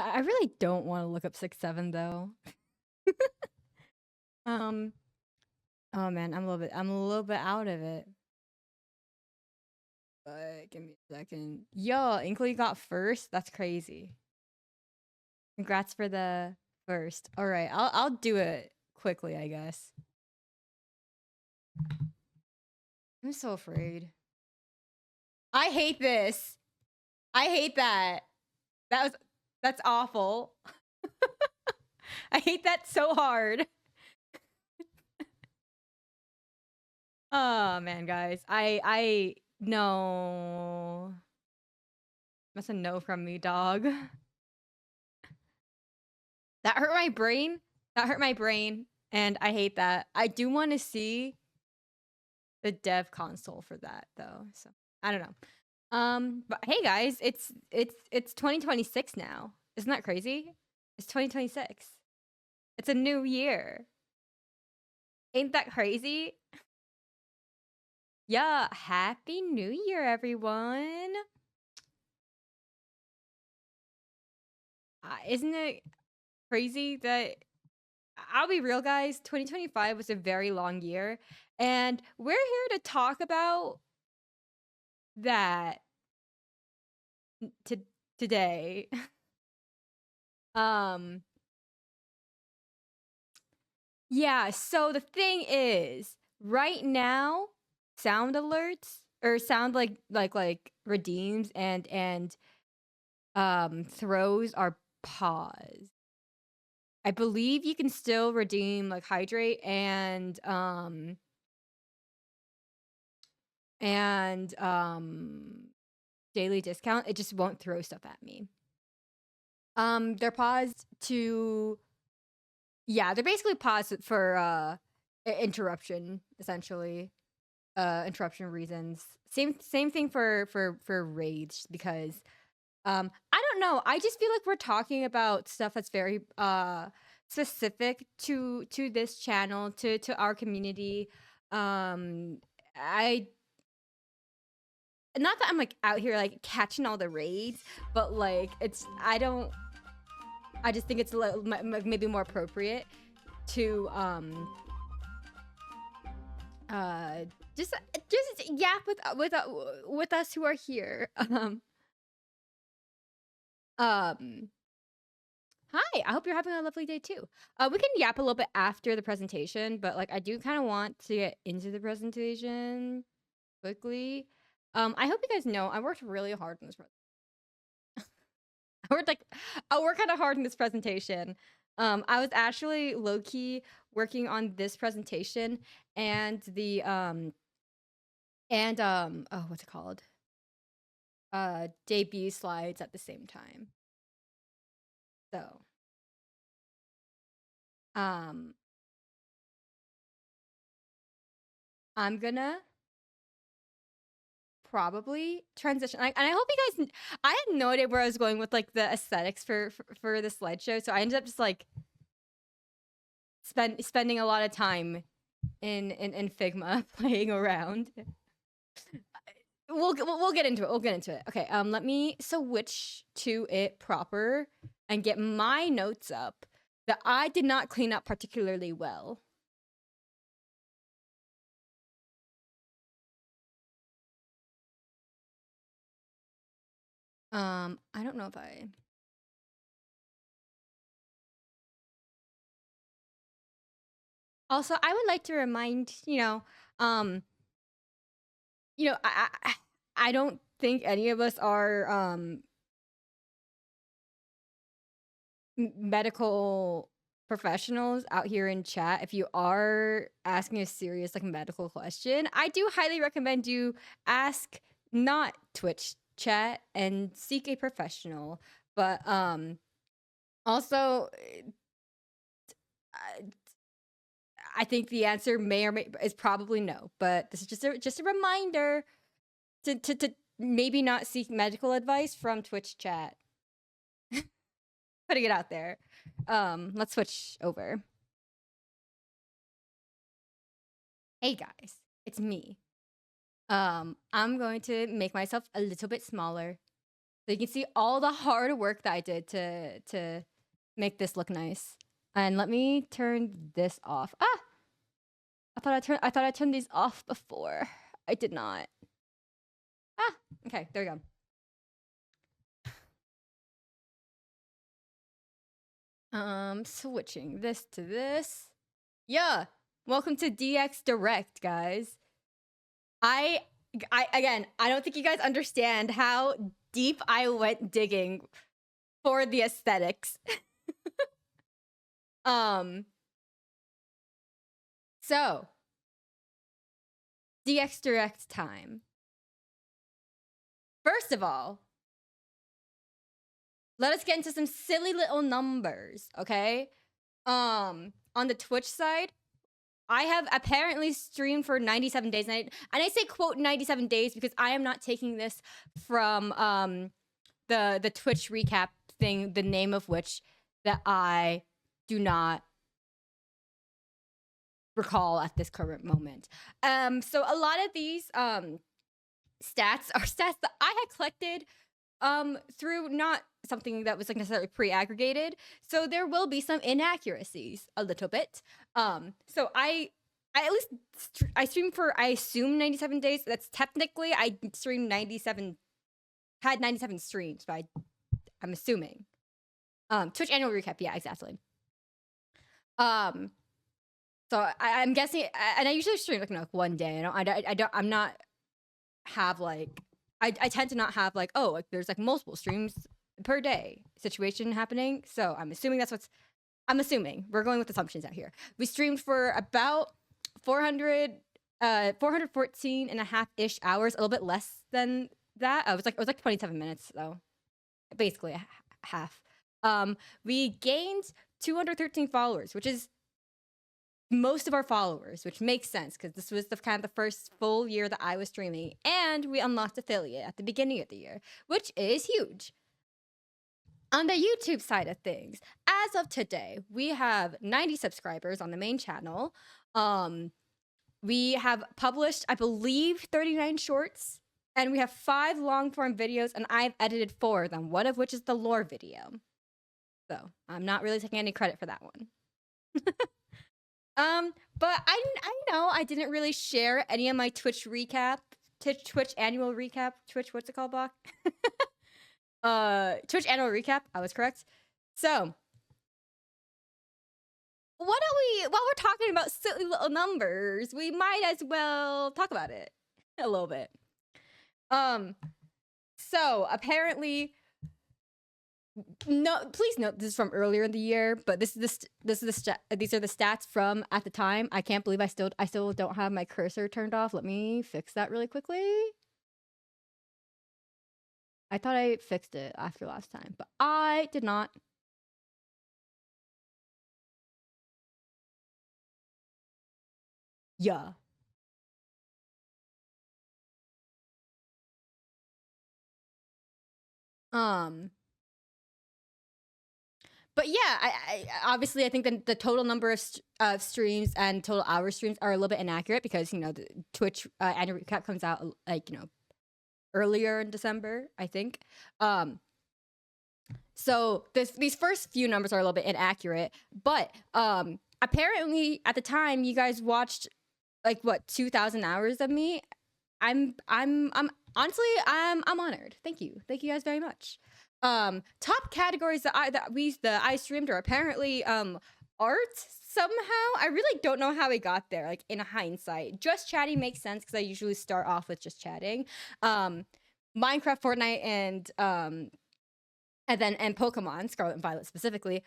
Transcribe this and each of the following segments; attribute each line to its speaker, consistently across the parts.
Speaker 1: I really don't want to look up 6'7" though. um. Oh man, I'm a little bit out of it. But give me a second. Yo, Inkley got first. That's crazy. Congrats for the first. All right, I'll do it quickly, I guess. I'm so afraid. I hate this. I hate that. That's awful. I hate that so hard. Oh man, guys. I no. That's a no from me, dog. That hurt my brain. That hurt my brain. And I hate that. I do want to see the dev console for that though. So I don't know. But hey guys, it's 2026 now. Isn't that crazy? It's 2026. It's a new year. Ain't that crazy? Yeah, happy new year, everyone. Isn't it crazy that I'll be real, guys, 2025 was a very long year, and we're here to talk about that today. um yeah, so the thing is, right now, sound alerts or sound like redeems and throws are paused. I believe you can still redeem like hydrate and daily discount. It just won't throw stuff at me. They're paused to yeah, they're basically paused for interruption essentially. Interruption reasons. Same thing for raids because I don't know. I just feel like we're talking about stuff that's very specific to this channel, to our community. I not that I'm like out here like catching all the raids, but like I just think it's maybe more appropriate to just yap with us who are here. Hi, I hope you're having a lovely day too. We can yap a little bit after the presentation, but like I do kind of want to get into the presentation quickly. I hope you guys know I worked really hard on this. I worked kind of hard in this presentation. I was actually low key working on this presentation and the oh, what's it called? Debut slides at the same time. So, I'm gonna probably transition. And I hope you guys. I had no idea where I was going with like the aesthetics for the slideshow, so I ended up just like spending a lot of time in Figma playing around. We'll get into it. We'll get into it. Okay. Let me switch to it proper and get my notes up that I did not clean up particularly well. I don't know if I. Also, I would like to remind I don't think any of us are medical professionals out here in chat. If you are asking a serious like medical question, I do highly recommend you ask not Twitch chat and seek a professional. But also I think the answer may or may is probably no, but this is just a reminder to maybe not seek medical advice from Twitch chat. Putting it out there. Let's switch over. Hey guys, it's me. I'm going to make myself a little bit smaller So you can see all the hard work that I did to make this look nice. And let me turn this off. Ah! I thought I turned these off before. I did not. Ah! Okay, there we go. Switching this to this. Yeah. Welcome to DXDirect, guys. I again, I don't think you guys understand how deep I went digging for the aesthetics. So DXDirect time. First of all, let us get into some silly little numbers, okay? On the Twitch side, I have apparently streamed for 97 days. And I say quote 97 days because I am not taking this from the Twitch recap thing, the name of which that I do not recall at this current moment. So a lot of these stats are stats that I had collected through not something that was like necessarily pre-aggregated, so there will be some inaccuracies a little bit. So I at least I streamed for, I assume, 97 days. That's technically I streamed 97, had 97 streams, but I'm assuming. Twitch annual recap, yeah, exactly. So I'm guessing, and I usually stream like one day. I'm not have like I tend to not have like, oh, like there's like multiple streams per day situation happening. So I'm assuming that's what's, I'm assuming we're going with assumptions out here. We streamed for about 414 and a half ish hours, a little bit less than that. It was like 27 minutes though, basically half. We gained 213 followers, which is most of our followers, which makes sense because this was the kind of the first full year that I was streaming, and we unlocked affiliate at the beginning of the year, which is huge. On the YouTube side of things, as of today, we have 90 subscribers on the main channel. We have published, I believe, 39 shorts, and we have 5 long-form videos, and I've edited 4 of them, one of which is the lore video. So I'm not really taking any credit for that one. But I know I didn't really share any of my Twitch recap, Twitch annual recap, what's it called, Bach? Twitch annual recap, I was correct. So, while we're talking about silly little numbers, we might as well talk about it a little bit. So apparently, no, please note this is from earlier in the year, but these are the stats from at the time. I can't believe I still don't have my cursor turned off. Let me fix that really quickly. I thought I fixed it after last time, but I did not. Yeah. But yeah, I obviously I think the total number of streams and total hour streams are a little bit inaccurate because, you know, the Twitch annual recap comes out like, you know, earlier in December, I think. So these first few numbers are a little bit inaccurate, but apparently at the time you guys watched like what 2,000 hours of me. I'm honestly I'm honored. Thank you guys very much. Top categories that I streamed are apparently art somehow. I really don't know how we got there, like in hindsight. Just chatting makes sense because I usually start off with just chatting. Minecraft, Fortnite, and Pokemon, Scarlet and Violet specifically,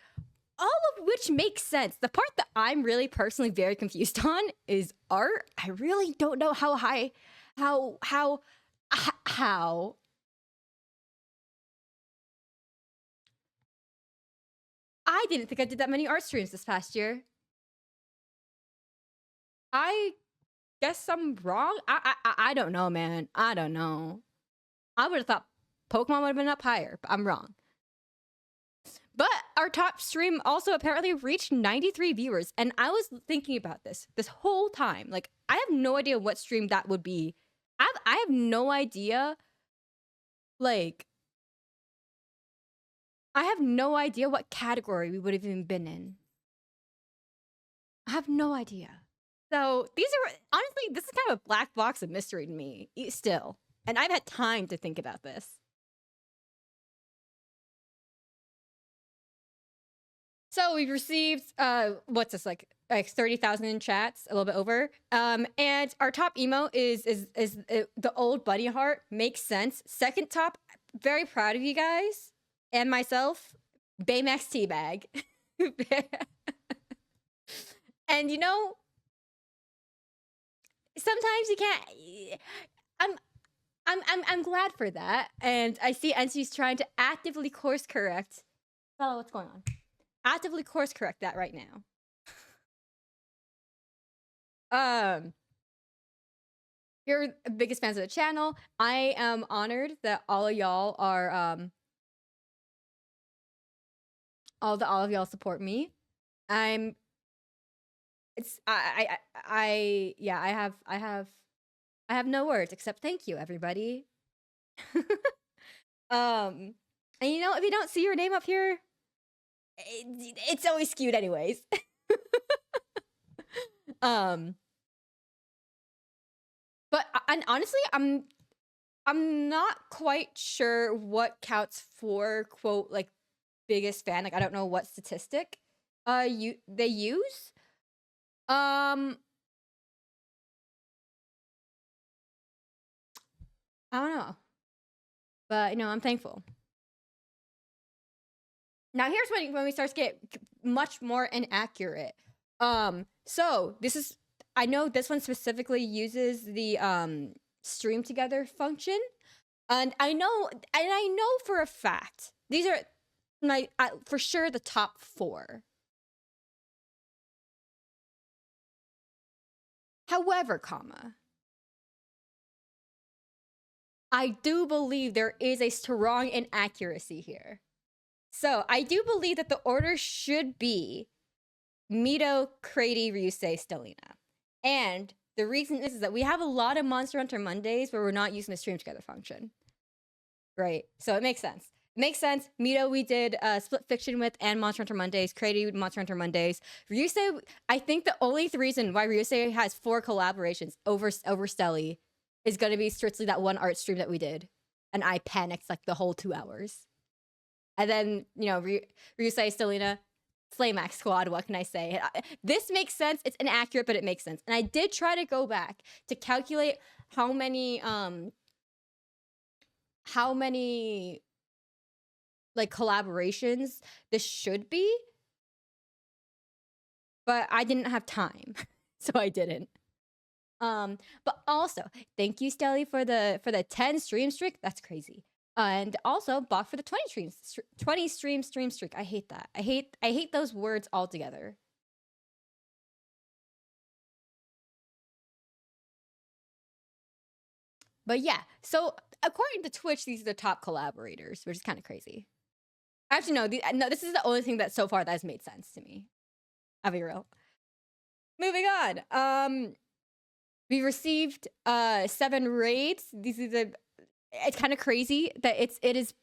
Speaker 1: all of which makes sense. The part that I'm really personally very confused on is art. I really don't know how I didn't think I did that many art streams this past year. I guess I'm wrong. I don't know, man. I don't know. I would have thought Pokemon would have been up higher, but I'm wrong. But our top stream also apparently reached 93 viewers, and I was thinking about this whole time. Like, I have no idea what stream that would be. I have no idea, like, I have no idea what category we would have even been in. I have no idea. So these are honestly, this is kind of a black box of mystery to me still, and I've had time to think about this. So we've received what's this, like 30,000 chats, a little bit over. And our top emo is the old bunny heart. Makes sense. Second top, very proud of you guys and myself. Baymax teabag. And you know, sometimes you can't. I'm glad for that. And I see NC's trying to actively course correct. Oh, what's going on? Actively course correct that right now. You're the biggest fans of the channel. I am honored that all of y'all are all of y'all support me. I have no words except thank you, everybody. And you know, if you don't see your name up here, it's always skewed anyways. But and honestly, I'm not quite sure what counts for quote like biggest fan. Like I don't know what statistic they use. I don't know. But you know, I'm thankful. Now here's when we start to get much more inaccurate. So this is, I know this one specifically uses the stream together function, and I know for a fact these are my for sure the top 4. However, I do believe there is a strong inaccuracy here. So I do believe that the order should be Mito, Crady, Ryusei, Stellina. And the reason is that we have a lot of Monster Hunter Mondays where we're not using the stream together function. Right? So it makes sense. Makes sense. Mito, we did Split Fiction with, and Monster Hunter Mondays. Crady, Monster Hunter Mondays. Ryusei, I think the only reason why Ryusei has 4 collaborations over Stelly is going to be strictly that one art stream that we did. And I panicked like the whole 2 hours. And then, you know, Ryusei, Stellina, Slaymax Squad, what can I say? This makes sense. It's inaccurate, but it makes sense. And I did try to go back to calculate how many like collaborations this should be, but I didn't have time, so I didn't. But also, thank you, Stelly, for the 10 stream streak. That's crazy. And also, Bach for the 20 stream streak. I hate that. I hate those words altogether. But yeah, so according to Twitch, these are the top collaborators, which is kind of crazy. Actually, no, this is the only thing that so far that has made sense to me. I'll be real. Moving on. We received 7 raids. It's kind of crazy that it is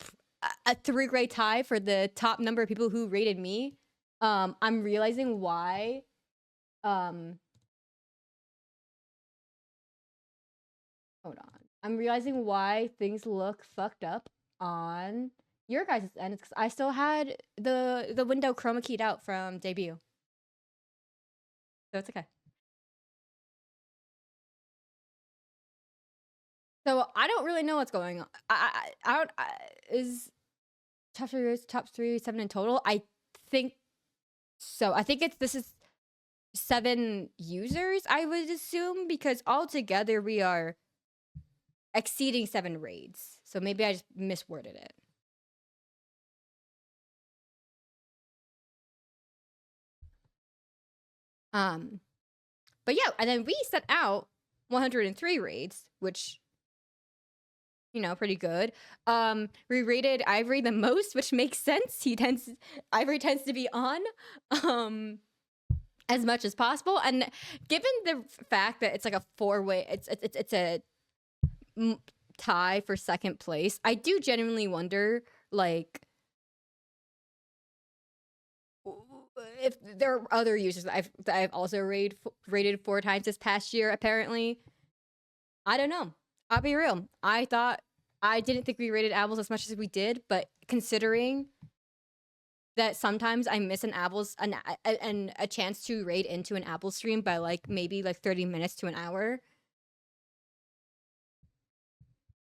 Speaker 1: a 3-grade tie for the top number of people who rated me. I'm realizing why. Hold on. I'm realizing why things look fucked up on your guys' end. It's 'cause I still had the window chroma keyed out from debut. So it's okay. So I don't really know what's going on. Is top 3 7 in total? I think so. I think this is 7 users, I would assume, because altogether we are exceeding 7 raids. So maybe I just misworded it. But yeah, and then we sent out 103 raids, which, you know, pretty good. We rated Ivory the most, which makes sense. Ivory tends to be on as much as possible, and given the fact that it's like a 4-way, it's a tie for second place, I do genuinely wonder, like, if there are other users that I've also rated 4 times this past year, apparently. I don't know. I'll be real. I didn't think we rated apples as much as we did, but considering that sometimes I miss an apples and a chance to raid into an apple stream by like maybe like 30 minutes to an hour.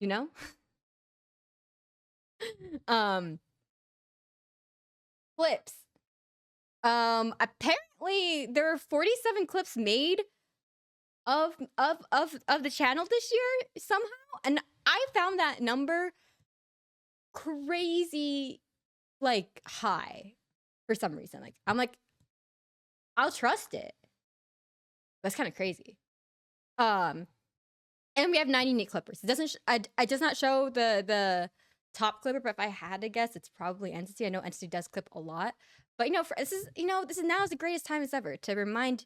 Speaker 1: You know? Clips. Apparently there are 47 clips made of the channel this year somehow, and I found that number crazy like high for some reason. Like I'm like, I'll trust it. That's kind of crazy. And we have 90 unique clippers. It doesn't it does not show the top clipper, but if I had to guess, it's probably Entity. I know Entity does clip a lot, but this is now is the greatest time as ever to remind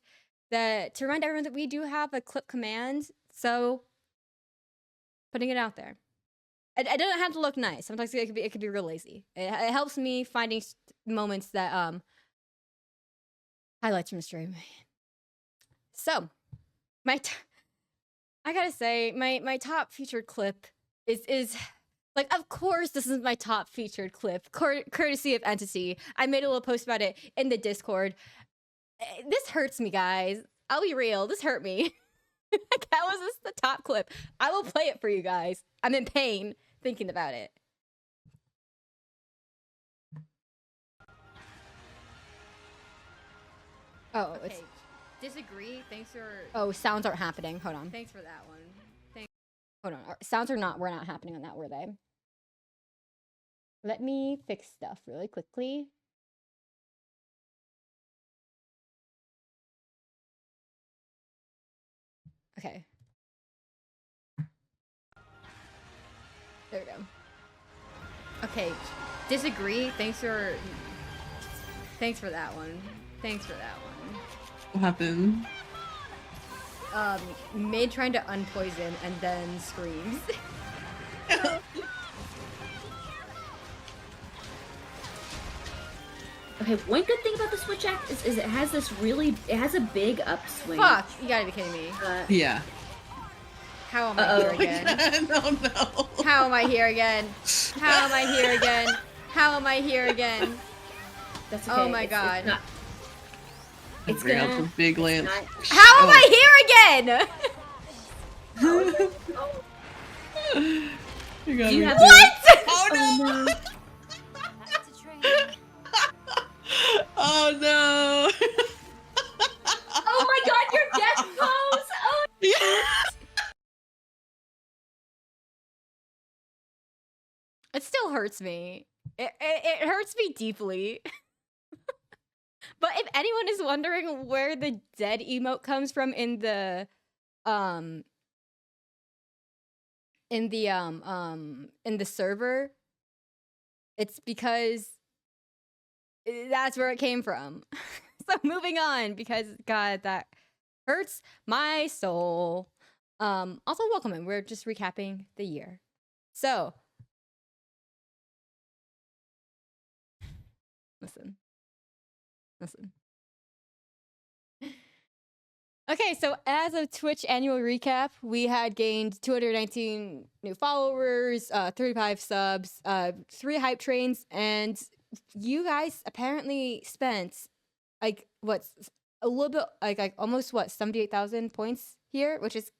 Speaker 1: everyone that we do have a clip command. So putting it out there. It doesn't have to look nice. Sometimes it could be real lazy. It helps me finding moments that highlights from the stream. So I gotta say my top featured clip is like, of course this is my top featured clip, courtesy of Entity. I made a little post about it in the Discord. This hurts me, guys. I'll be real. This hurt me. How is this the top clip? I will play it for you guys. I'm in pain thinking about it. Oh, okay. It's disagree. Thanks for. Oh, sounds aren't happening. Hold on. Thanks for that one. Hold on. Sounds were not happening on that, were they? Let me fix stuff really quickly. Okay. There we go. Okay. Disagree. Thanks for that one. Thanks for that one.
Speaker 2: What happened?
Speaker 1: Maid trying to unpoison and then screams.
Speaker 3: Okay, one good thing about the Switch Act is it has a big upswing.
Speaker 1: Fuck! You gotta be kidding me.
Speaker 2: Yeah.
Speaker 1: How am I here again?
Speaker 2: No.
Speaker 1: How am I here again? How am I here again? How am I here again?
Speaker 3: That's okay.
Speaker 1: Oh my god.
Speaker 3: It's gonna
Speaker 2: the big lamp.
Speaker 1: How am I here again?
Speaker 2: You got
Speaker 3: you have
Speaker 1: what?
Speaker 2: Oh no! Oh no!
Speaker 3: Oh my god, your death pose! Oh
Speaker 2: Yeah.
Speaker 1: It still hurts me. It hurts me deeply. But if anyone is wondering where the dead emote comes from in the server, it's because that's where it came from. So moving on, because god, that hurts my soul. Also welcome in. We're just recapping the year. So listen. Okay, so as of Twitch annual recap, we had gained 219 new followers, 35 subs, 3 hype trains, and you guys apparently spent like a little bit like almost 78,000 points here, which is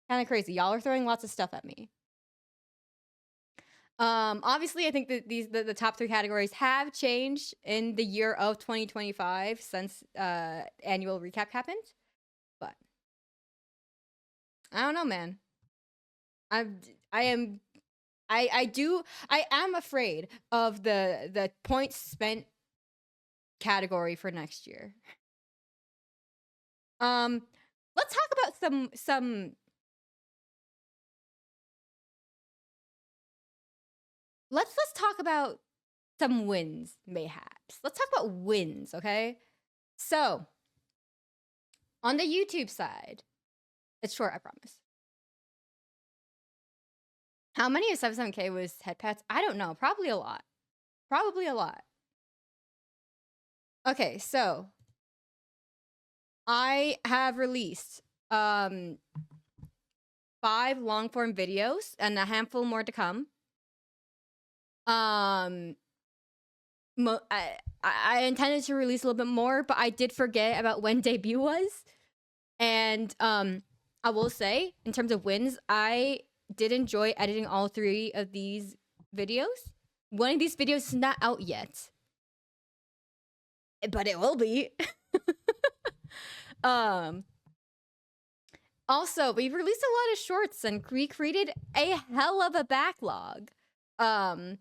Speaker 1: kind of crazy. Y'all are throwing lots of stuff at me. Obviously, I think that the top 3 categories have changed in the year of 2025 since annual recap happened, but I don't know, man. I am afraid of the points spent category for next year. Let's talk about some. Let's talk about some wins, mayhaps. Let's talk about wins, okay? So, on the YouTube side, it's short, I promise. How many of 77K was head pats? I don't know. Probably a lot. Okay, so I have released 5 long form videos and a handful more to come. Um, I intended to release a little bit more, but I did forget about when debut was. And I will say, in terms of wins, I did enjoy editing all 3 of these videos. One of these videos is not out yet, but it will be. um Also, we released a lot of shorts and we created a hell of a backlog. I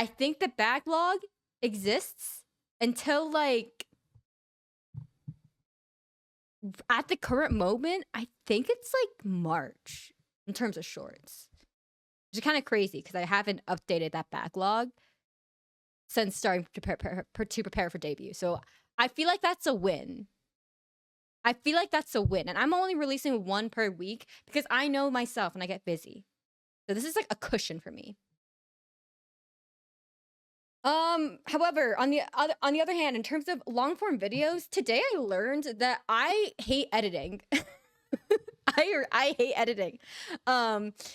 Speaker 1: think the backlog exists until like at the current moment, I think it's like March in terms of shorts. Which is kind of crazy because I haven't updated that backlog since starting to prepare for debut. So I feel like that's a win. And I'm only releasing 1 per week because I know myself and I get busy. So this is like a cushion for me. However, on the other hand, in terms of long form videos, today I learned that I hate editing. I hate editing.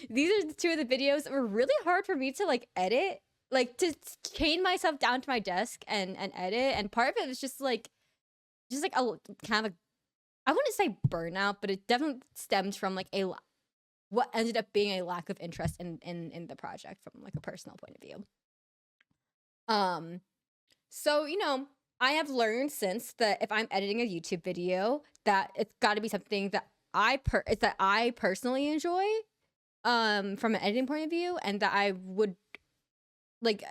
Speaker 1: These are 2 of the videos that were really hard for me to like edit, like to chain myself down to my desk and edit. And part of it was just like a kind of, I wouldn't say burnout, but it definitely stems from like what ended up being a lack of interest in the project from like a personal point of view. So, you know, I have learned since that if I'm editing a YouTube video, that it's got to be something that I personally enjoy, from an editing point of view, and that I would like,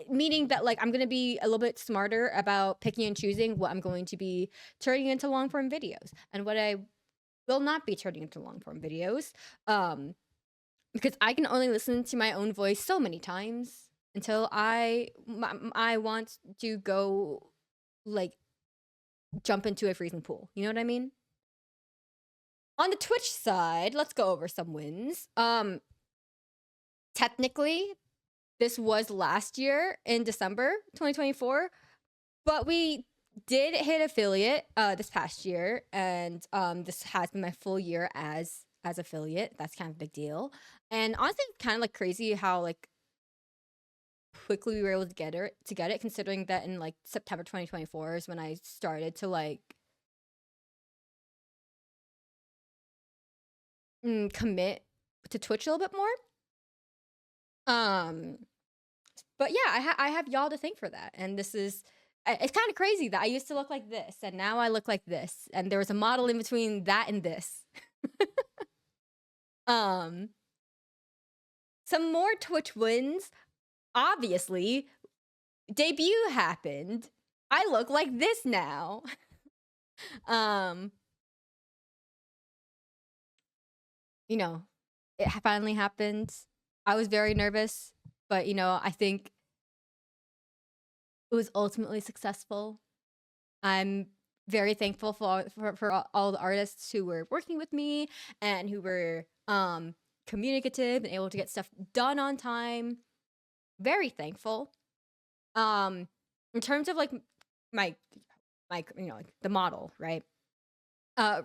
Speaker 1: meaning that like I'm gonna be a little bit smarter about picking and choosing what I'm going to be turning into long form videos and what I will not be turning into long form videos. Because I can only listen to my own voice so many times until I want to go like jump into a freezing pool. You know what I mean? On the Twitch side, let's go over some wins. Technically, this was last year in December 2024, but we did hit affiliate this past year, and this has been my full year as affiliate. That's kind of a big deal. And honestly, kind of like crazy how like quickly we were able to get it, considering that in like September 2024 is when I started to like commit to Twitch a little bit more. But yeah, I have y'all to thank for that. And this is, it's kind of crazy that I used to look like this and now I look like this, and there was a model in between that and this. Some more Twitch wins. Obviously, debut happened. I look like this now. You know, it finally happened. I was very nervous, but you know, I think it was ultimately successful. I'm very thankful for all the artists who were working with me and who were communicative and able to get stuff done on time. Very thankful. In terms of like my you know, like the model, right?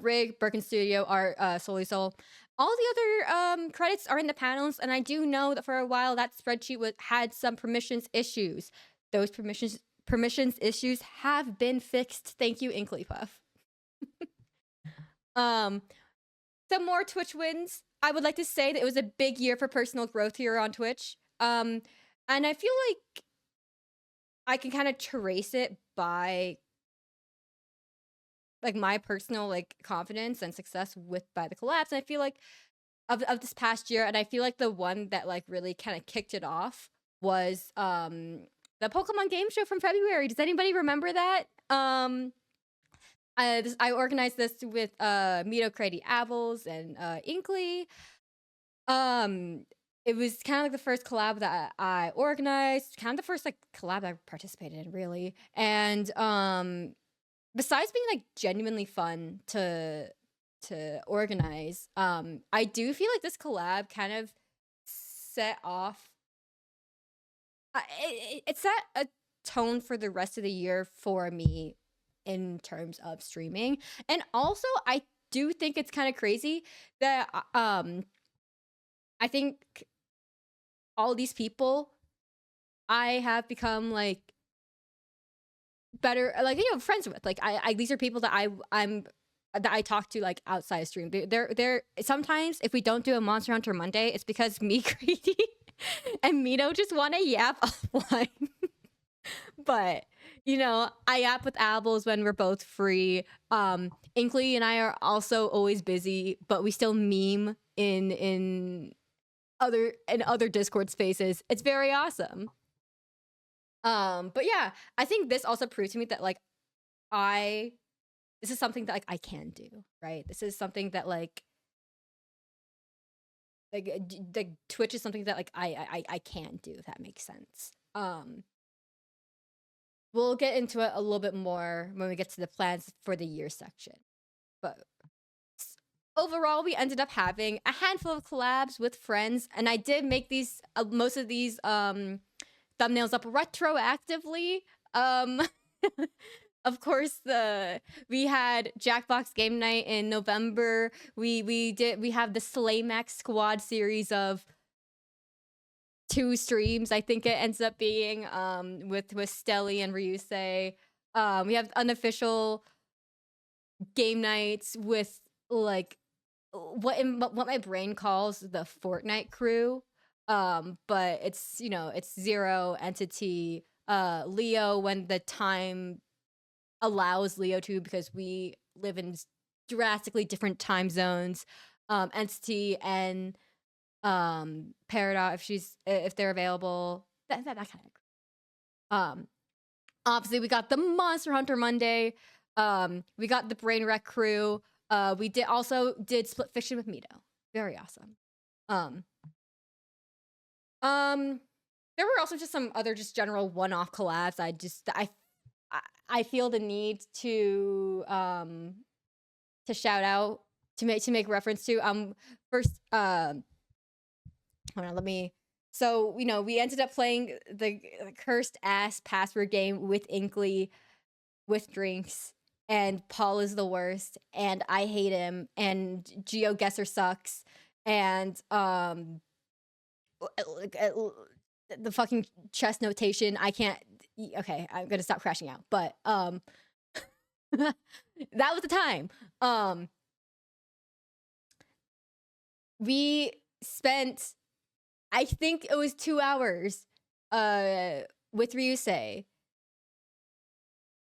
Speaker 1: Rig, Birkin Studio, Art, Solely Soul. All the other credits are in the panels, and I do know that for a while that spreadsheet had some permissions issues. Those permissions issues have been fixed. Thank you, Inklypuff. Some more Twitch wins. I would like to say that it was a big year for personal growth here on Twitch. And I feel like I can kind of trace it by like my personal like confidence and success by the collabs. And I feel like of this past year, and I feel like the one that like really kind of kicked it off was the Pokemon game show from February. Does anybody remember that? I organized this with Mito Crady Avils and Inkly. It was kind of like the first collab that I organized, kind of the first like collab I participated in, really. And besides being like genuinely fun to organize, I do feel like this collab kind of set off It set a tone for the rest of the year for me in terms of streaming. And also, I do think it's kind of crazy that I think all these people I have become like better, like, friends with. Like, I these are people that I talk to like outside of stream. They're sometimes if we don't do a Monster Hunter Monday, it's because me, Greedy, and Mito just want to yap offline. But I yap with Apples when we're both free. Inkley and I are also always busy, but we still meme in other Discord spaces. It's very awesome. But yeah, I think this also proves to me that like this is something that like I can do, right? This is something that like Twitch is something that like I can do, if that makes sense. We'll get into it a little bit more when we get to the plans for the year section. But overall, we ended up having a handful of collabs with friends, and I did make these most of these thumbnails up retroactively. Of course, we had Jackbox Game Night in November. We have the Slaymax Squad series of 2 streams, I think it ends up being, with Stelly and Ryusei. We have unofficial game nights with like what my brain calls the Fortnite crew. But it's Zero, Entity, Leo when the time allows Leo to, because we live in drastically different time zones. Entity and Paradox if they're available. That kind of. Obviously we got the Monster Hunter Monday. We got the Brain Wreck crew. We did Split Fiction with Mito. Very awesome. There were also just some other just general one-off collabs. I feel the need to shout out, to make reference to. First, hold on, so we ended up playing the cursed ass password game with Inkley, with drinks, and Paul is the worst, and I hate him, and GeoGuessr sucks, and the fucking chess notation, I can't. Okay, I'm gonna stop crashing out, but that was the time. We spent, I think it was 2 hours with Ryusei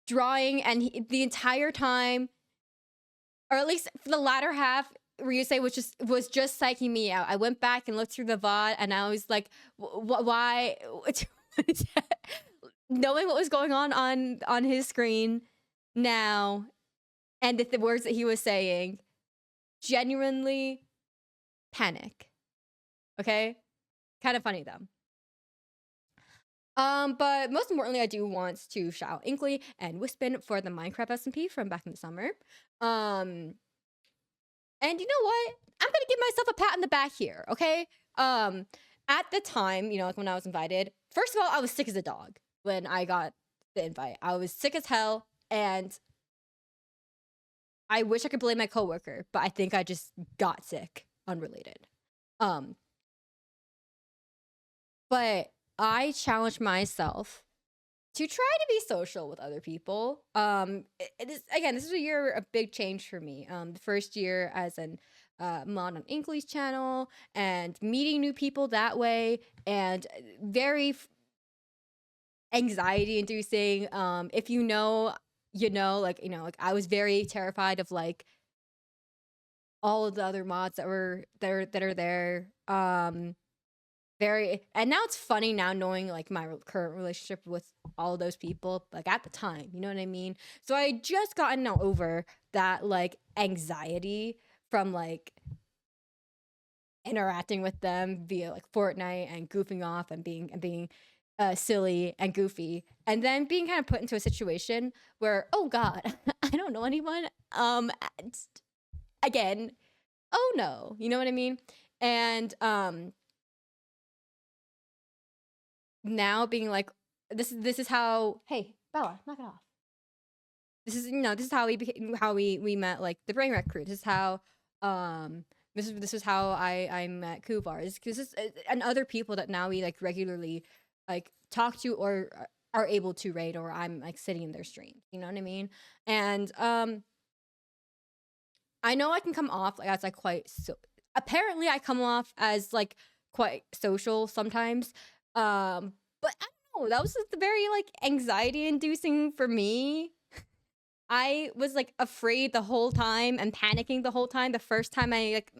Speaker 1: drawing, and the entire time, or at least for the latter half, Ryusei was just psyching me out. I went back and looked through the VOD, and I was like, why? Knowing what was going on his screen now, and the words that he was saying, genuinely panic. Okay? Kind of funny though. But most importantly, I do want to shout out Inkley and Wispin for the Minecraft SMP from back in the summer. And you know what? I'm gonna give myself a pat on the back here, okay? At the time, like when I was invited, first of all, I was sick as a dog when I got the invite. I was sick as hell, and I wish I could blame my coworker, but I think I just got sick, unrelated. But I challenged myself to try to be social with other people. This is a year, a big change for me. The first year as an mod on Inkley's channel, and meeting new people that way, and very anxiety inducing. If you know, like I was very terrified of like all of the other mods that are there. And now it's funny now knowing like my current relationship with all of those people, like at the time, you know what I mean? So I just gotten over that like anxiety from like interacting with them via like Fortnite and goofing off and being silly and goofy, and then being kind of put into a situation where, oh god, I don't know anyone again, oh no, you know what I mean? And now being like, this is how. Hey, Bella, knock it off. This is this is how we met, like the brain wreck crew. This is how this is how I met Kuvar. This is and other people that now we like regularly like talk to or are able to raid, or I'm like sitting in their streams. You know what I mean? And I know I can come off like as like quite so. Apparently, I come off as like quite social sometimes. But I don't know. That was just very like anxiety inducing for me. I was like afraid the whole time and panicking the whole time. The first time I like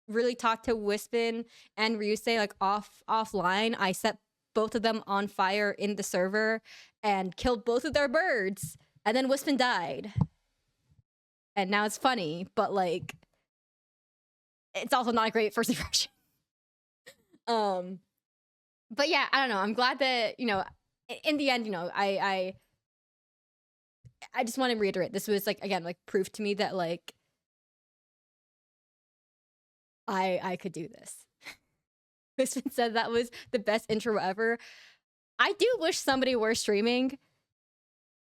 Speaker 1: really talked to Wispin and Ryusei like offline, I set both of them on fire in the server and killed both of their birds. And then Wispin died. And now it's funny, but like it's also not a great first impression. But yeah, I don't know. I'm glad that, in the end, I just want to reiterate, this was like again like proof to me that like I could do this. Wispin said that was the best intro ever. I do wish somebody were streaming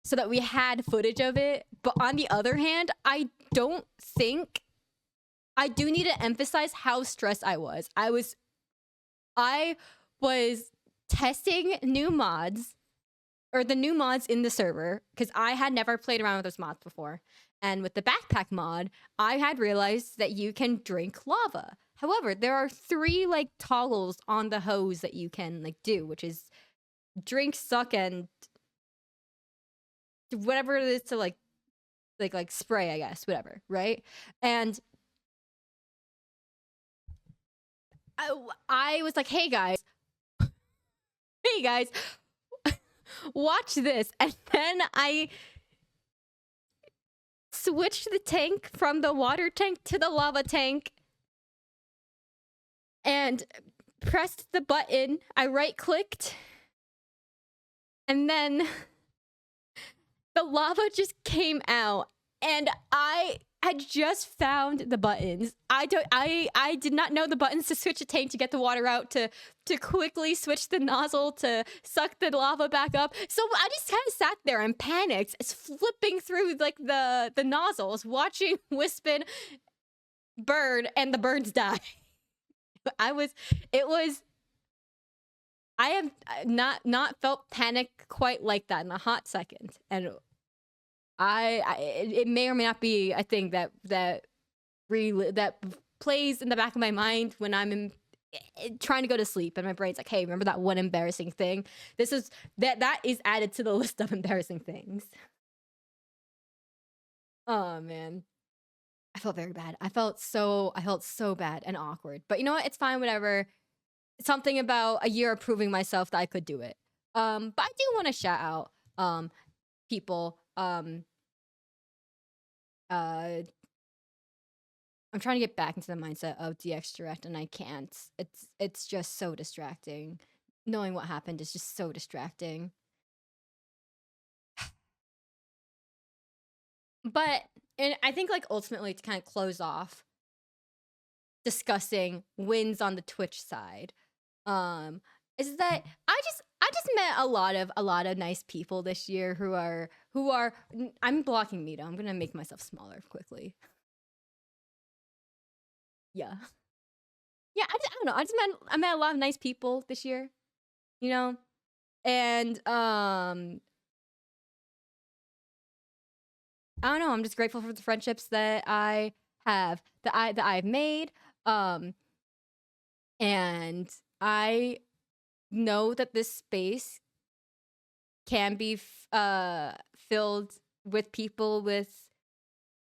Speaker 1: so that we had footage of it. But on the other hand, I do need to emphasize how stressed I was. I was testing new mods, or the new mods in the server, because I had never played around with those mods before. And with the backpack mod, I had realized that you can drink lava. However, there are 3 like toggles on the hose that you can like do, which is drink, suck, and whatever it is to like spray, I guess, whatever, right? And I was like, hey guys, watch this. And then I switched the tank from the water tank to the lava tank and pressed the button. I right-clicked, and then the lava just came out, and I had just found the buttons. I did not know the buttons to switch a tank to get the water out, to quickly switch the nozzle to suck the lava back up. So I just kind of sat there and panicked, flipping through like the nozzles, watching Wispin burn and the birds die. I have not felt panic quite like that in a hot second, and it may or may not be a thing that plays in the back of my mind when I'm trying to go to sleep, and my brain's like, hey, remember that one embarrassing thing? That is added to the list of embarrassing things. Oh man, I felt very bad. I felt so bad and awkward. But you know what? It's fine, whatever. Something about a year of proving myself that I could do it. But I do want to shout out people. I'm trying to get back into the mindset of DXDirect, and I can't. It's just so distracting. Knowing what happened is just so distracting. But and I think like ultimately to kind of close off discussing wins on the Twitch side, is that I just met a lot of nice people this year who are I'm blocking Mito. I'm gonna make myself smaller quickly. Yeah. Yeah, I don't know. I met a lot of nice people this year, and I don't know. I'm just grateful for the friendships that I have, that I've made, and I know that this space can be filled with people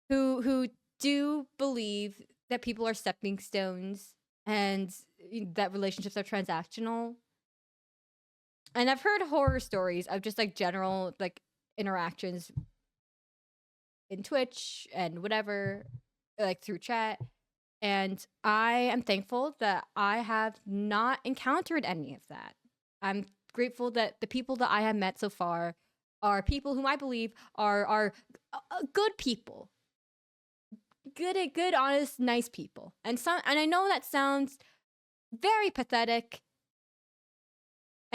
Speaker 1: who do believe that people are stepping stones and that relationships are transactional. And I've heard horror stories of just like general like interactions in Twitch and whatever, like through chat. And I am thankful that I have not encountered any of that. I'm grateful that the people that I have met so far are people whom I believe are good people. Good, honest, nice people. And I know that sounds very pathetic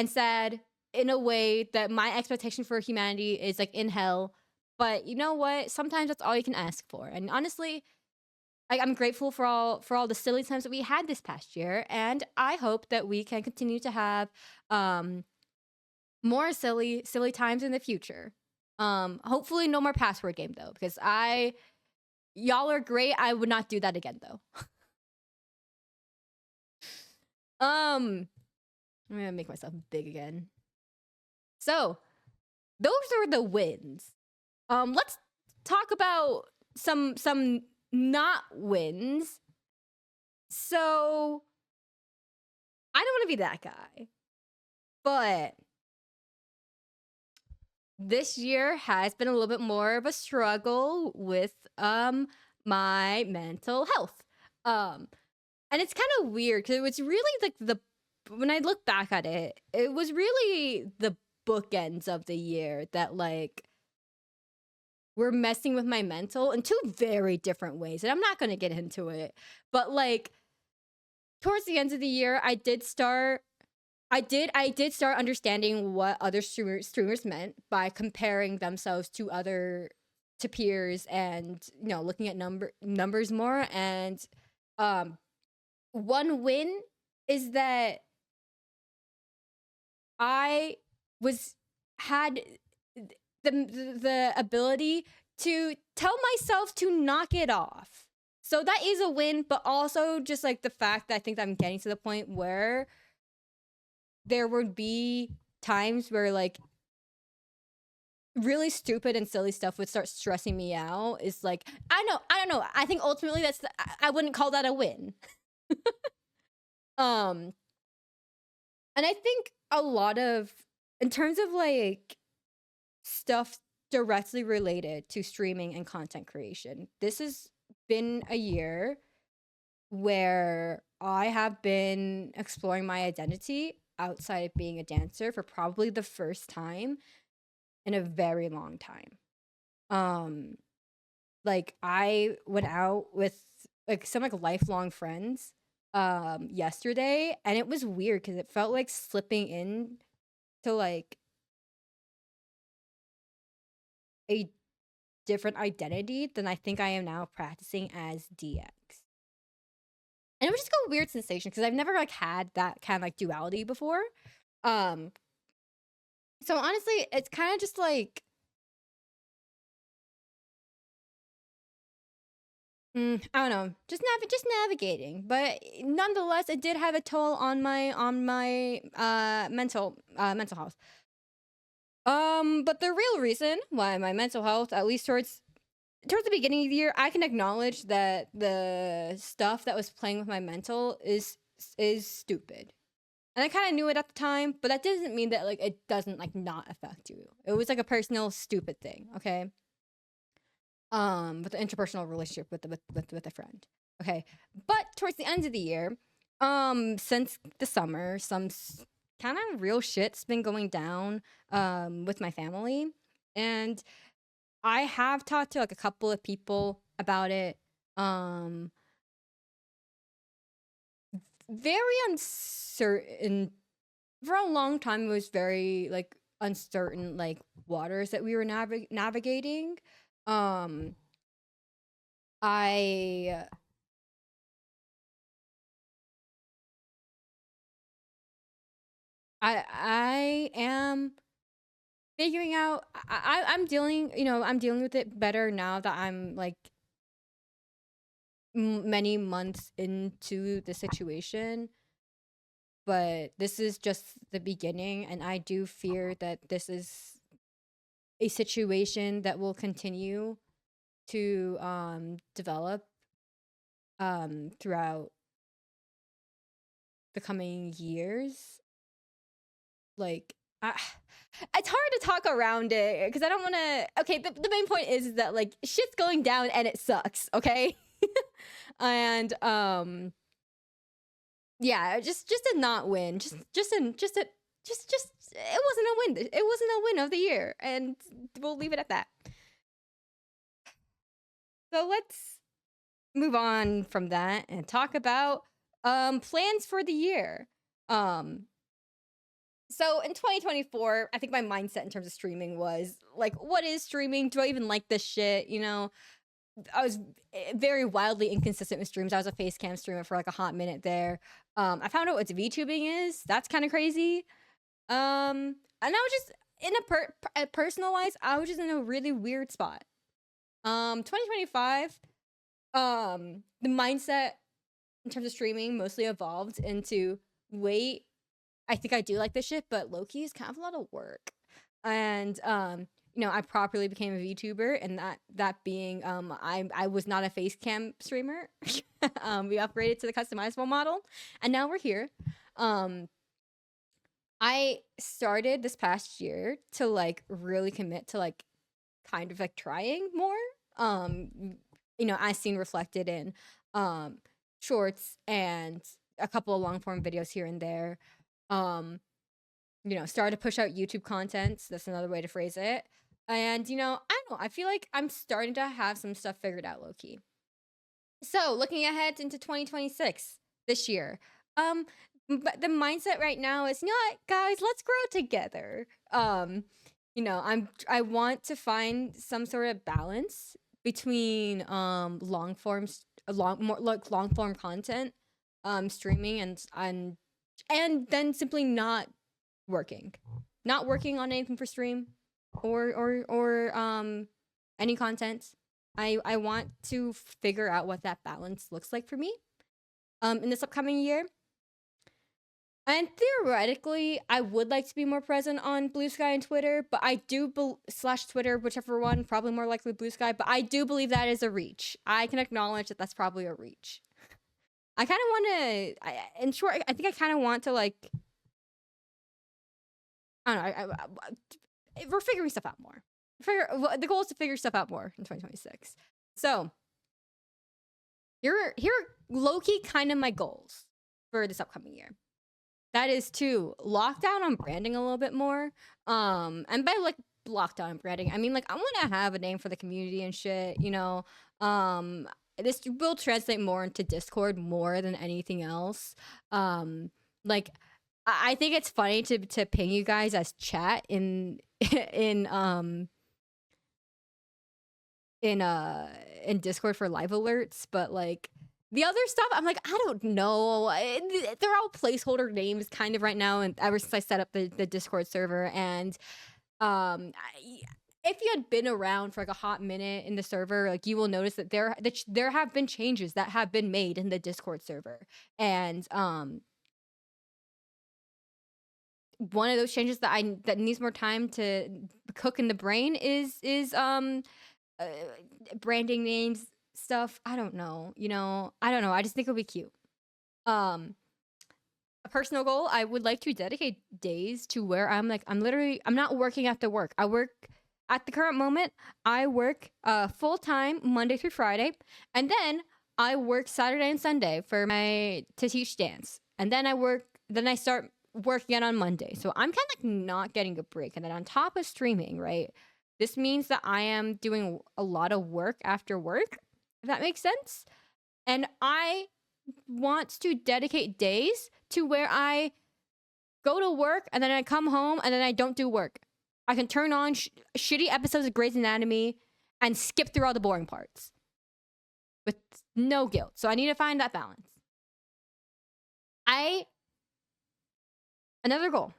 Speaker 1: and sad in a way that my expectation for humanity is like in hell. But you know what? Sometimes that's all you can ask for. And honestly, I'm grateful for all the silly times that we had this past year, and I hope that we can continue to have um more silly times in the future. Hopefully no more password game though, because y'all are great. I would not do that again though. I'm gonna make myself big again. So those are the wins. Let's talk about some not wins. So I don't want to be that guy, but this year has been a little bit more of a struggle with my mental health. And it's kind of weird because it was really like when I look back at it, it was really the bookends of the year that like were messing with my mental in two very different ways. And I'm not going to get into it, but like towards the end of the year, I did start understanding what other streamers meant by comparing themselves to peers, and looking at numbers more. And one win is that I had the ability to tell myself to knock it off. So that is a win, but also just like the fact that I think that I'm getting to the point where there would be times where like really stupid and silly stuff would start stressing me out. Is like, I don't know. I think ultimately I wouldn't call that a win. And I think a lot of, in terms of like stuff directly related to streaming and content creation, this has been a year where I have been exploring my identity outside of being a dancer for probably the first time in a very long time. Like I went out with like some like lifelong friends yesterday, and it was weird because it felt like slipping in to like a different identity than I think I am now practicing as DX. And it was just a weird sensation because I've never like had that kind of like duality before. Um so honestly, it's kind of just like I don't know, just navigating. But nonetheless, it did have a toll on my mental health. But the real reason why my mental health, at least towards the beginning of the year, I can acknowledge that the stuff that was playing with my mental is stupid. And I kind of knew it at the time, but that doesn't mean that like it doesn't like not affect you. It was like a personal stupid thing, okay? With the interpersonal relationship with a friend. Okay. But towards the end of the year, since the summer, some kind of real shit's been going down with my family, and I have talked to like a couple of people about it. Very uncertain. For a long time, it was very like uncertain, like waters that we were navigating. Um, I I am figuring out. I'm dealing. I'm dealing with it better now that I'm like many months into the situation. But this is just the beginning, and I do fear that this is a situation that will continue to develop throughout the coming years. Like it's hard to talk around it because I don't want to. Okay, the main point is that like shit's going down and it sucks. Okay, and yeah, just a not win. Just it wasn't a win. It wasn't a win of the year, and we'll leave it at that. So let's move on from that and talk about plans for the year. So in 2024, I think my mindset in terms of streaming was like, what is streaming? Do I even like this shit? You know, I was very wildly inconsistent with streams. I was a face cam streamer for like a hot minute there. I found out what VTubing is. That's kind of crazy. And I was just in a personal wise, I was just in a really weird spot. 2025, the mindset in terms of streaming mostly evolved into wait, I think I do like this shit, but low-key is kind of a lot of work. And you know, I properly became a VTuber, and that being I was not a face cam streamer. We upgraded to the customizable model, and now we're here. I started this past year to like really commit to like kind of like trying more. You know, as seen reflected in shorts and a couple of long form videos here and there. You know, started to push out YouTube content. So that's another way to phrase it. And you know, I don't know. I feel like I'm starting to have some stuff figured out low key. So looking ahead into 2026 this year, but the mindset right now is, you know what, guys, let's grow together. You know, I want to find some sort of balance between long forms, long form content, streaming and then simply not working on anything for stream or any content. I want to figure out what that balance looks like for me in this upcoming year. And theoretically, I would like to be more present on Blue Sky and Twitter, but I do slash Twitter, whichever one, probably more likely Blue Sky. But I do believe that is a reach. I can acknowledge that that's probably a reach. I kind of want to, in short, I think I kind of want to like, I don't know. We're figuring stuff out more. The goal is to figure stuff out more in 2026. So here are low-key kind of my goals for this upcoming year. That is to lock down on branding a little bit more. And by like lockdown branding, I mean like I want to have a name for the community and shit. You know, this will translate more into Discord more than anything else. Like I think it's funny to ping you guys as chat in Discord for live alerts, but like the other stuff, I'm like, I don't know. They're all placeholder names kind of right now, and ever since I set up the Discord server, and if you had been around for like a hot minute in the server, like you will notice that there have been changes that have been made in the Discord server, and one of those changes that needs more time to cook in the brain is branding names stuff. I don't know. You know, I don't know. I just think it'll be cute. A personal goal, I would like to dedicate days to where I'm not working after work. I work at the current moment. I work full time Monday through Friday, and then I work Saturday and Sunday to teach dance, and then I start working again on Monday. So I'm kind of like not getting a break, and then on top of streaming, right? This means that I am doing a lot of work after work, if that makes sense. And I want to dedicate days to where I go to work and then I come home and then I don't do work. I can turn on shitty episodes of Grey's Anatomy and skip through all the boring parts with no guilt. So I need to find that balance. Another goal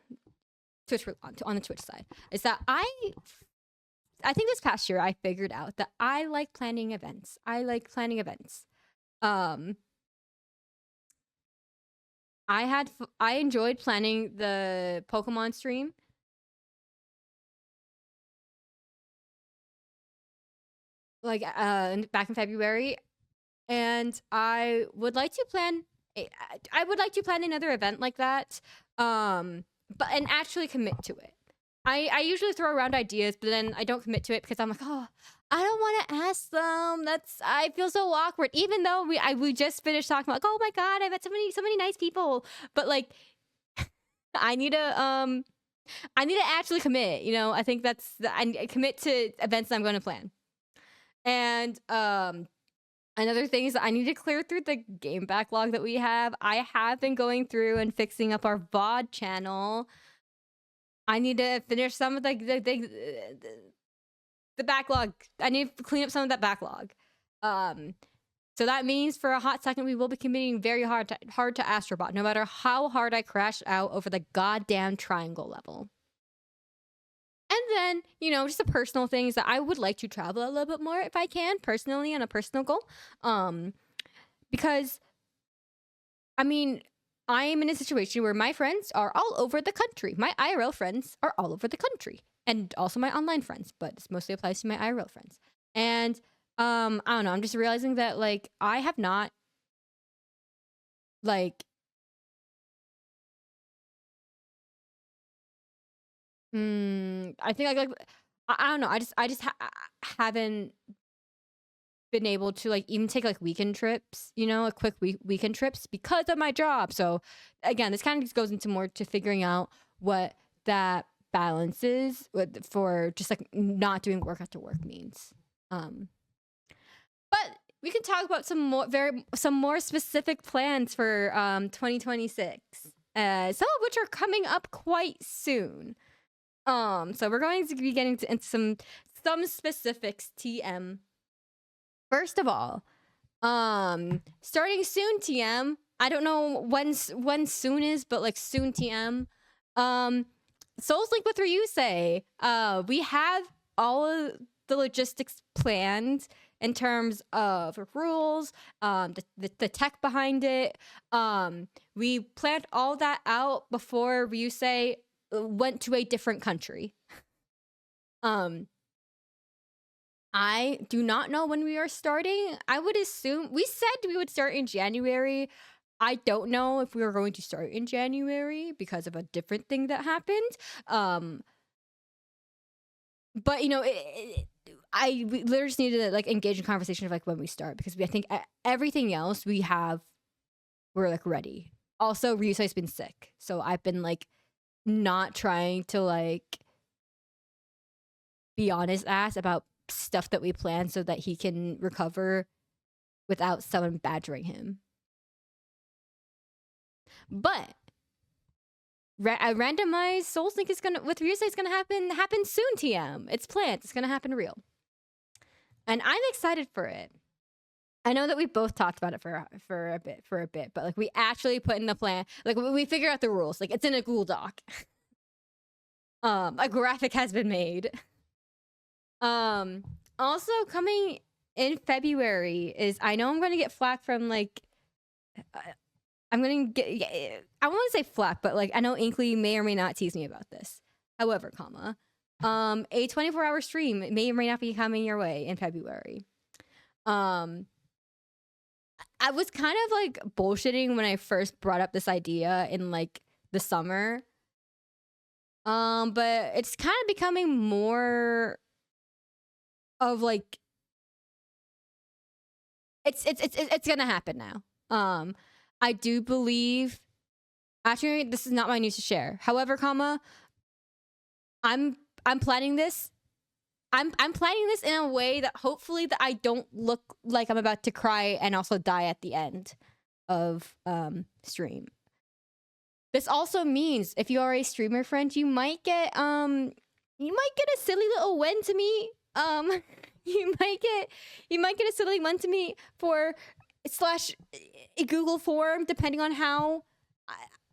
Speaker 1: on the Twitch side is that I think this past year I figured out that I like planning events. I enjoyed planning the Pokemon stream. Like back in February, and I would like to plan another event like that. And actually commit to it. I usually throw around ideas, but then I don't commit to it because I'm like, oh, I don't want to ask them. I feel so awkward. Even though we just finished talking about, like, oh my god, I met so many nice people. But like, I need to actually commit. You know, I think I commit to events that I'm going to plan. And another thing is that I need to clear through the game backlog that we have. I have been going through and fixing up our VOD channel. I need to finish some of the backlog. I need to clean up some of that backlog. So that means for a hot second we will be committing very hard to Astrobot, no matter how hard I crash out over the goddamn triangle level. And then, you know, just the personal things that I would like to travel a little bit more if I can, personally, on a personal goal. Because, I mean, I am in a situation where my friends are all over the country. My IRL friends are all over the country. And also my online friends, but this mostly applies to my IRL friends. And, I don't know, I'm just realizing that, like, I have not, like, I think I don't know. I just haven't been able to like even take like weekend trips, you know, like quick weekend trips because of my job. So again, this kind of just goes into more to figuring out what that balance is for just like not doing work after work means. But we can talk about some more specific plans for 2026. Some of which are coming up quite soon. So we're going to be getting into some specifics, TM. First of all, starting soon, TM. I don't know when soon is, but like soon, TM. Souls Link with Ryusei. We have all of the logistics planned in terms of rules, the tech behind it. We planned all that out before Ryusei went to a different country. I do not know when we are starting. I would assume we said we would start in January. I don't know if we are going to start in January because of a different thing that happened. But you know, we literally just need to like engage in conversation of like when we start, because I think everything else we're like ready. Also, Ryusei's been sick, so I've been like not trying to like be on his ass about stuff that we plan so that he can recover without someone badgering him. But a randomized Soul Sync with Ryusei is gonna happen soon, TM. It's planned. It's gonna happen real. And I'm excited for it. I know that we both talked about it for a bit, but like we actually put in the plan. Like we figure out the rules. Like it's in a Google Doc. A graphic has been made. Also coming in February is, I know I'm gonna get flack from like I'm gonna get, I won't say flack, but like I know Inkley may or may not tease me about this. However, a 24-hour stream may or may not be coming your way in February. I was kind of like bullshitting when I first brought up this idea in like the summer. But it's kind of becoming more of like it's gonna happen now. I do believe, actually this is not my news to share. However, I'm planning this. I'm planning this in a way that hopefully that I don't look like I'm about to cry and also die at the end of stream. This also means if you are a streamer friend, you might get a silly little win to me. You might get a silly one to me for / a Google form, depending on how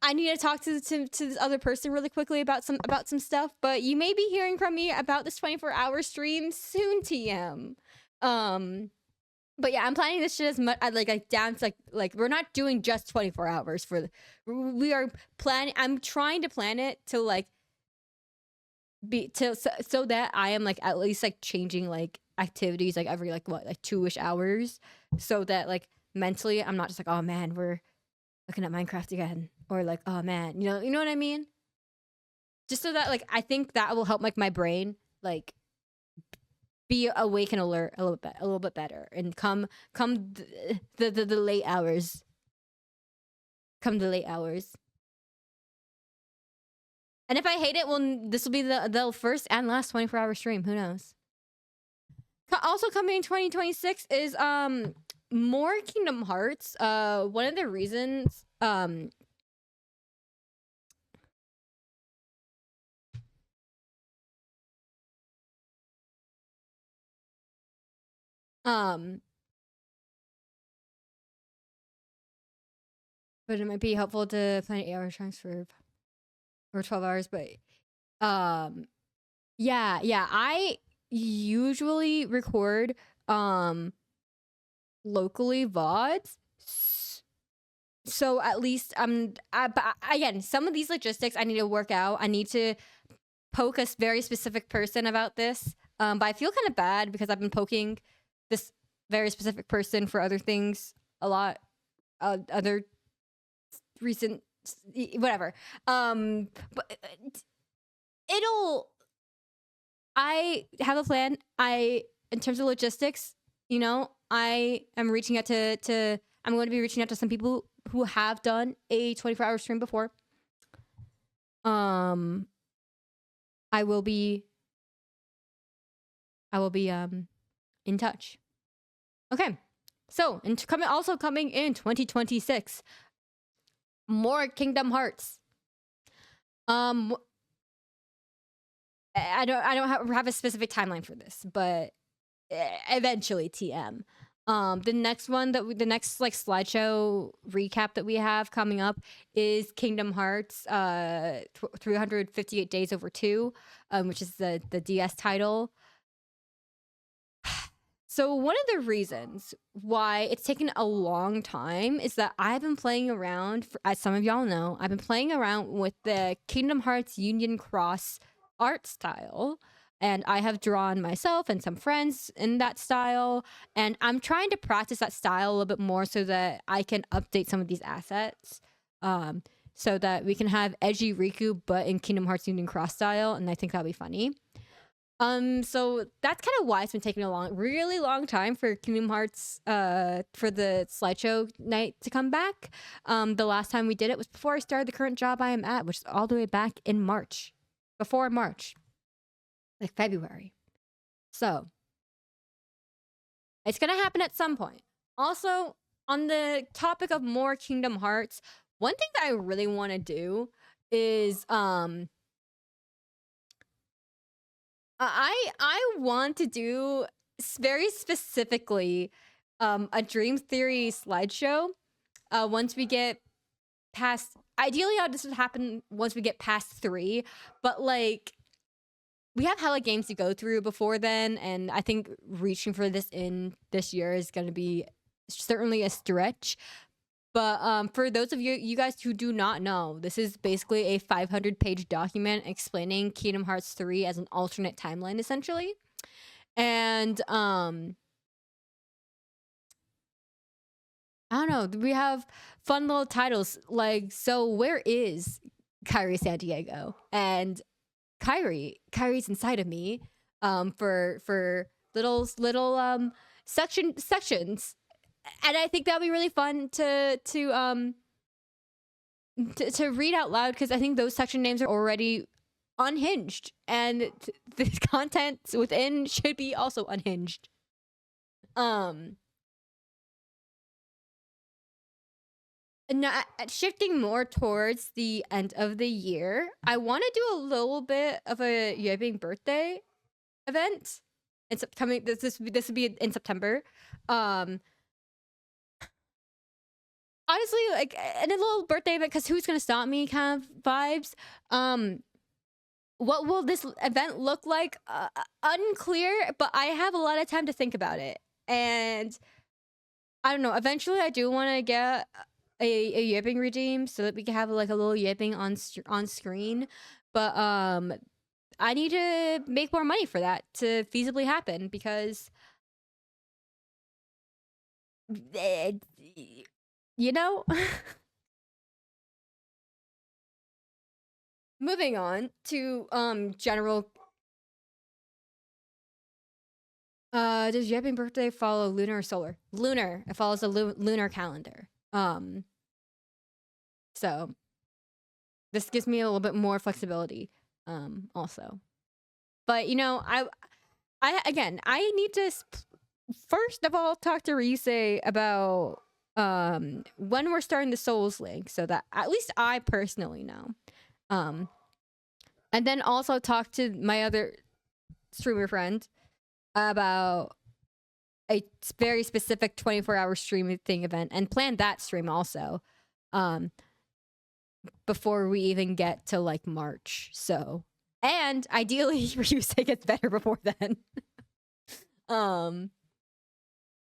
Speaker 1: I need to talk to this other person really quickly about some stuff. But you may be hearing from me about this 24-hour stream soon, TM. But yeah, I'm planning this shit as much like down to like we're not doing just 24 hours we are planning. I'm trying to plan it to like be so that I am like at least like changing like activities like every like 2-ish hours, so that like mentally I'm not just like, oh man, we're looking at Minecraft again, or like, oh man, you know what I mean? Just so that like I think that will help like my brain like be awake and alert a little bit better, and come the late hours. Come the late hours. And if I hate it, well, this will be the first and last 24-hour stream. Who knows? Also coming in 2026 is more Kingdom Hearts. One of the reasons Um, but it might be helpful to plan 8-hour chunks for or 12 hours. But yeah, I usually record locally VODs. So at least but again, some of these logistics I need to work out. I need to poke a very specific person about this. But I feel kind of bad because I've been poking this very specific person for other things a lot, other recent whatever. But I have a plan. In terms of logistics, you know, I am reaching out to I'm going to be reaching out to some people who have done a 24-hour stream before. I will be in touch. Okay. So, coming in 2026, more Kingdom Hearts. I don't have a specific timeline for this, but eventually TM. The next like slideshow recap that we have coming up is Kingdom Hearts 358 Days Over 2, which is the DS title. So one of the reasons why it's taken a long time is that I've been playing around, as some of y'all know, I've been playing around with the Kingdom Hearts Union Cross art style. And I have drawn myself and some friends in that style. And I'm trying to practice that style a little bit more so that I can update some of these assets. So that we can have edgy Riku, but in Kingdom Hearts Union Cross style. And I think that'll be funny. So that's kind of why it's been taking a really long time for Kingdom Hearts, for the slideshow night to come back. The last time we did it was before I started the current job I am at, which is all the way back in March. Before March. Like February. So it's gonna happen at some point. Also, on the topic of more Kingdom Hearts, one thing that I really want to do is I want to do very specifically a Dream Theory slideshow once we get past, ideally this would happen once we get past 3, but like we have hella games to go through before then, and I think reaching for this in this year is going to be certainly a stretch. But for those of you guys who do not know, this is basically a 500-page document explaining Kingdom Hearts 3 as an alternate timeline, essentially. And I don't know, we have fun little titles like, so where is Kairi San Diego? And Kyrie's inside of me for little sections, and I think that'll be really fun to read out loud, because I think those section names are already unhinged, and the content within should be also unhinged. Now, shifting more towards the end of the year, I want to do a little bit of a Yebing birthday event. It's upcoming. This would be in September. Honestly, like, and a little birthday event, because who's gonna stop me? Kind of vibes. What will this event look like? Unclear, but I have a lot of time to think about it, and I don't know. Eventually, I do want to get a yipping redeem so that we can have like a little yipping on screen, but I need to make more money for that to feasibly happen, because you know. Moving on to general, does yipping birthday follow lunar or solar? Lunar. It follows the lunar calendar. So this gives me a little bit more flexibility, also. But you know, I need to first of all talk to Ryusei about when we're starting the Souls Link, so that at least I personally know. And then also talk to my other streamer friend about a very specific 24-hour stream thing event and plan that stream also before we even get to like March. So, and ideally Ryusei gets better before then.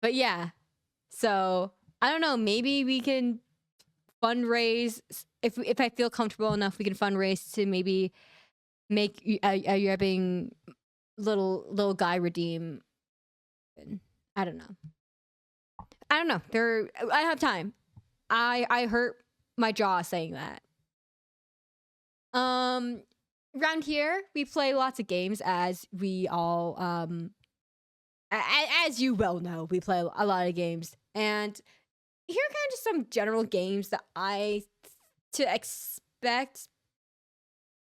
Speaker 1: But yeah, so I don't know, maybe we can fundraise if I feel comfortable enough. We can fundraise to maybe make a yabbing little guy redeem. I don't know. I have time. I hurt my jaw saying that. Around here we play lots of games, as we all as you well know, we play a lot of games, and here are kind of just some general games that I to expect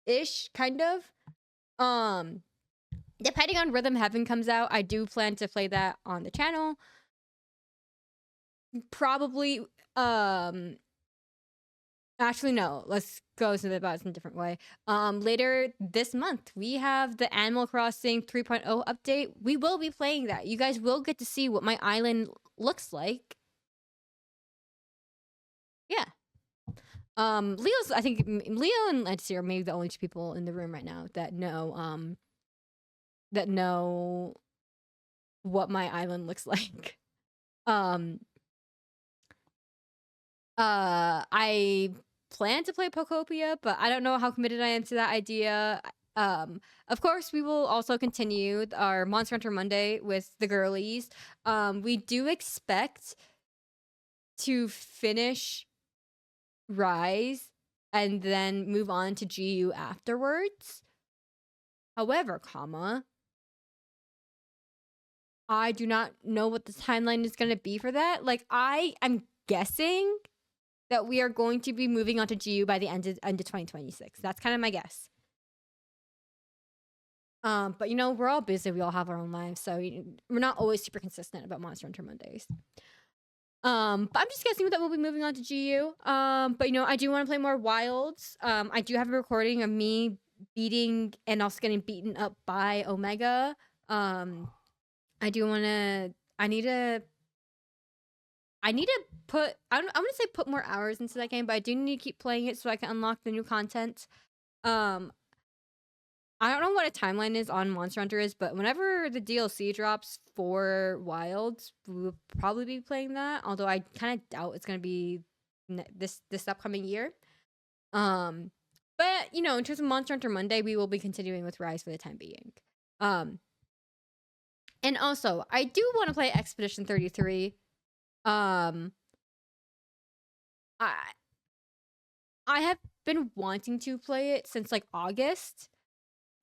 Speaker 1: ish, kind of. Depending on Rhythm Heaven comes out, I do plan to play that on the channel. Probably, actually no, let's go about it in a different way. Later this month, we have the Animal Crossing 3.0 update. We will be playing that. You guys will get to see what my island looks like. Yeah. I think Leo and Etsy are maybe the only two people in the room right now that know what my island looks like. I plan to play Pokopia, but I don't know how committed I am to that idea. Of course, we will also continue our Monster Hunter Monday with the girlies. We do expect to finish Rise and then move on to GU afterwards. However, I do not know what the timeline is going to be for that. Like, I am guessing that we are going to be moving on to GU by the end of 2026. That's kind of my guess. But you know, we're all busy. We all have our own lives, so we're not always super consistent about Monster Hunter Mondays. But I'm just guessing that we'll be moving on to GU. But you know, I do want to play more Wilds. I do have a recording of me beating and also getting beaten up by Omega. I need to put, I'm gonna say put more hours into that game, but I do need to keep playing it so I can unlock the new content. I don't know what a timeline is on Monster Hunter is, but whenever the DLC drops for Wilds, we'll probably be playing that. Although I kind of doubt it's gonna be this upcoming year. But you know, in terms of Monster Hunter Monday, we will be continuing with Rise for the time being. And also, I do want to play Expedition 33. I have been wanting to play it since like August,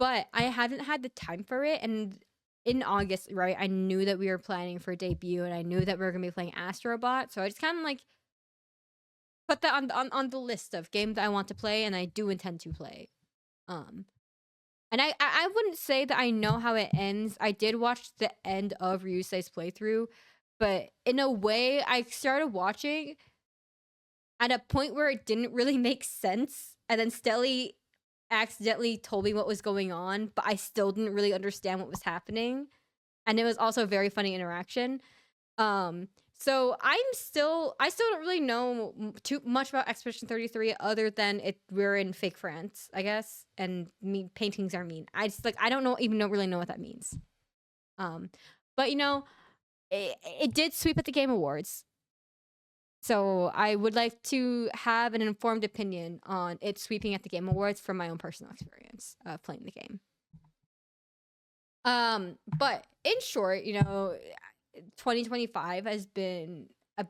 Speaker 1: but I haven't had the time for it. And in August, right, I knew that we were planning for a debut, and I knew that we were gonna be playing Astrobot, so I just kind of like put that on the list of games that I want to play, and I do intend to play. And I wouldn't say that I know how it ends. I did watch the end of Ryusei's playthrough, but in a way, I started watching at a point where it didn't really make sense, and then Stelly accidentally told me what was going on, but I still didn't really understand what was happening, and it was also a very funny interaction. So I still don't really know too much about Expedition 33 other than we're in fake France, I guess, and paintings are mean. I just I don't really know what that means. But you know, it did sweep at the Game Awards, so I would like to have an informed opinion on it sweeping at the Game Awards from my own personal experience of playing the game. But in short, you know, 2025 has been a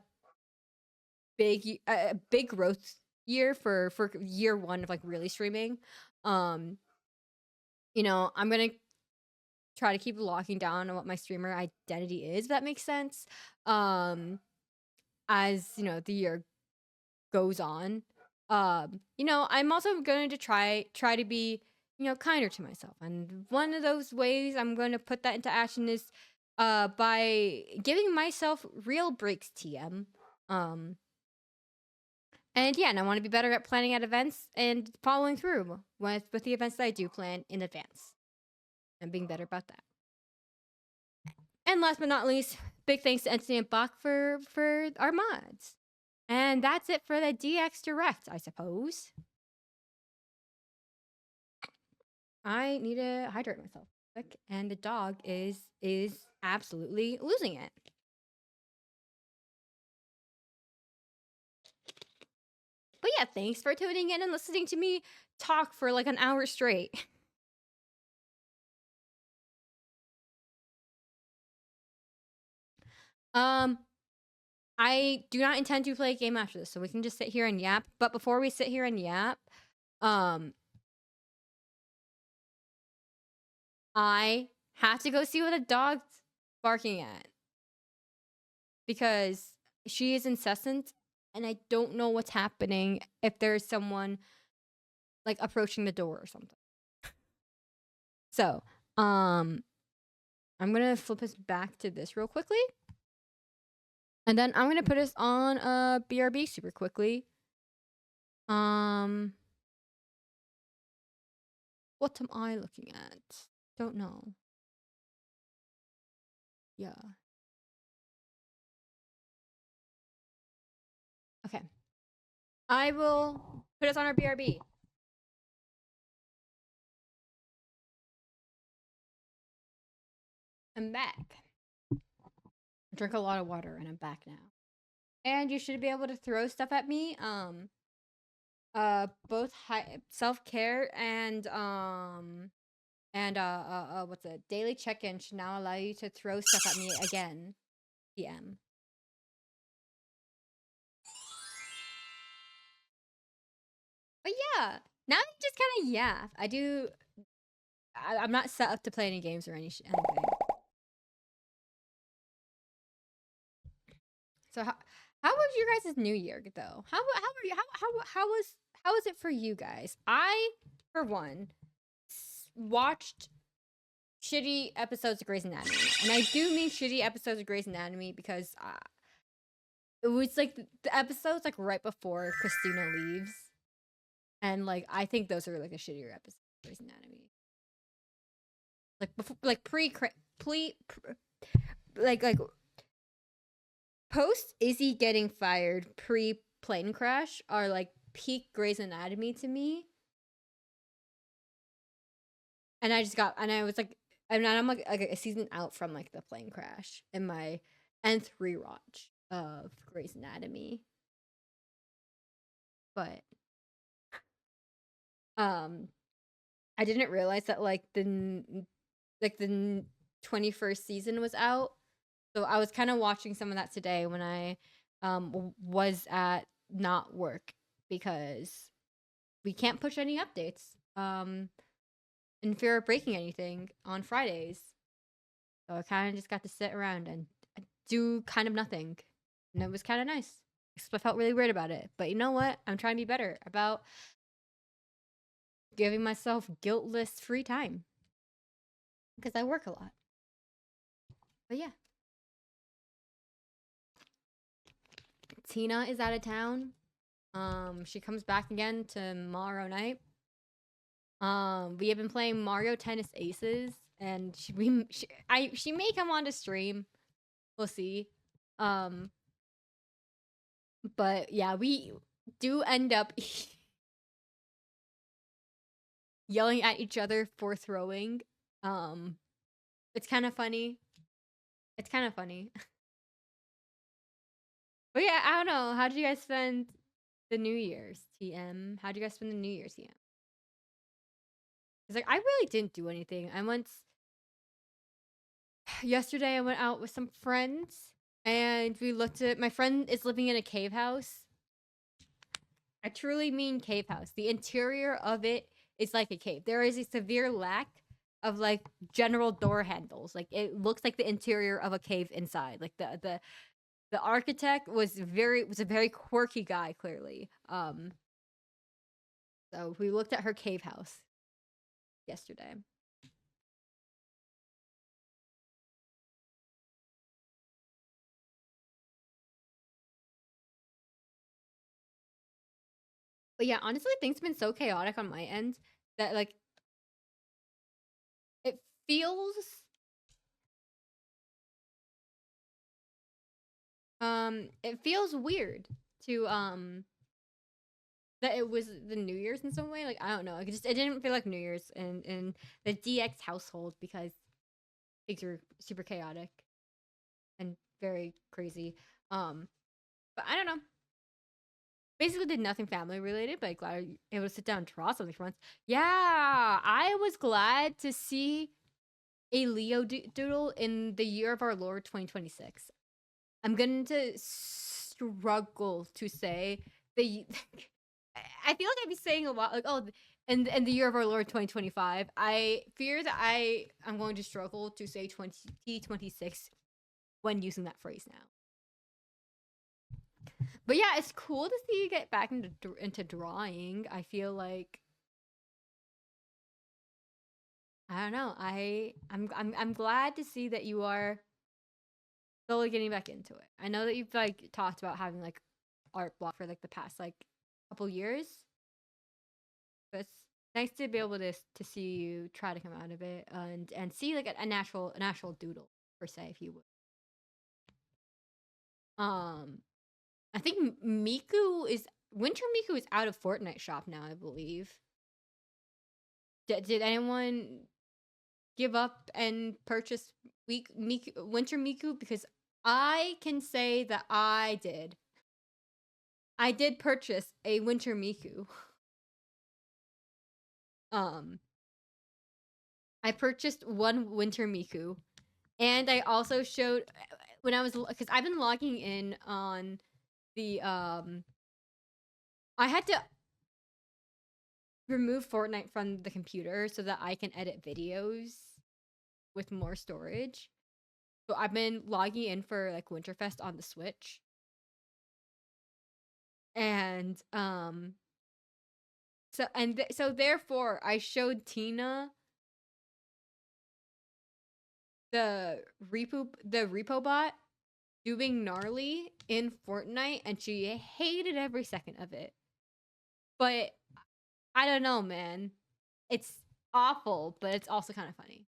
Speaker 1: big growth year for year one of like really streaming. You know, I'm gonna try to keep locking down on what my streamer identity is, if that makes sense. As you know, the year goes on, you know, I'm also going to try to be, you know, kinder to myself, and one of those ways I'm going to put that into action is by giving myself real breaks, TM. And yeah, and I want to be better at planning at events and following through with the events that I do plan in advance, and being better about that. And last but not least, big thanks to Anthony and Bach for our mods. And that's it for the DXDirect, I suppose. I need to hydrate myself quick, and the dog is absolutely losing it. But yeah, thanks for tuning in and listening to me talk for like an hour straight. I do not intend to play a game after this, so we can just sit here and yap. But before we sit here and yap, I have to go see what the dog's barking at. Because she is incessant, and I don't know what's happening if there's someone like approaching the door or something. So, I'm gonna flip us back to this real quickly. And then I'm gonna put us on a BRB super quickly. What am I looking at? Don't know. Yeah. Okay. I will put us on our BRB. I'm back. I drank a lot of water and I'm back now. And you should be able to throw stuff at me. Both self-care and what's it? Daily check-in should now allow you to throw stuff at me again. PM. But yeah, now you just kind of yap. I'm not set up to play any games or anything. So how was your guys' New Year though? How was it for you guys? I, for one, watched shitty episodes of Grey's Anatomy, and I do mean shitty episodes of Grey's Anatomy because it was like the episodes like right before Christina leaves, and like I think those are like a shittier episode of Grey's Anatomy. Like before, like like post Izzy getting fired, pre plane crash are like peak Grey's Anatomy to me. And I was like, and I'm like a season out from like the plane crash in my nth rewatch of Grey's Anatomy. But I didn't realize that like the 21st season was out. So I was kind of watching some of that today when I was at not work because we can't push any updates in fear of breaking anything on Fridays. So I kind of just got to sit around and do kind of nothing. And it was kind of nice. I felt really weird about it. But you know what? I'm trying to be better about giving myself guiltless free time. Because I work a lot. But yeah. Tina is out of town. She comes back again tomorrow night. We have been playing Mario Tennis Aces, and she may come on to stream. We'll see. But yeah, we do end up yelling at each other for throwing. It's kind of funny. It's kind of funny. But yeah, I don't know. How did you guys spend the New Year's, TM? How did you guys spend the New Year's, TM? It's like I really didn't do anything. Yesterday I went out with some friends and we looked at my friend is living in a cave house. I truly mean cave house. The interior of it is like a cave. There is a severe lack of like general door handles. Like it looks like the interior of a cave inside. Like the architect was a very quirky guy, clearly. So we looked at her cave house yesterday. But yeah, honestly, things have been so chaotic on my end that like it feels It feels weird to that it was the New Year's in some way. Like, I don't know. It didn't feel like New Year's in the DX household because things are super chaotic and very crazy. But I don't know. Basically did nothing family related, but glad I was able to sit down and draw something for once. Yeah, I was glad to see a Leo doodle in the year of our Lord 2026. I'm going to struggle to say the. I feel like I'd be saying a lot like, oh, in the year of our Lord 2025. I fear that I'm going to struggle to say 2026 when using that phrase now. But yeah, it's cool to see you get back into drawing. I feel like I don't know. I'm glad to see that you are slowly getting back into it. I know that you've like talked about having like art block for like the past like couple years. But it's nice to be able to see you try to come out of it and see like a natural doodle per se, if you would. I think Winter Miku is out of Fortnite shop now, I believe. Did anyone give up and purchase Winter Miku? Because I can say that I did. I did purchase a Winter Miku. I purchased one Winter Miku, and I also showed when I was because I've been logging in on the I had to remove Fortnite from the computer so that I can edit videos with more storage. So I've been logging in for like Winterfest on the Switch. And so therefore I showed Tina the repo bot doing gnarly in Fortnite, and she hated every second of it. But I don't know, man. It's awful, but it's also kind of funny.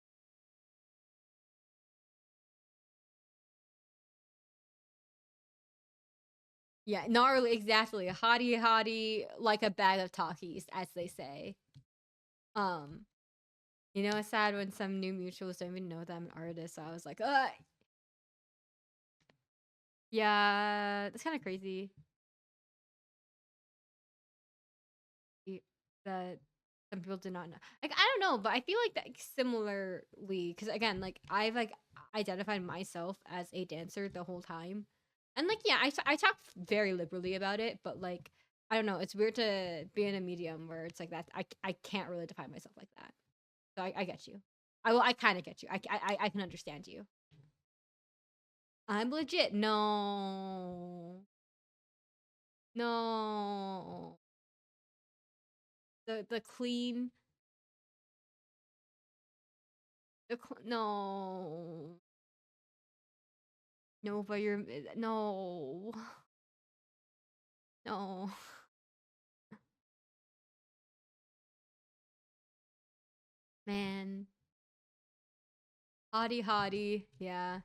Speaker 1: Yeah, gnarly, exactly. Hottie, like a bag of talkies, as they say. You know, it's sad when some new mutuals don't even know that I'm an artist, so I was like, ugh. Yeah, that's kind of crazy. That some people did not know. Like, I don't know, but I feel like that similarly, because again, like I've like identified myself as a dancer the whole time, and like yeah, I talk very liberally about it, but like I don't know, it's weird to be in a medium where it's like that. I can't really define myself like that. So I get you. I kind of get you. I can understand you. I'm legit. No. No. The clean. No. No, but you're no. No. Man. Hottie. Yeah.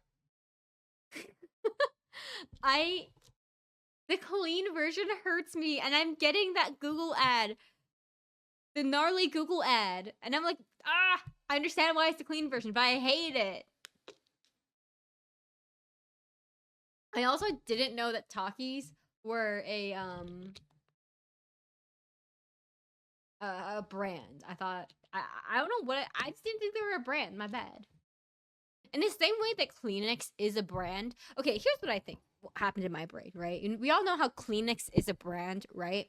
Speaker 1: I the clean version hurts me, and I'm getting that Google ad. The gnarly Google ad. And I'm like, I understand why it's the clean version, but I hate it. I also didn't know that talkies were a brand. I thought I don't know what I just didn't think they were a brand. My bad. In the same way that Kleenex is a brand. Okay, here's what I think happened in my brain, right? And we all know how Kleenex is a brand, right?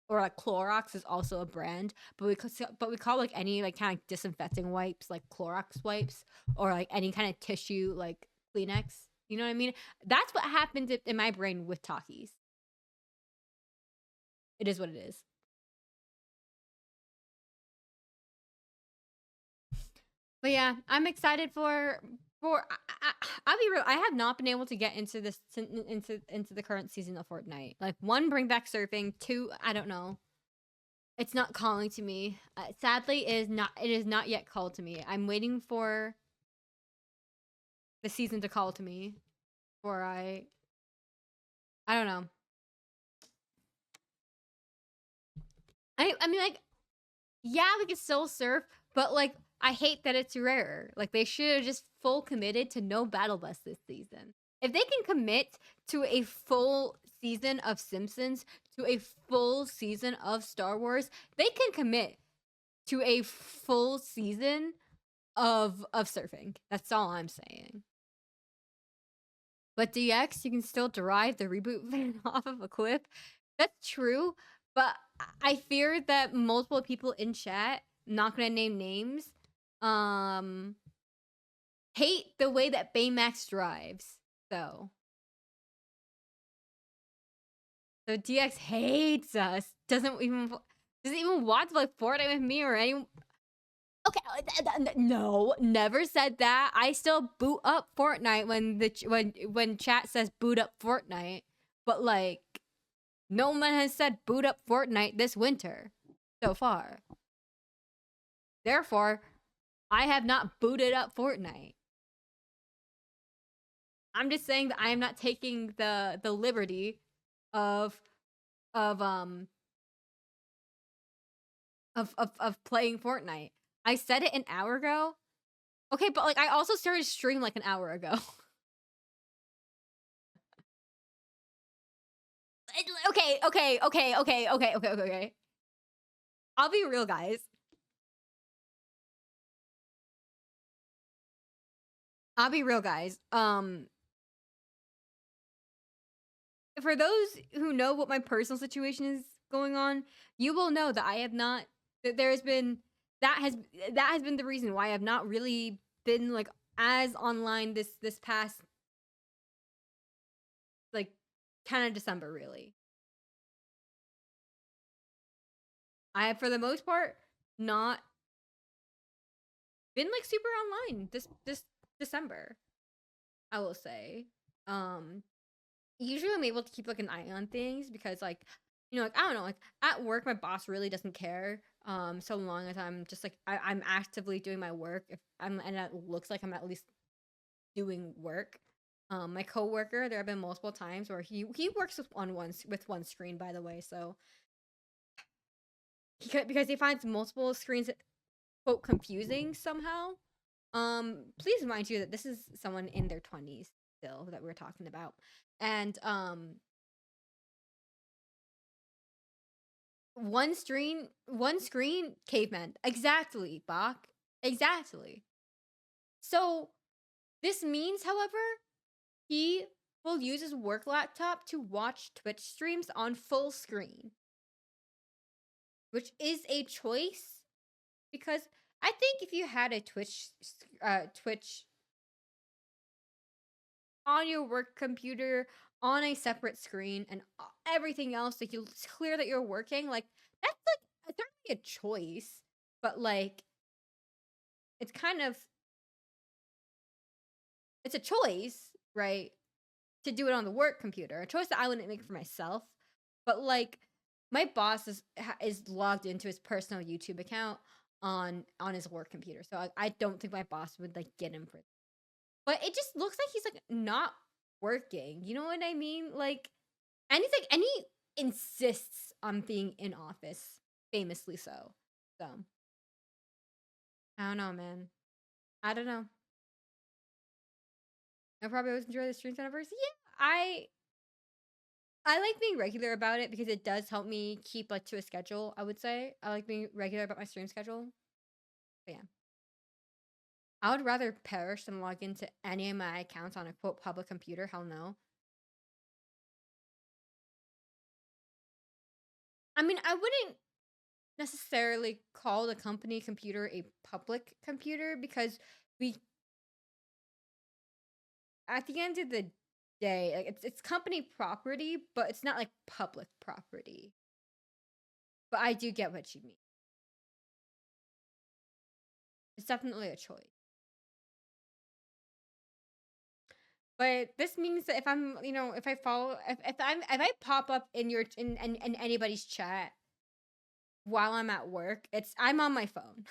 Speaker 1: Or like Clorox is also a brand, but we call like any like kind of disinfecting wipes like Clorox wipes, or like any kind of tissue like Kleenex. You know what I mean? That's what happened in my brain with talkies. It is what it is. But yeah, I'm excited for. I'll be real. I have not been able to get into this into the current season of Fortnite. Like, one, bring back surfing. Two, I don't know. It's not calling to me. Sadly, it is not yet called to me. I'm waiting for the season to call to me before I I don't know. I mean, like, yeah, we could still surf, but like, I hate that it's rarer. Like, they should have just full committed to no battle bus this season. If they can commit to a full season of Simpsons, to a full season of Star Wars, they can commit to a full season of surfing. That's all I'm saying. But DX, you can still derive the reboot fan off of a clip. That's true, but I fear that multiple people in chat, not gonna name names, hate the way that Baymax drives. So DX hates us. Doesn't even want to play Fortnite with me or any. Okay, no, never said that. I still boot up Fortnite when chat says boot up Fortnite, but like no one has said boot up Fortnite this winter so far. Therefore, I have not booted up Fortnite. I'm just saying that I am not taking the liberty of playing Fortnite. I said it an hour ago. Okay, but like I also started stream like an hour ago. Okay. I'll be real, guys. For those who know what my personal situation is going on, you will know that I have not. That there has been that has been the reason why I have not really been like as online this past like kind of December really. I have for the most part not been like super online this December. I will say. Usually I'm able to keep like an eye on things because like like I don't know, like at work my boss really doesn't care. So long as I'm just like I'm actively doing my work. If I'm and it looks like I'm at least doing work. My coworker, there have been multiple times where he works with one screen, by the way. So because he finds multiple screens quote confusing somehow. Please mind you that this is someone in their 20s still that we're talking about. And one screen caveman. Exactly, Bach. Exactly. So this means, however, he will use his work laptop to watch Twitch streams on full screen, which is a choice because I think if you had a Twitch on your work computer on a separate screen and everything else, like it's clear that you're working, like that's like certainly a choice, but like it's kind of it's a choice, right? To do it on the work computer, a choice that I wouldn't make for myself, but like my boss is logged into his personal YouTube account on his work computer, so I don't think my boss would like get him for. But it just looks like he's like not working. You know what I mean? Like, and he's like, and he insists on being in office, famously so. So I don't know, man. I don't know. I probably always enjoy the streams whenever. Yeah, I like being regular about it because it does help me keep like to a schedule. I would say I like being regular about my stream schedule. But yeah. I would rather perish than log into any of my accounts on a quote public computer. Hell no. I mean, I wouldn't necessarily call the company computer a public computer because we, at the end of the day, like it's company property, but it's not like public property. But I do get what you mean. It's definitely a choice. But this means that if I'm, if I follow, if I pop up in in anybody's chat while I'm at work, I'm on my phone.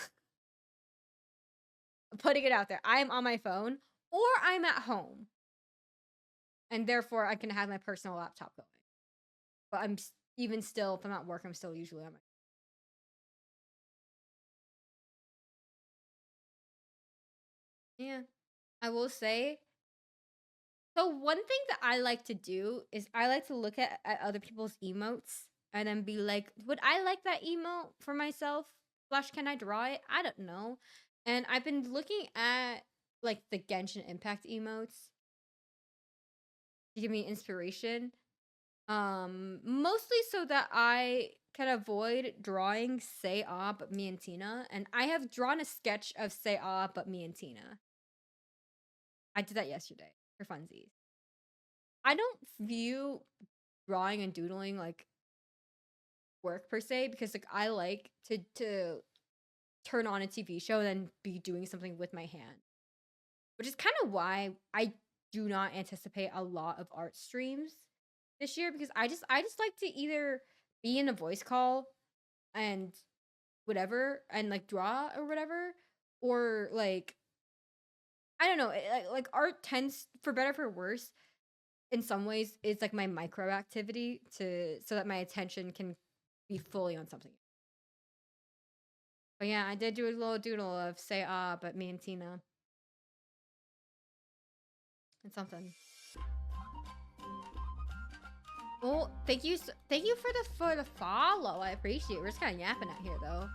Speaker 1: Putting it out there, I'm on my phone or I'm at home. and therefore I can have my personal laptop going. But even still, if I'm at work, I'm still usually on my. Yeah, I will say. So one thing that I like to do is I like to look at other people's emotes and then be like, would I like that emote for myself? Slash, can I draw it? I don't know. And I've been looking at like the Genshin Impact emotes to give me inspiration. Mostly so that I can avoid drawing Say Ah but me and Tina. And I have drawn a sketch of Say Ah but me and Tina. I did that yesterday for funsies. I don't view drawing and doodling like work per se because like I like to turn on a TV show and then be doing something with my hand. Which is kind of why I do not anticipate a lot of art streams this year because I just like to either be in a voice call and whatever and like draw or whatever, or like I don't know, like art tends, for better for worse, in some ways is like my micro activity to so that my attention can be fully on something. But yeah, I did do a little doodle of Say Ah but me and Tina. It's something. Well, thank you for the follow. I appreciate it. We're just kind of yapping out here though.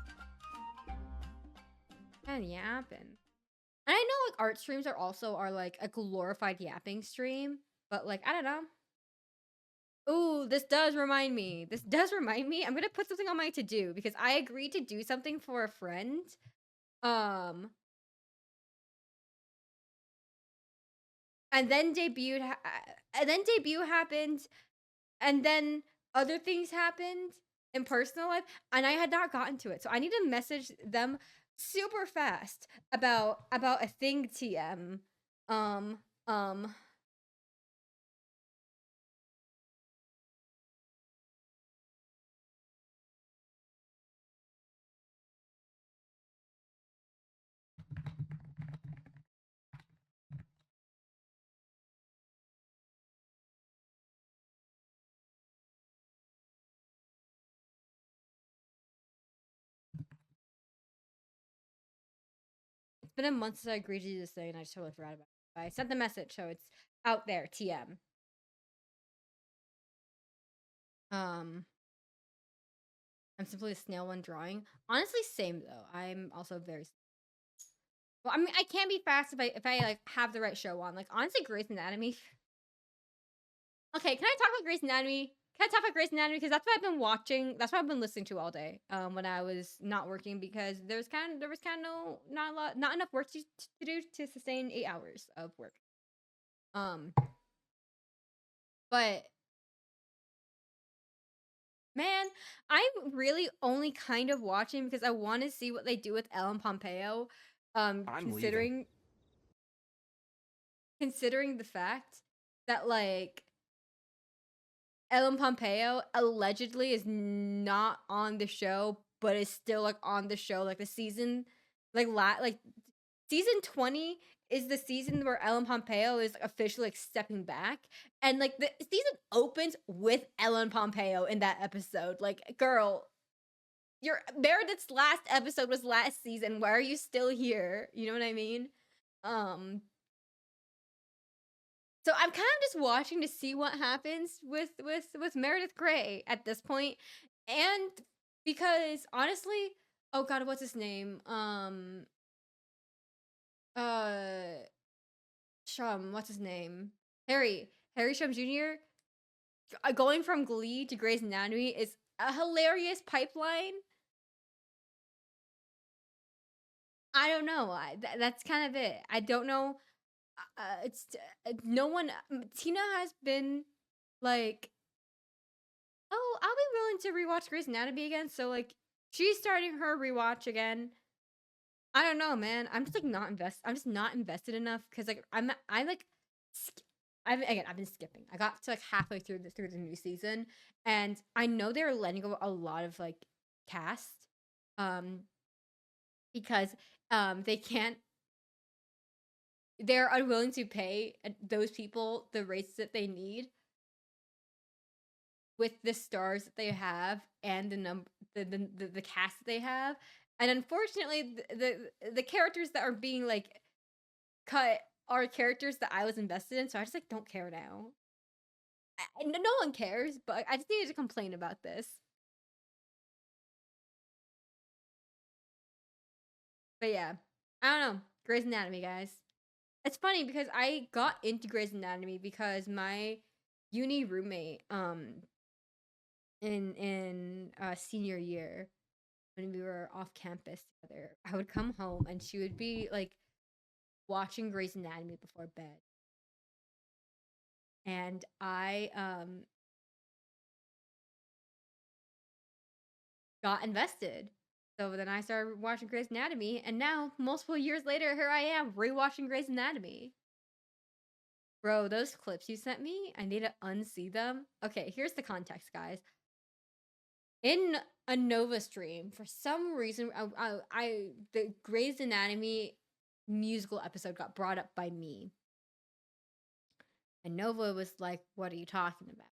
Speaker 1: Kind of yapping. And I know like art streams are like a glorified yapping stream, but like I don't know. Ooh, this does remind me. This does remind me. I'm gonna put something on my to do because I agreed to do something for a friend. Um, and then debut happened, and then other things happened in personal life, and I had not gotten to it. So I need to message them super fast about a thing TM. Um, um, it's been a month since I agreed to do this thing, and I just totally forgot about it. But I sent the message, so it's out there. TM. Um, I'm simply a snail when drawing. Honestly, same though. I'm also very. Well, I mean, I can be fast if I like have the right show on. Like honestly, Grey's Anatomy. Okay, can I talk about Grey's Anatomy? Can I talk about Grey's Anatomy? Because that's what I've been watching. That's what I've been listening to all day. When I was not working because there was kind of not enough work to do to sustain 8 hours of work. But man, I'm really only kind of watching because I want to see what they do with Ellen Pompeo.
Speaker 4: I'm leaving.
Speaker 1: Considering the fact that like Ellen Pompeo allegedly is not on the show, but is still like on the show, like the season, like season 20 is the season where Ellen Pompeo is like, officially like stepping back, and like the season opens with Ellen Pompeo in that episode. Like, girl, your Meredith's last episode was last season. Why are you still here? You know what I mean? Um, So I'm kind of just watching to see what happens with Meredith Grey at this point, and because honestly, oh god, what's his name? Uh, Shum, what's his name? Harry Shum Jr. Going from Glee to Grey's Anatomy is a hilarious pipeline. I don't know. That's kind of it. I don't know. It's no one. Tina has been like, oh, I'll be willing to rewatch Grey's Anatomy again. So like she's starting her rewatch again. I don't know, man. I'm just like not I'm just not invested enough because like I like I've been skipping. I got to like halfway through the new season, and I know they're letting go a lot of like cast, um, because they can't they're unwilling to pay those people the rates that they need with the stars that they have and the cast that they have. And unfortunately, the characters that are being like cut are characters that I was invested in, so I just like don't care now. No one cares, but I just needed to complain about this. But yeah, I don't know. Grey's Anatomy, guys. It's funny because I got into Grey's Anatomy because my uni roommate, in senior year when we were off campus together, I would come home and she would be like watching Grey's Anatomy before bed, and I got invested. So then I started watching Grey's Anatomy, and now multiple years later, here I am rewatching Grey's Anatomy. Bro, those clips you sent me, I need to unsee them. Okay, here's the context, guys. In a Nova stream, for some reason, the Grey's Anatomy musical episode got brought up by me. And Nova was like, "What are you talking about?"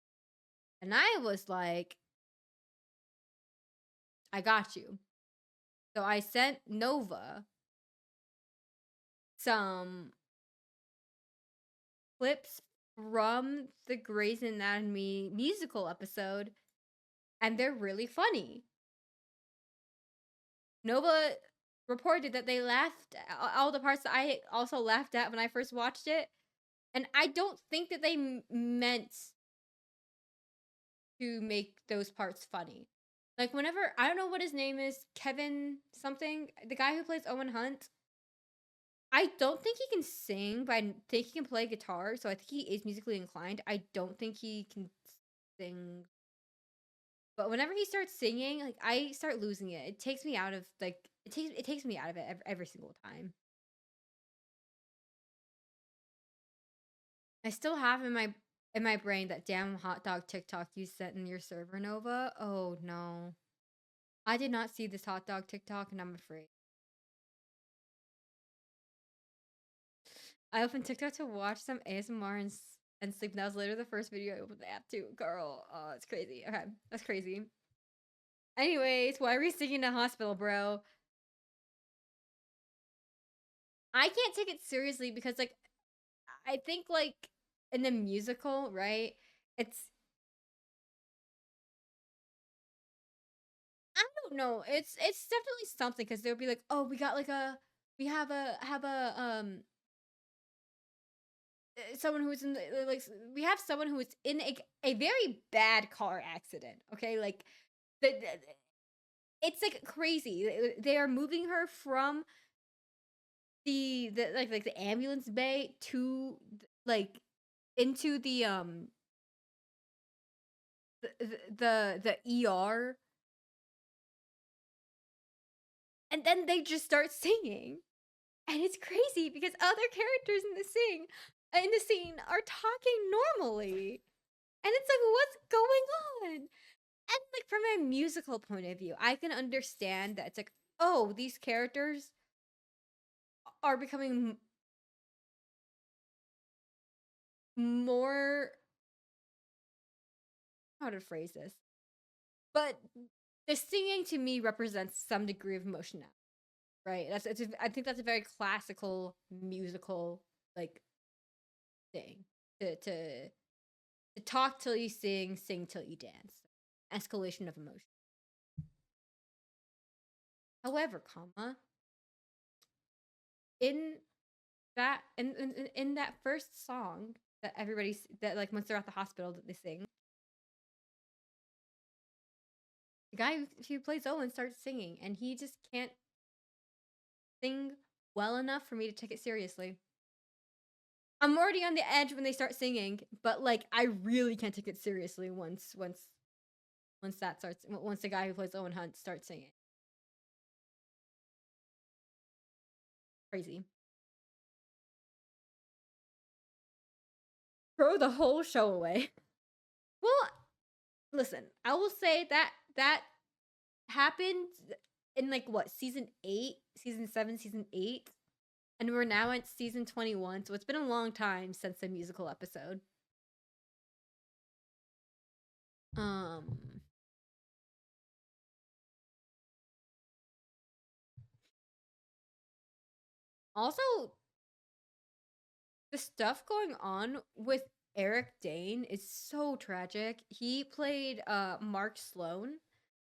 Speaker 1: And I was like, "I got you." So I sent Nova some clips from the Grey's Anatomy musical episode, and they're really funny. Nova reported that they laughed at all the parts that I also laughed at when I first watched it, and I don't think that they meant to make those parts funny. Like whenever I don't know what his name is, Kevin something, the guy who plays Owen Hunt. I don't think he can sing, but I think he can play guitar, so I think he is musically inclined. I don't think he can sing. But whenever he starts singing, like I start losing it. It takes me out of like it takes me out of it every single time. I still have in my brain that damn hot dog TikTok you sent in your server, Nova. Oh no. I did not see this hot dog TikTok and I'm afraid. I opened TikTok to watch some ASMR and sleep. And that was later the first video I opened the app too. Girl, oh, it's crazy. Okay, that's crazy. Anyways, why are we sticking in a hospital, bro? I can't take it seriously because, like, I think, like, in the musical, right? It's I don't know. It's definitely something because they'll be like, oh, we got like we have a someone who's in the, like we have someone who is in a very bad car accident. Okay, like it's like crazy. They are moving her from the like the ambulance bay to like into the ER, and then they just start singing. And it's crazy because other characters in the scene are talking normally. And it's like, what's going on? And like from a musical point of view, I can understand that it's like, oh, these characters are becoming more how to phrase this. But the singing to me represents some degree of emotionality, right? I think that's a very classical musical like thing to talk till you sing till you dance. Escalation of emotion. However, comma, in in that first song that everybody's that like once they're at the hospital that they sing, the guy who plays Owen starts singing and he just can't sing well enough for me to take it seriously. I'm already on the edge when they start singing, but like I really can't take it seriously once the guy who plays Owen Hunt starts singing. Crazy. Throw the whole show away. Well, listen, I will say that that happened in like what season 8, season 7, season 8. And we're now at season 21, so it's been a long time since the musical episode. Also, the stuff going on with Eric Dane is so tragic. He played Mark Sloan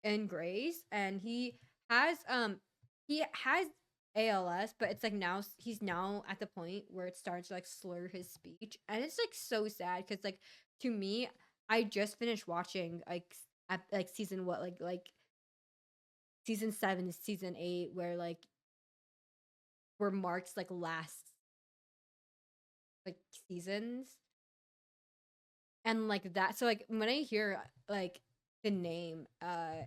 Speaker 1: in Grace, and he has ALS, but it's like now he's now at the point where it starts to like slur his speech, and it's like so sad because like to me, I just finished watching like season what like season 7 season 8 where Mark's like last like seasons, and like that, so like when I hear like the name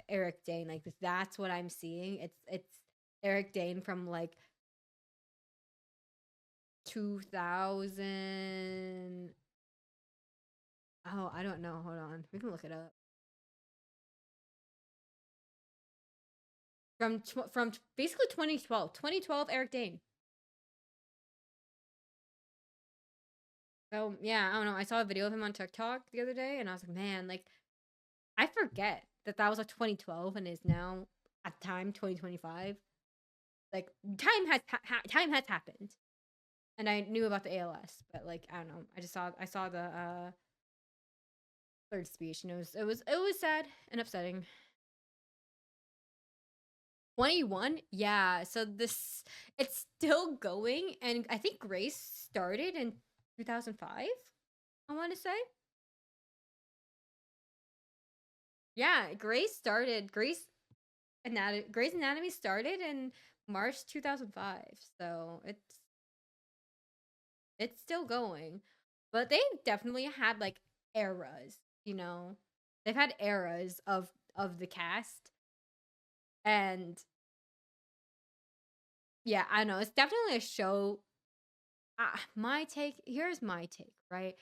Speaker 1: Eric Dane, like that's what I'm seeing. It's Eric Dane from like 2000. Oh, I don't know, hold on, we can look it up. From basically 2012 Eric Dane. So yeah, I don't know, I saw a video of him on TikTok the other day, and I was like, man, like I forget that was like 2012 and is now at the time 2025. Like time has happened, and I knew about the ALS, but like I don't know, I saw the third speech, and it was sad and upsetting. 21, yeah. So this it's still going, and I think Grace started in 2005. I want to say, yeah, Grey's Anatomy started in March 2005. So it's still going, but they've definitely had like eras. They've had eras of the cast, and yeah, I know it's definitely a show. My take Here's my take, right?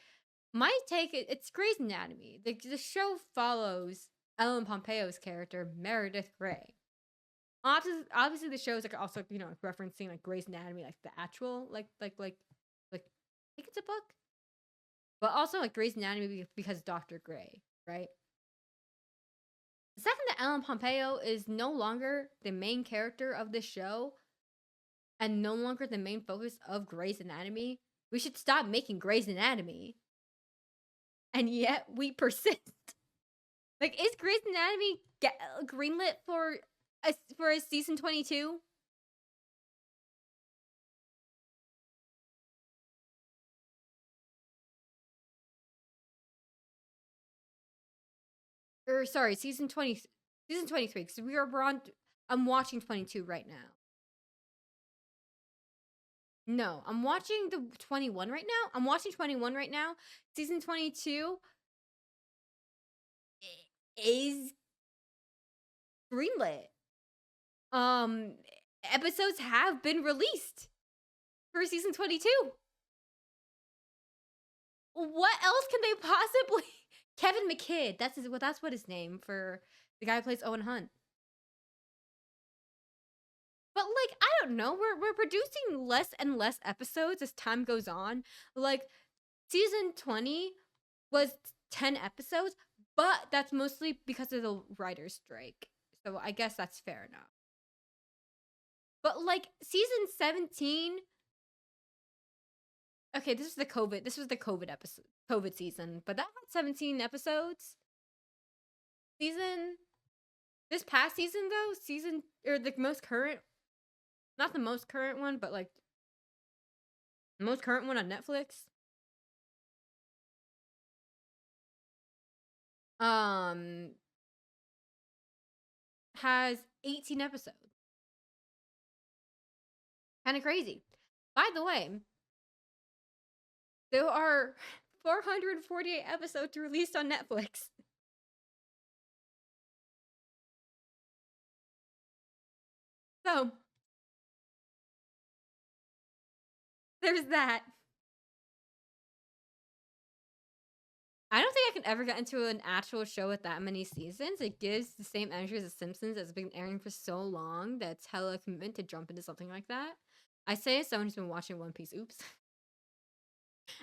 Speaker 1: My take, it's Grey's Anatomy. The show follows Ellen Pompeo's character Meredith Grey. Obviously, the show is like also referencing like Grey's Anatomy, like the actual I think it's a book, but also like Grey's Anatomy because Dr. Grey, right? The second that Ellen Pompeo is no longer the main character of this show and no longer the main focus of Grey's Anatomy, we should stop making Grey's Anatomy. And yet we persist. Like, is Grey's Anatomy greenlit for a season 22? Or sorry, season 23, because I'm watching 22 right now. No, I'm watching the 21 right now. I'm watching 21 right now. Season 22 is greenlit. Episodes have been released for season 22. What else can they possibly? Kevin McKidd. That's what his name for the guy who plays Owen Hunt. But like, I don't know. We're producing less and less episodes as time goes on. Like, season 20 was 10 episodes, but that's mostly because of the writer's strike. So I guess that's fair enough. But like season 17. Okay, this was the COVID episode, COVID season, but that had 17 episodes. This past season though, or the most current, not the most current one, but like the most current one on Netflix. Has 18 episodes. Kind of crazy. By the way, there are 448 episodes released on Netflix. So, there's that. I don't think I can ever get into an actual show with that many seasons. It gives the same energy as The Simpsons that's been airing for so long. That's hella commitment to jump into something like that. I say as someone who's been watching One Piece. Oops.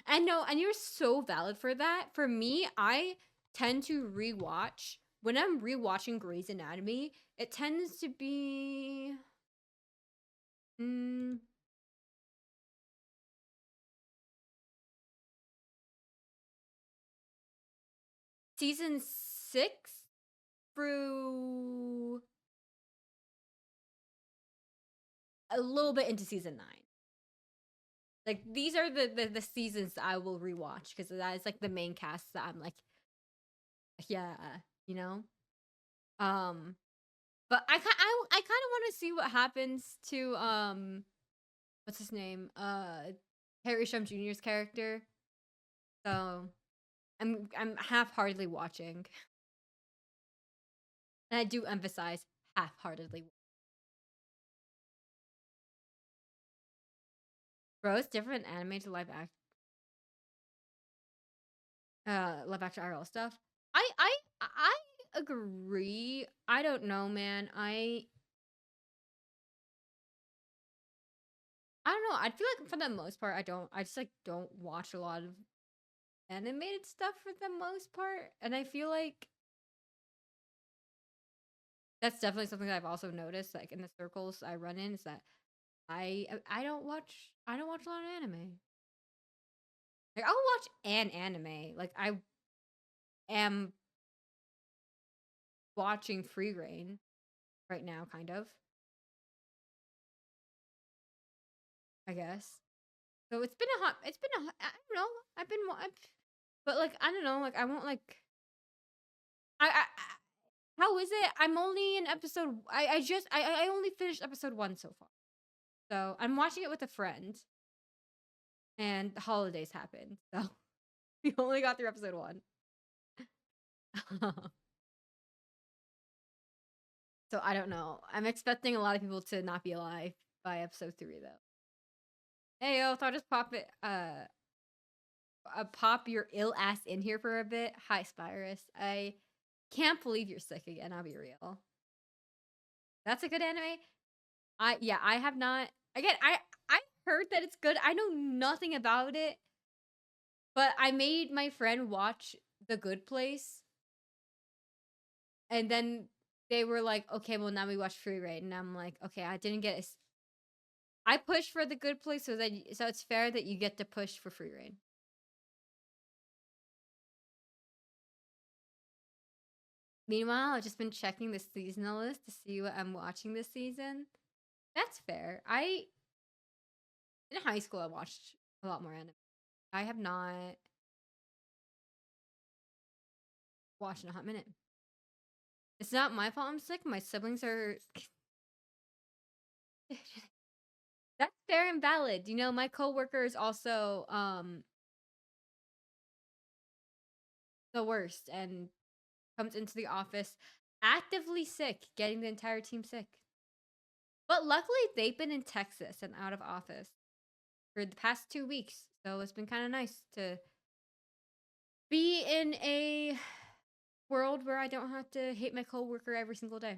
Speaker 1: And no, and you're so valid for that. For me, I tend to rewatch when I'm rewatching Grey's Anatomy. It tends to be mm, season 6 through a little bit into season 9. Like these are the seasons I will rewatch because that is like the main cast that I'm like, yeah, you know. Um, but I kind of want to see what happens to what's his name? Harry Shum Jr.'s character. So I'm half-heartedly watching. And I do emphasize half-heartedly. Bro, it's different anime to live action IRL stuff. I agree. I don't know, man. I don't know. I feel like for the most part, I just like don't watch a lot of animated stuff for the most part. And I feel like that's definitely something that I've also noticed, like in the circles I run in, is that I don't watch a lot of anime. Like I'll watch an anime. Like I am watching Free Reign right now, kind of. I guess. So it's been I don't know. But like I don't know. Like I won't like. How is it? I'm only in episode. I only finished episode 1 so far. So I'm watching it with a friend, and the holidays happened. So we only got through episode 1. So I don't know. I'm expecting a lot of people to not be alive by episode 3 though. Hey yo, thought I'd just pop your ill ass in here for a bit. Hi Spyrus. I can't believe you're sick again, I'll be real. That's a good anime. I have not again, I heard that it's good. I know nothing about it. But I made my friend watch The Good Place. And then they were like, "Okay, well now we watch Free Reign." And I'm like, "Okay, I didn't get it. I pushed for The Good Place so it's fair that you get to push for Free Reign." Meanwhile, I've just been checking the seasonal list to see what I'm watching this season. That's fair. In high school I watched a lot more anime. I have not watched in a hot minute. It's not my fault I'm sick. My siblings are That's fair and valid. You know, my coworker is also the worst and comes into the office actively sick, getting the entire team sick. But luckily, they've been in Texas and out of office for the past 2 weeks. So it's been kind of nice to be in a world where I don't have to hate my coworker every single day.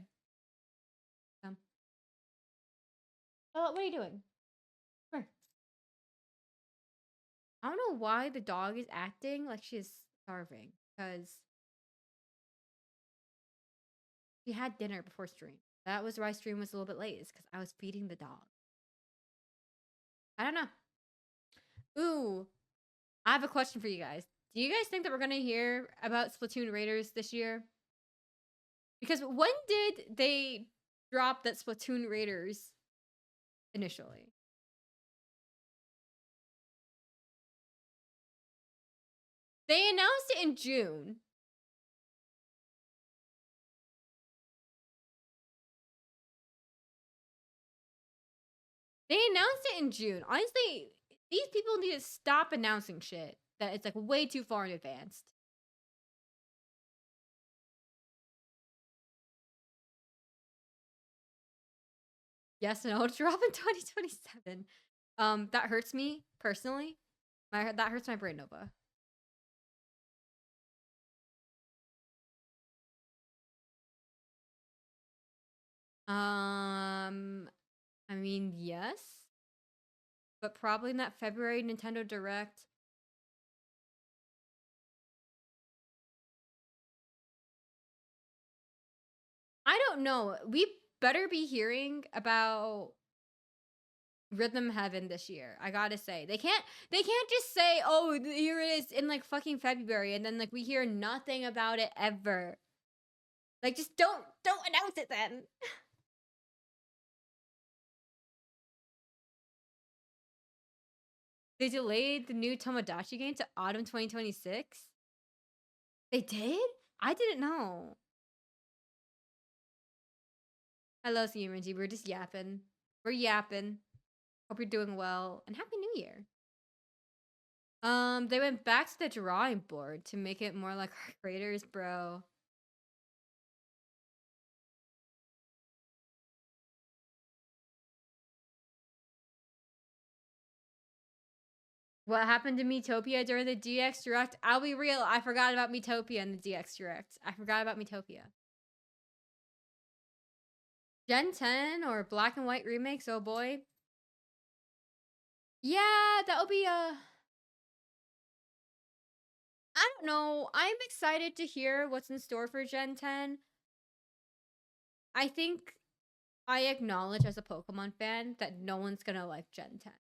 Speaker 1: So, what are you doing? Come here. I don't know why the dog is acting like she's starving because she had dinner before stream. That was why stream was a little bit late, is because I was feeding the dog. I don't know. Ooh, I have a question for you guys. Do you guys think that we're gonna hear about Splatoon Raiders this year? Because when did they drop that Splatoon Raiders initially? They announced it in June. They announced it in June. Honestly, these people need to stop announcing shit that it's like way too far in advance. Yes, and it'll drop in 2027. That hurts me personally. That hurts my brain, Nova. I mean, yes. but probably in that February Nintendo Direct. I don't know. We better be hearing about Rhythm Heaven this year. I gotta say, they can't just say, "Oh, here it is" in like fucking February, and then like we hear nothing about it ever. Like, just don't announce it then. They delayed the new Tomodachi game to autumn 2026. They did? I didn't know. Hello, CMNG. We're just yapping. We're yapping. Hope you're doing well, and Happy New Year. They went back to the drawing board to make it more like our creators, bro. What happened to Metopia during the DX Direct? I'll be real, I forgot about Metopia in the DX Direct. I forgot about Metopia. Gen 10 or black and white remakes, oh boy. Yeah, that'll be I don't know. I'm excited to hear what's in store for Gen 10. I think I acknowledge as a Pokemon fan that no one's gonna like Gen 10.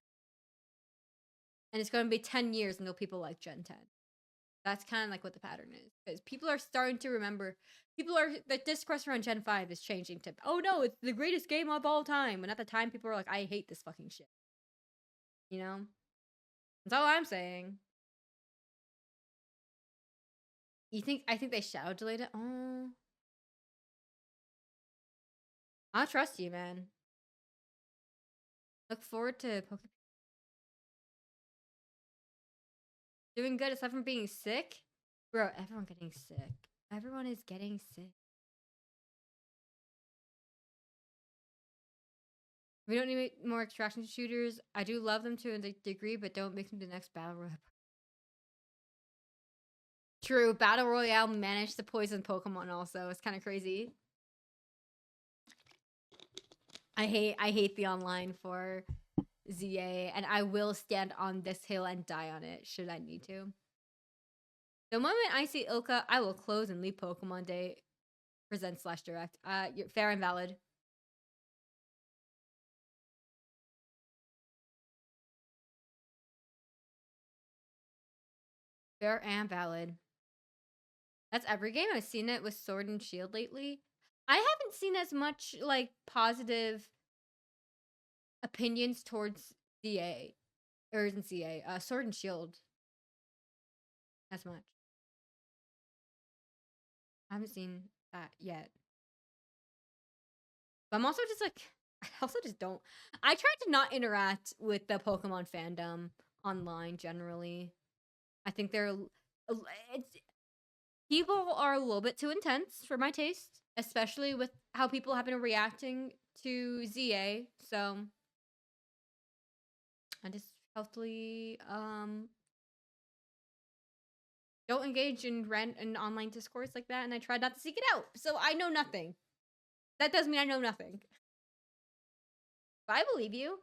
Speaker 1: And it's gonna be 10 years until people like Gen 10. That's kind of like what the pattern is. Because people are starting to remember, the discourse around Gen 5 is changing to, oh no, it's the greatest game of all time. And at the time, people were like, I hate this fucking shit. You know? That's all I'm saying. I think they shadow delayed it? Oh. I'll trust you, man. Look forward to Pokemon. Doing good aside from being sick? Bro, everyone getting sick. Everyone is getting sick. We don't need more extraction shooters. I do love them to a degree, but don't make them the next battle royale. True, battle royale managed to poison Pokemon. Also, it's kind of crazy. I hate the online for ZA, and I will stand on this hill and die on it should I need to. The moment I see Ilka, I will close and leave Pokemon Day present / direct. You're fair and valid. Fair and valid. That's every game I've seen it with Sword and Shield lately. I haven't seen as much like positive opinions towards CA or isn't CA, Sword and Shield as much. I haven't seen that yet. But I'm also just like, I also just don't. I try to not interact with the Pokemon fandom online generally. I think people are a little bit too intense for my taste, especially with how people have been reacting to ZA. So I just healthily don't engage in online discourse like that, and I try not to seek it out. So I know nothing. That does mean I know nothing. But I believe you.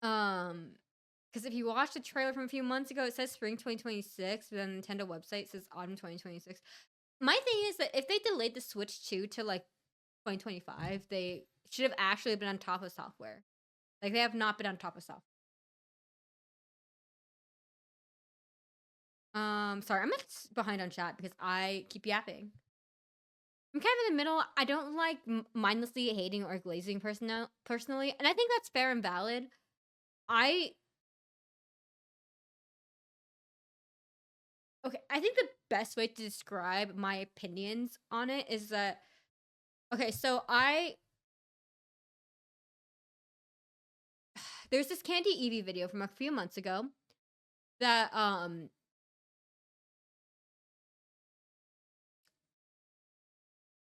Speaker 1: Because if you watch the trailer from a few months ago, it says spring 2026, but then the Nintendo website says autumn 2026. My thing is that if they delayed the Switch 2 to like 2025, they should have actually been on top of software. Like, they have not been on top of software. Sorry, I'm like behind on chat because I keep yapping. I'm kind of in the middle. I don't like mindlessly hating or glazing personally, and I think that's fair and valid. I think the best way to describe my opinions on it is that so there's this Candy Eevee video from a few months ago that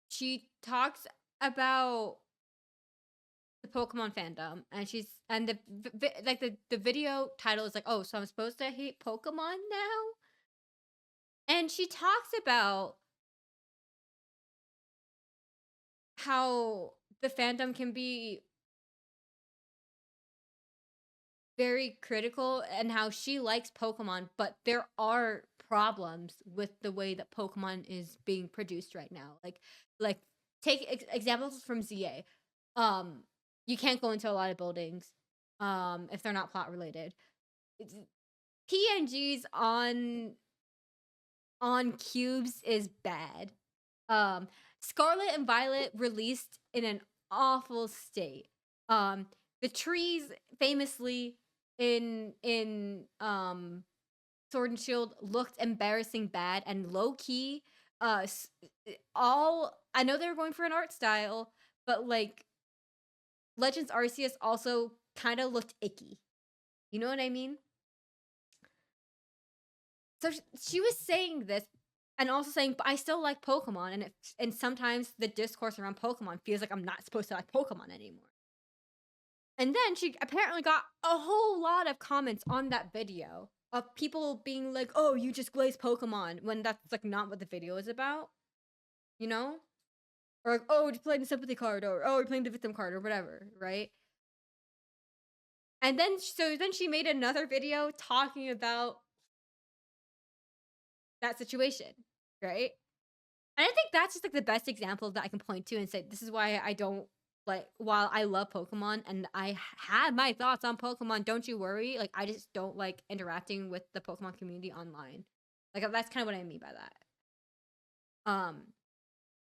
Speaker 1: she talks about the Pokemon fandom, and the video title is like, oh, so I'm supposed to hate Pokemon now? And she talks about how the fandom can be very critical and how she likes Pokemon, but there are problems with the way that Pokemon is being produced right now. Like take examples from ZA. Um, you can't go into a lot of buildings if they're not plot related. It's- PNGs on cubes is bad. Scarlet and Violet released in an awful state. The trees famously in Sword and Shield looked embarrassing bad and low key. All I know they were going for an art style, but like Legends Arceus also kind of looked icky. You know what I mean? So she was saying this and also saying, but I still like Pokemon, and sometimes the discourse around Pokemon feels like I'm not supposed to like Pokemon anymore. And then she apparently got a whole lot of comments on that video of people being like, "Oh, you just glaze Pokemon," when that's like not what the video is about, you know? Or like, "Oh, you're playing the sympathy card," or "Oh, you're playing the victim card," or whatever, right? And then she made another video talking about that situation, right? And I think that's just like the best example that I can point to and say this is why I don't like, while I love Pokemon and I have my thoughts on Pokemon, don't you worry. Like I just don't like interacting with the Pokemon community online. Like that's kind of what I mean by that.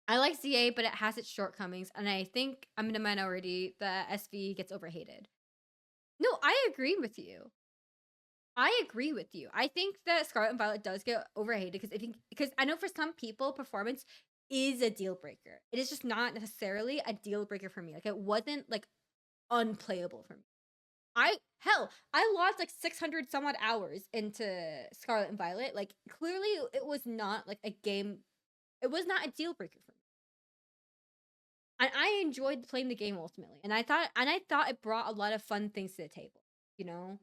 Speaker 1: I like ZA, but it has its shortcomings, and I think I'm in a minority that SV gets overhated. No, I agree with you. I agree with you. I think that Scarlet and Violet does get overhated because I know for some people performance is a deal breaker. It is just not necessarily a deal breaker for me. Like it wasn't like unplayable for me. I lost like 600 some odd hours into Scarlet and Violet. Like clearly it was not like a game. It was not a deal breaker for me. And I enjoyed playing the game ultimately. And I thought it brought a lot of fun things to the table, you know?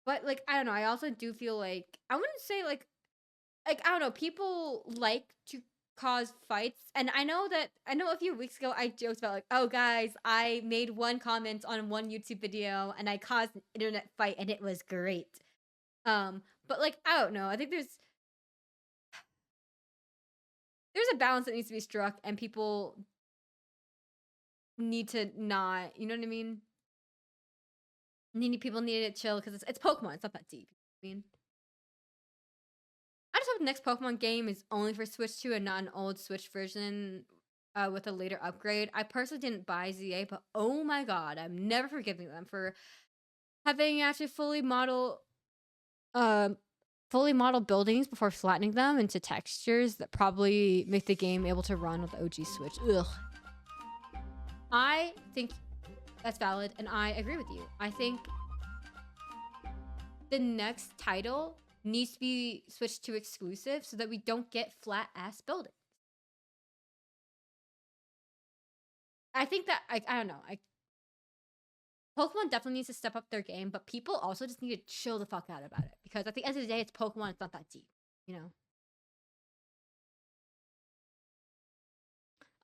Speaker 1: But like I don't know, I also do feel like I wouldn't say like I don't know, people like to cause fights. And I know a few weeks ago I joked about like, "Oh guys, I made one comment on one YouTube video and I caused an internet fight and it was great." But like I don't know, I think there's a balance that needs to be struck and people need to not, you know what I mean? People need to chill because it's Pokemon, it's not that deep. You know what I mean? I just hope the next Pokemon game is only for Switch 2 and not an old Switch version with a later upgrade. I personally didn't buy ZA, but oh my god, I'm never forgiving them for having actually fully modeled buildings before flattening them into textures that probably make the game able to run with the OG Switch. Ugh. I think that's valid, and I agree with you. I think the next title needs to be switched to exclusive so that we don't get flat ass buildings. I think that I don't know. Pokemon definitely needs to step up their game, but people also just need to chill the fuck out about it because at the end of the day, it's Pokemon. It's not that deep, you know.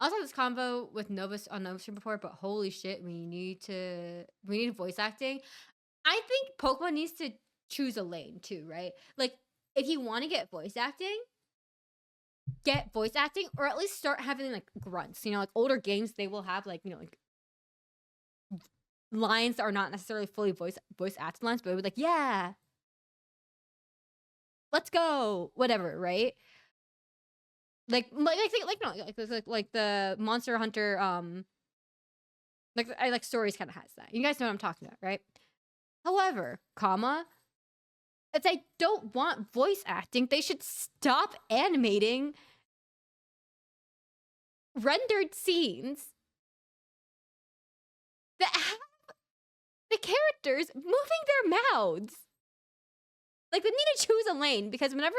Speaker 1: I also had this convo with Novus on Novus before, but holy shit, we need voice acting. I think Pokemon needs to choose a lane too, right? Like if you want to get voice acting, or at least start having like grunts. You know, like older games, they will have like, you know, like lines that are not necessarily fully voice acted lines, but it would like, yeah, let's go, whatever, right? Like the Monster Hunter I like stories kind of has that. You guys know what I'm talking about, right? However, if they don't want voice acting, they should stop animating rendered scenes that have the characters moving their mouths. Like they need to choose a lane because whenever,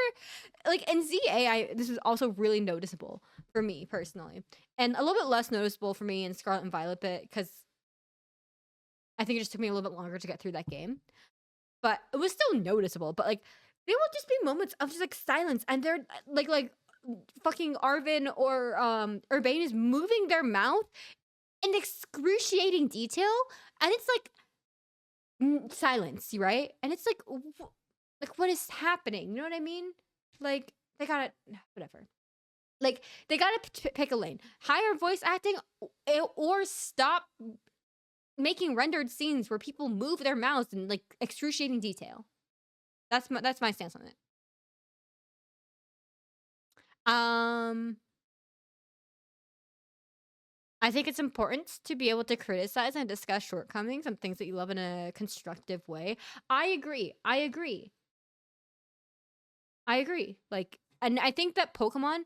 Speaker 1: like in ZA, this was also really noticeable for me personally, and a little bit less noticeable for me in Scarlet and Violet because I think it just took me a little bit longer to get through that game. But it was still noticeable. But like there will just be moments of just like silence, and they're like fucking Arvin or Urbane is moving their mouth in excruciating detail, and it's like silence, right? And it's like, like what is happening? You know what I mean? Like they gotta whatever. Like they gotta pick a lane, hire voice acting, or stop making rendered scenes where people move their mouths in like excruciating detail. That's my stance on it. Um, I think it's important to be able to criticize and discuss shortcomings and things that you love in a constructive way. I agree. I agree. I agree. Like, and I think that Pokemon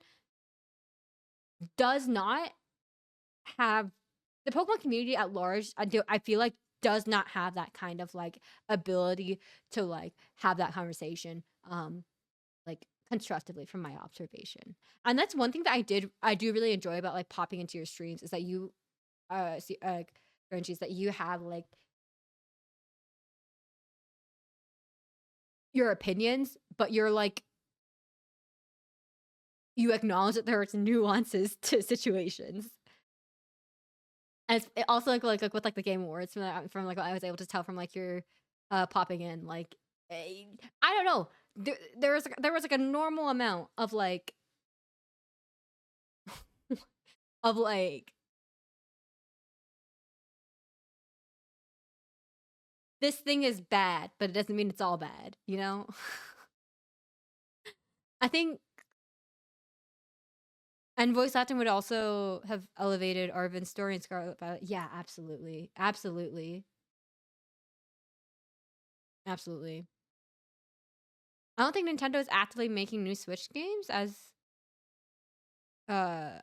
Speaker 1: does not have the Pokemon community at large. I feel like does not have that kind of like ability to like have that conversation. Like constructively from my observation. And that's one thing that I do really enjoy about like popping into your streams is that you see Grinchies, that you have like your opinions, but you're like you acknowledge that there are nuances to situations. And it's also like with like the Game Awards from like what I was able to tell from like your popping in like I don't know. There was like a normal amount of like of like this thing is bad, but it doesn't mean it's all bad, you know? I think and voice acting would also have elevated Arvin's story in Scarlet Violet. Yeah, absolutely. Absolutely. Absolutely. I don't think Nintendo is actively making new Switch games uh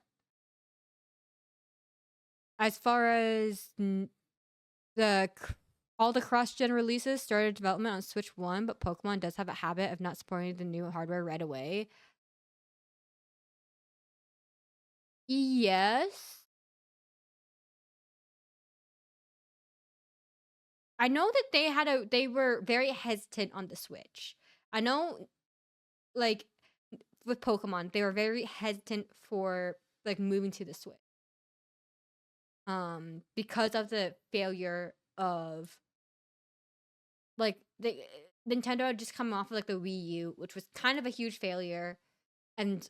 Speaker 1: as far as all the cross-gen releases started development on Switch 1, but Pokemon does have a habit of not supporting the new hardware right away. Yes. I know that they were very hesitant on the Switch. I know like with Pokemon, they were very hesitant for like moving to the Switch. Because of the failure of like Nintendo had just come off of like the Wii U, which was kind of a huge failure. And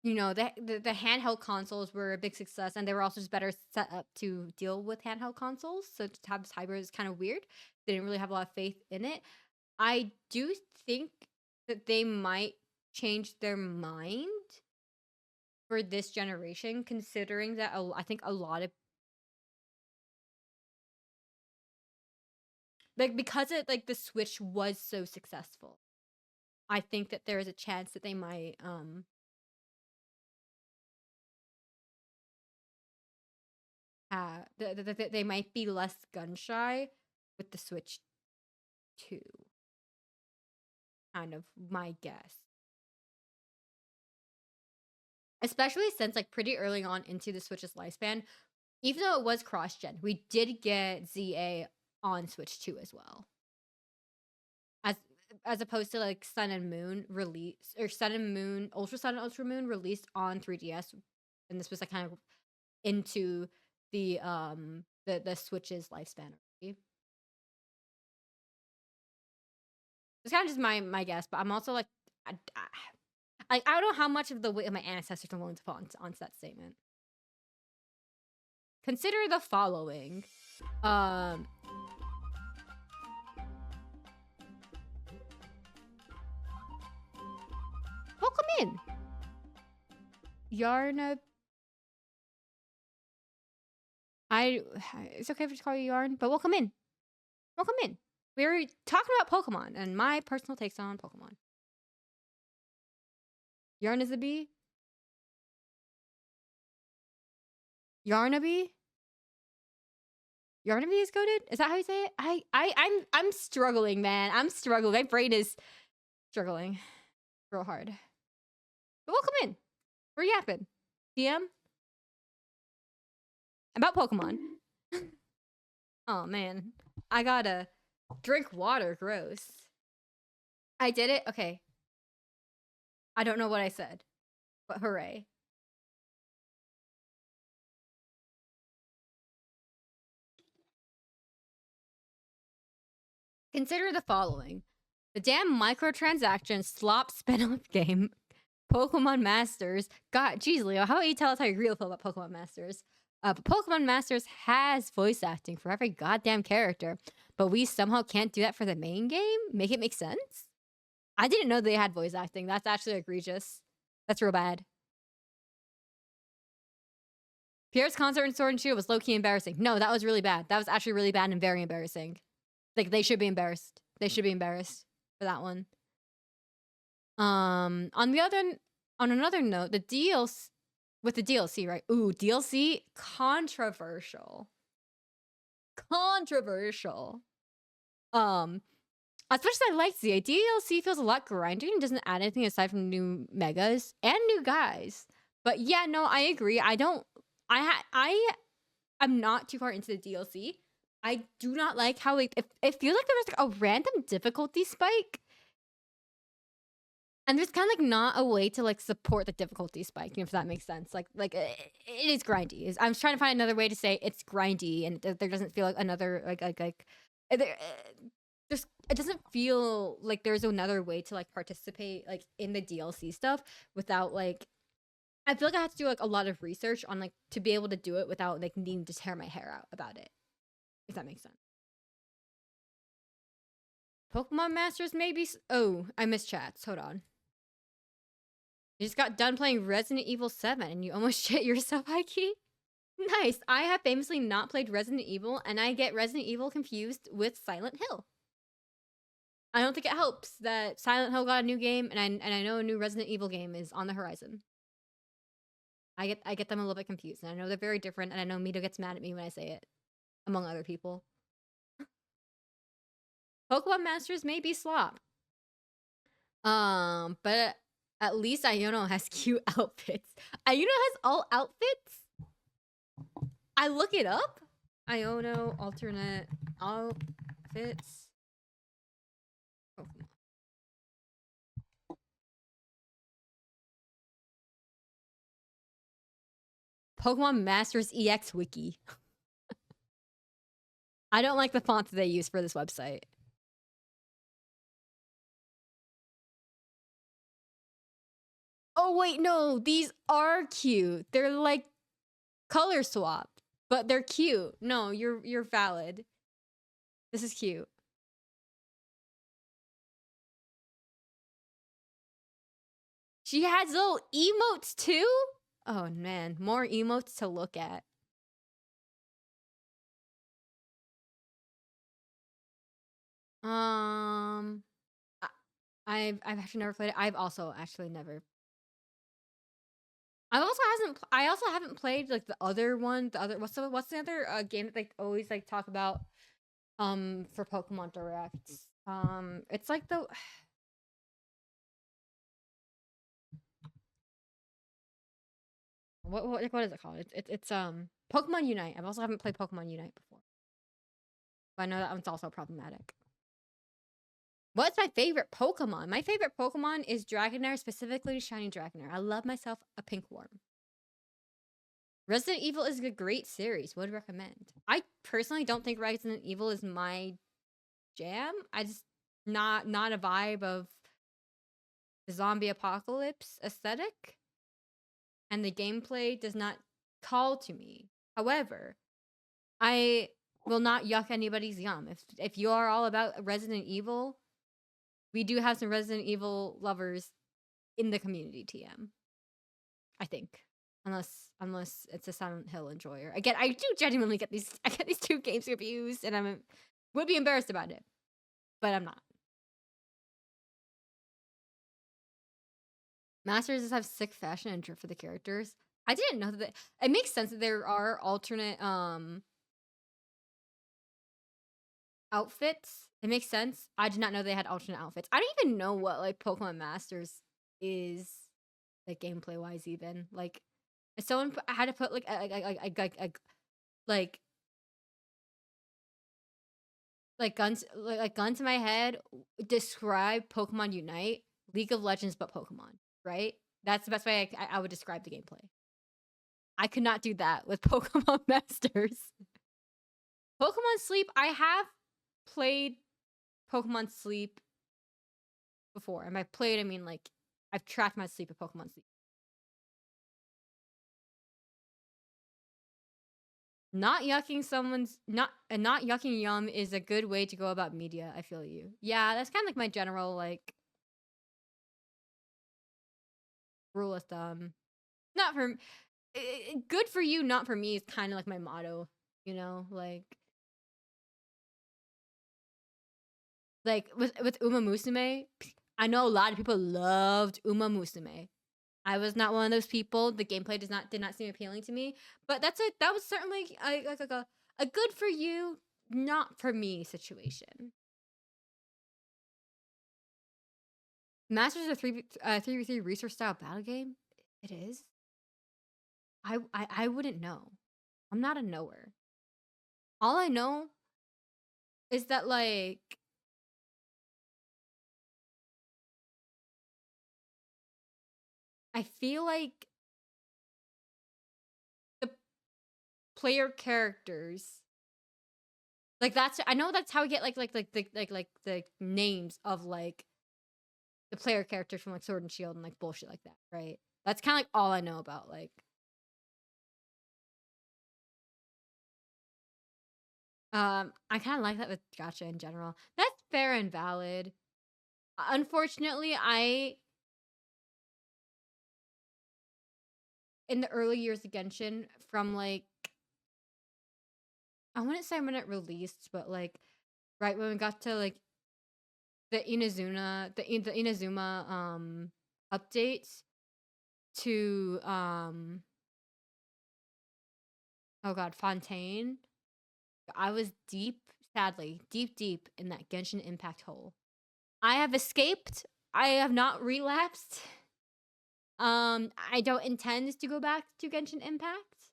Speaker 1: you know, the handheld consoles were a big success, and they were also just better set up to deal with handheld consoles. So to have this hybrid is kind of weird. They didn't really have a lot of faith in it. I do think that they might change their mind for this generation, considering that I think a lot of like because it like the Switch was so successful. I think that there is a chance that they might they might be less gun shy with the Switch 2. Kind of my guess. Especially since like pretty early on into the Switch's lifespan, even though it was cross-gen, we did get ZA on Switch 2 as well. As opposed to like Sun and Moon release or Sun and Moon, Ultra Sun and Ultra Moon released on 3DS, and this was like kind of into the Switch's lifespan already. It's kind of just my guess, but I'm also like I don't know how much of the weight of my ancestors are willing to fall onto that statement. Consider the following. Welcome in. Yarna. It's okay if I just call you Yarn, but welcome in. Welcome in. We're talking about Pokemon and my personal takes on Pokemon. Yarn is a bee? Yarnaby? Yarnaby is goated? Is that how you say it? I'm struggling, man. I'm struggling. My brain is struggling real hard. But welcome in. We're yapping. DM? About Pokemon. Oh, man. I gotta drink water. Gross. I did it? Okay. I don't know what I said, but hooray. Consider the following: the damn microtransaction slop spin-off game, Pokemon Masters. God, geez, Leo, how about you tell us how you really feel about Pokemon Masters? But Pokemon Masters has voice acting for every goddamn character, but we somehow can't do that for the main game? Make it make sense? I didn't know they had voice acting. That's actually egregious. That's real bad. Pierre's concert in Sword and Shield was low-key embarrassing. No, that was really bad. That was actually really bad and very embarrassing. Like, they should be embarrassed. They should be embarrassed for that one. On another note, the DLC with the DLC, right? Ooh, DLC controversial. Controversial. As much as I like ZA, DLC feels a lot grindy and doesn't add anything aside from new megas and new guys. But yeah, no, I agree. I'm not too far into the DLC. I do not like how it feels like there was like a random difficulty spike. And there's kind of like not a way to like support the difficulty spike, you know, if that makes sense. Like it is grindy. I'm trying to find another way to say it's grindy, and there doesn't feel like another it doesn't feel like there's another way to like participate like in the DLC stuff without like, I feel like I have to do like a lot of research on like to be able to do it without like needing to tear my hair out about it, if that makes sense. Pokemon Masters maybe. Oh, I missed chats. Hold on. You just got done playing Resident Evil 7 and you almost shit yourself, Heike? Nice. I have famously not played Resident Evil, and I get Resident Evil confused with Silent Hill. I don't think it helps that Silent Hill got a new game, and I know a new Resident Evil game is on the horizon. I get them a little bit confused, and I know they're very different, and I know Mito gets mad at me when I say it, among other people. Pokemon Masters may be slop. But at least Iono has cute outfits. Iono has all outfits? I look it up. Iono alternate outfits. Pokemon Masters EX Wiki. I don't like the font that they use for this website. Oh wait, no, these are cute. They're like color swapped, but they're cute. No, you're valid. This is cute. She has little emotes too? Oh man, more emotes to look at. I've actually never played it. I've also actually never. I also haven't played like the other one. The other what's the other game that they always like talk about for Pokemon Direct? It's like the what is it called? It's Pokemon Unite. I also haven't played Pokemon Unite before, but I know that one's also problematic. What's my favorite Pokemon? My favorite Pokemon is Dragonair, specifically Shiny Dragonair. I love myself a pink worm. Resident Evil is a great series. Would recommend. I personally don't think Resident Evil is my jam. I just not a vibe of the zombie apocalypse aesthetic, and the gameplay does not call to me. However, I will not yuck anybody's yum. If you are all about Resident Evil, we do have some Resident Evil lovers in the community, TM. I think. Unless it's a Silent Hill enjoyer. Again, I do genuinely get these two games confused, and I would be embarrassed about it. But I'm not. Masters just have sick fashion intro for the characters. I didn't know that. It makes sense that there are alternate outfits. It makes sense. I did not know they had alternate outfits. I don't even know what like Pokemon Masters is, like gameplay wise. Even like, if someone had to put like gun to my head, describe Pokemon Unite, League of Legends, but Pokemon. Right? That's the best way I would describe the gameplay. I could not do that with Pokemon Masters. Pokemon Sleep, I have played Pokemon Sleep before. And by played, I mean like I've tracked my sleep at Pokemon Sleep. Not yucking someone's not yucking yum is a good way to go about media. I feel you. Yeah, that's kind of like my general like rule of thumb. Not for good for you, not for me is kind of like my motto. You know, like with Uma Musume. I know a lot of people loved Uma Musume. I was not one of those people. The gameplay did not seem appealing to me. But that was certainly like a good for you, not for me situation. Masters of 3v3 research style battle game. It is. I wouldn't know. I'm not a knower. All I know is that like I feel like the player characters like I know that's how we get like the names of like the player characters from like Sword and Shield and like bullshit like that, right? That's kind of like all I know about like I kind of like that with gacha in general. That's fair and valid. Unfortunately, in the early years of Genshin from like I wouldn't say when it released, but like right when we got to like the Inazuma updates to oh god, Fontaine. I was sadly, deep in that Genshin Impact hole. I have escaped. I have not relapsed. I don't intend to go back to Genshin Impact.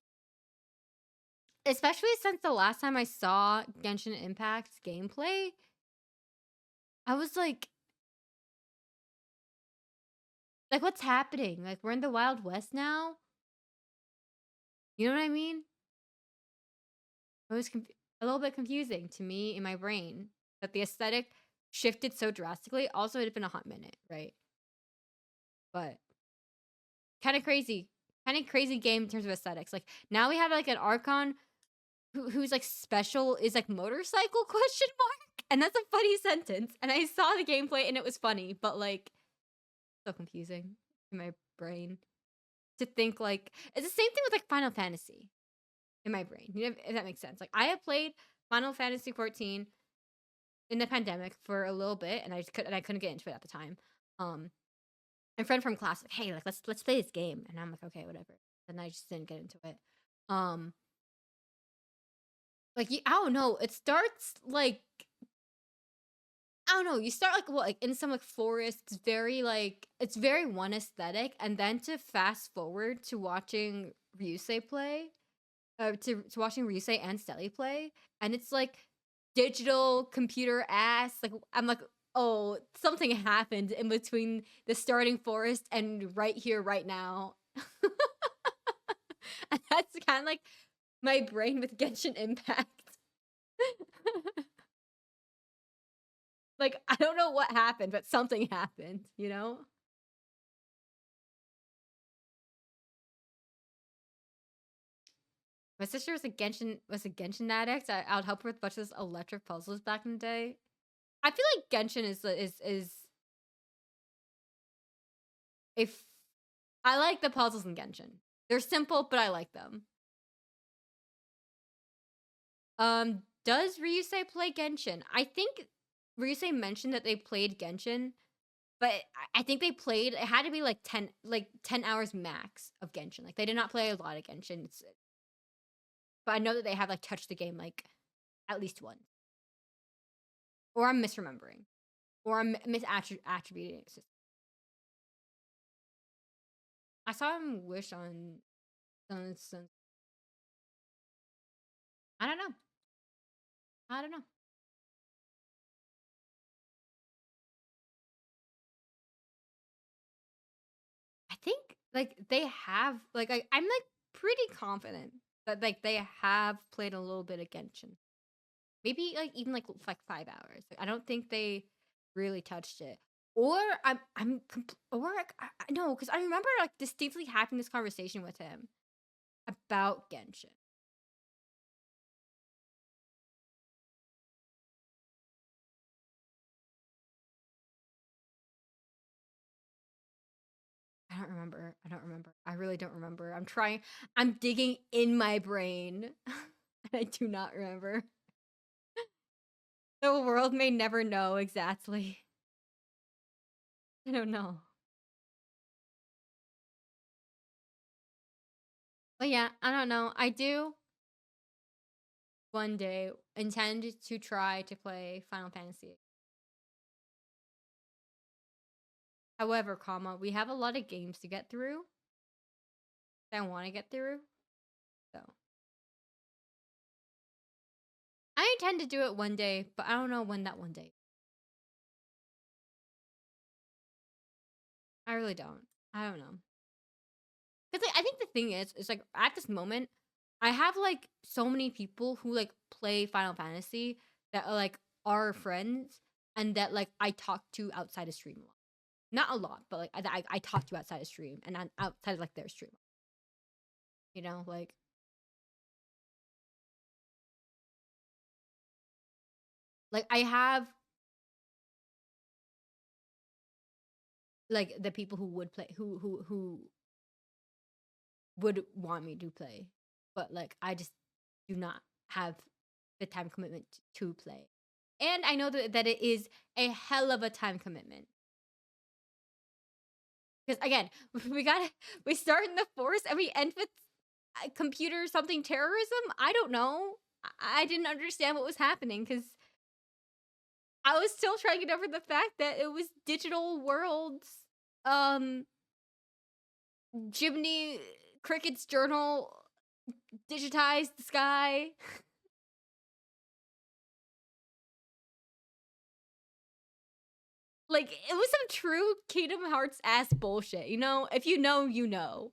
Speaker 1: Especially since the last time I saw Genshin Impact's gameplay, I was like what's happening? Like we're in the Wild West now? You know what I mean? It was a little bit confusing to me in my brain that the aesthetic shifted so drastically. Also, it had been a hot minute, right? But kind of crazy game in terms of aesthetics. Like now we have like an Archon who's like special is like motorcycle question mark, and that's a funny sentence. And I saw the gameplay and it was funny, but like so confusing in my brain to think like it's the same thing with like Final Fantasy in my brain. You know, if that makes sense. Like I have played Final Fantasy 14 in the pandemic for a little bit, and I couldn't get into it at the time. A friend from class like, hey, like let's play this game, and I'm like, okay, whatever. And I just didn't get into it. Like I don't know. It starts like I don't know. You start like what, like in some like forest. It's very one aesthetic, and then to fast forward to watching Ryusei play, to watching Ryusei and Stelly play, and it's like digital computer ass. Like I'm like, oh, something happened in between the starting forest and right here, right now. And that's kind of like my brain with Genshin Impact. Like I don't know what happened, but something happened, you know? My sister was a Genshin addict. I would help her with a bunch of those electric puzzles back in the day. I feel like Genshin is if I like the puzzles in Genshin. They're simple, but I like them. Does Ryusei play Genshin? I think Ryusei mentioned that they played Genshin, but I think they played. It had to be like 10 hours max of Genshin. Like they did not play a lot of Genshin. But I know that they have like touched the game like at least once. Or I'm misremembering, or I'm misattributing it. I saw him wish on some. I don't know. I don't know. I think like they have like I'm like pretty confident that like they have played a little bit of Genshin. Maybe like even like 5 hours. Like, I don't think they really touched it. Or no, because I remember like distinctly having this conversation with him about Genshin. I don't remember. I don't remember. I really don't remember. I'm digging in my brain. I do not remember. The world may never know exactly. I don't know. But yeah, I don't know. I do one day intend to try to play Final Fantasy. However, we have a lot of games to get through that I want to get through. So I intend to do it one day, but I don't know when that one day. I really don't. I don't know. Because like, I think the thing is like at this moment, I have like so many people who like play Final Fantasy that are like our friends and that like I talk to outside of stream a lot. Not a lot, but like I talk to outside of stream and I'm outside of like their stream. You know, like I have like the people who would play who would want me to play, but like I just do not have the time commitment to play. And I know that it is a hell of a time commitment. Because again, we start in the force and we end with computer something terrorism. I don't know. I didn't understand what was happening because I was still trying to get over the fact that it was digital worlds. Jiminy Cricket's journal digitized the sky. Like it was some true Kingdom Hearts ass bullshit. You know, if you know, you know.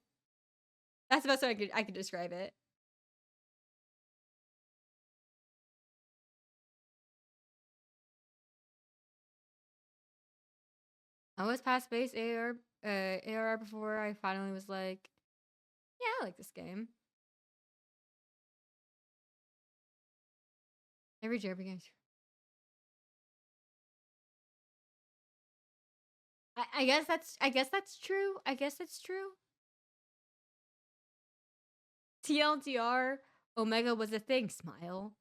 Speaker 1: That's the best way I could describe it. I was past base AR before I finally was like, yeah, I like this game. Every JRPG game. I guess that's true. I guess that's true. TLDR, Omega was a thing. Smile.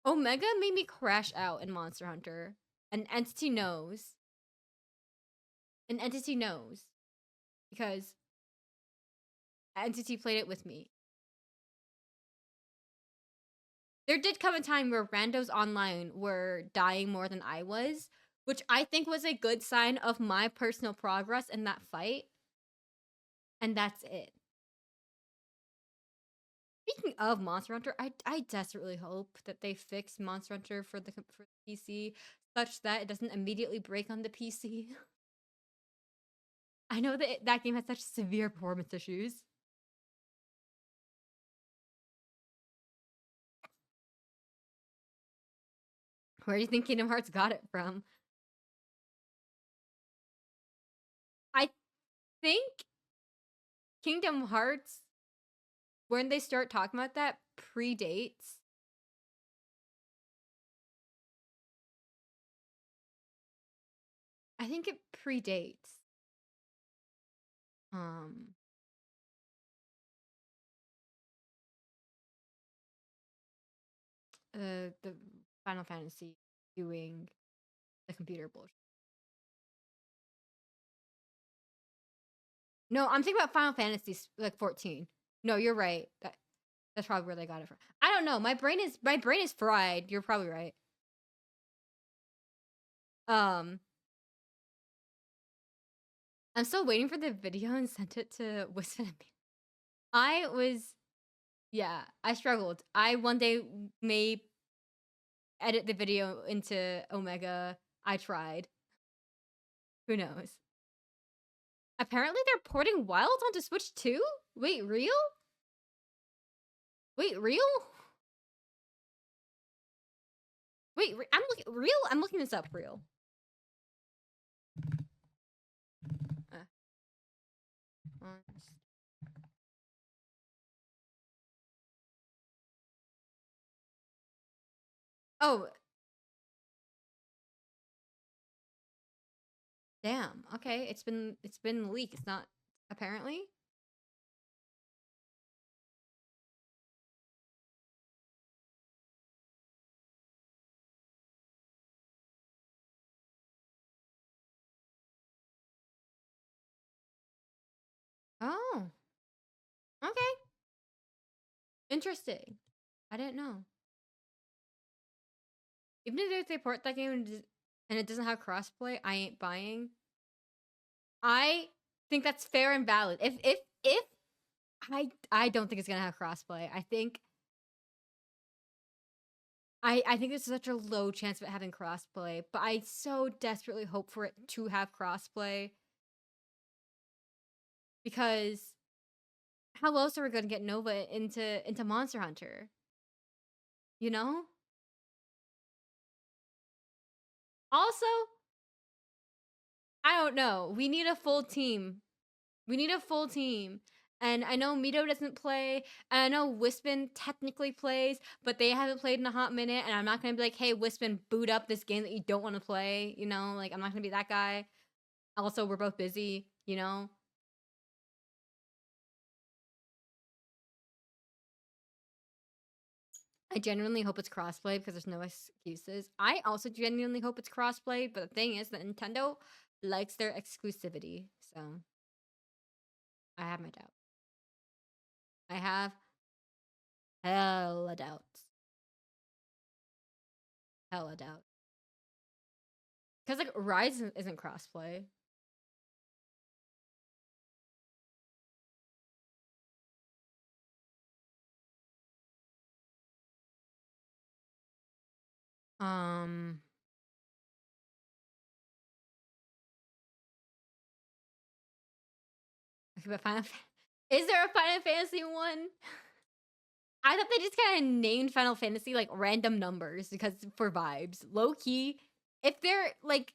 Speaker 1: Omega made me crash out in Monster Hunter. An entity knows. An entity knows. Because entity played it with me. There did come a time where randos online were dying more than I was, which I think was a good sign of my personal progress in that fight. And that's it. Speaking of Monster Hunter, I desperately hope that they fix Monster Hunter for the PC such that it doesn't immediately break on the PC. I know that that game has such severe performance issues. Where do you think Kingdom Hearts got it from? I think Kingdom Hearts, when they start talking about that, predates. I think it predates. The Final Fantasy doing the computer bullshit. No, I'm thinking about Final Fantasy like 14. No, you're right. That's probably where they got it from. I don't know. My brain is fried. You're probably right. I'm still waiting for the video and sent it to Wisdom. I struggled. I one day may edit the video into Omega. I tried. Who knows? Apparently they're porting Wild onto Switch too? Wait, real? Wait, real? Wait, I'm looking real. I'm looking this up real. Uh, honest- oh, damn. Okay, it's been leaked. It's not apparently. Oh, okay. Interesting. I didn't know. Even if they port that game and it doesn't have crossplay, I ain't buying. I think that's fair and valid. If I don't think it's gonna have crossplay. I think there's such a low chance of it having crossplay, but I so desperately hope for it to have crossplay because how else are we gonna get Nova into Monster Hunter? You know? Also, I don't know. We need a full team. We need a full team. And I know Mito doesn't play, and I know Wispin technically plays, but they haven't played in a hot minute, and I'm not gonna be like, hey, Wispin, boot up this game that you don't want to play, you know? Like, I'm not gonna be that guy. Also, we're both busy, you know? I genuinely hope it's crossplay because there's no excuses. I also genuinely hope it's crossplay, but the thing is that Nintendo likes their exclusivity, so I have my doubts. I have hella doubts. Hella doubts. Because, like, Rise isn't crossplay. Um, okay, but is there a Final Fantasy one? I thought they just kind of named Final Fantasy like random numbers because for vibes. Low key, if they're like,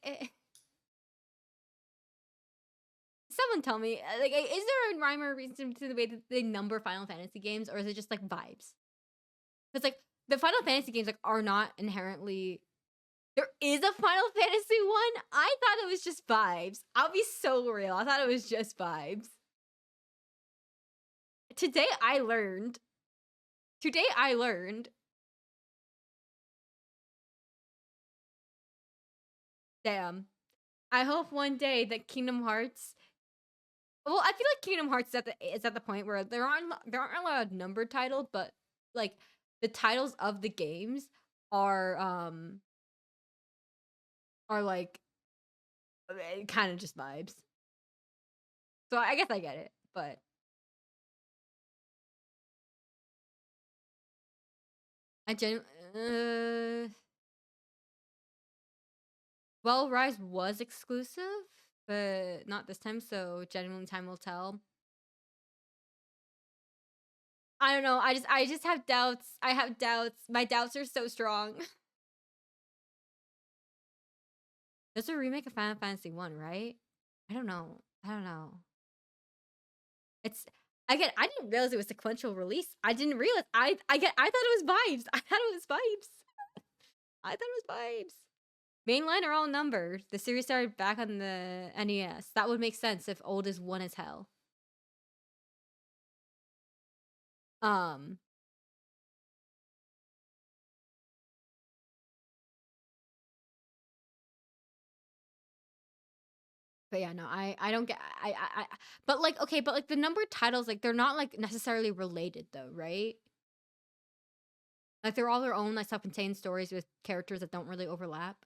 Speaker 1: someone tell me, like, is there a rhyme or reason to the way that they number Final Fantasy games, or is it just like vibes? Because like the Final Fantasy games like are not inherently. There is a Final Fantasy one. I thought it was just vibes. I'll be so real. I thought it was just vibes. Today I learned. Today I learned. Damn. I hope one day that Kingdom Hearts. Well, I feel like Kingdom Hearts is at the point where there aren't a lot of numbered titles, but like the titles of the games are like kind of just vibes. So I guess I get it, but I well, Rise was exclusive, but not this time. So genuinely, time will tell. I don't know. I just have doubts. I have doubts. My doubts are so strong. There's a remake of Final Fantasy 1, right? I don't know. I don't know. It's again, I didn't realize it was sequential release. I didn't realize I thought it was vibes. I thought it was vibes. I thought it was vibes. Mainline are all numbered. The series started back on the NES. That would make sense if old is one as hell. Um, but yeah, no, I don't get but like okay, but like the numbered titles, like they're not like necessarily related though, right? Like they're all their own like self-contained stories with characters that don't really overlap.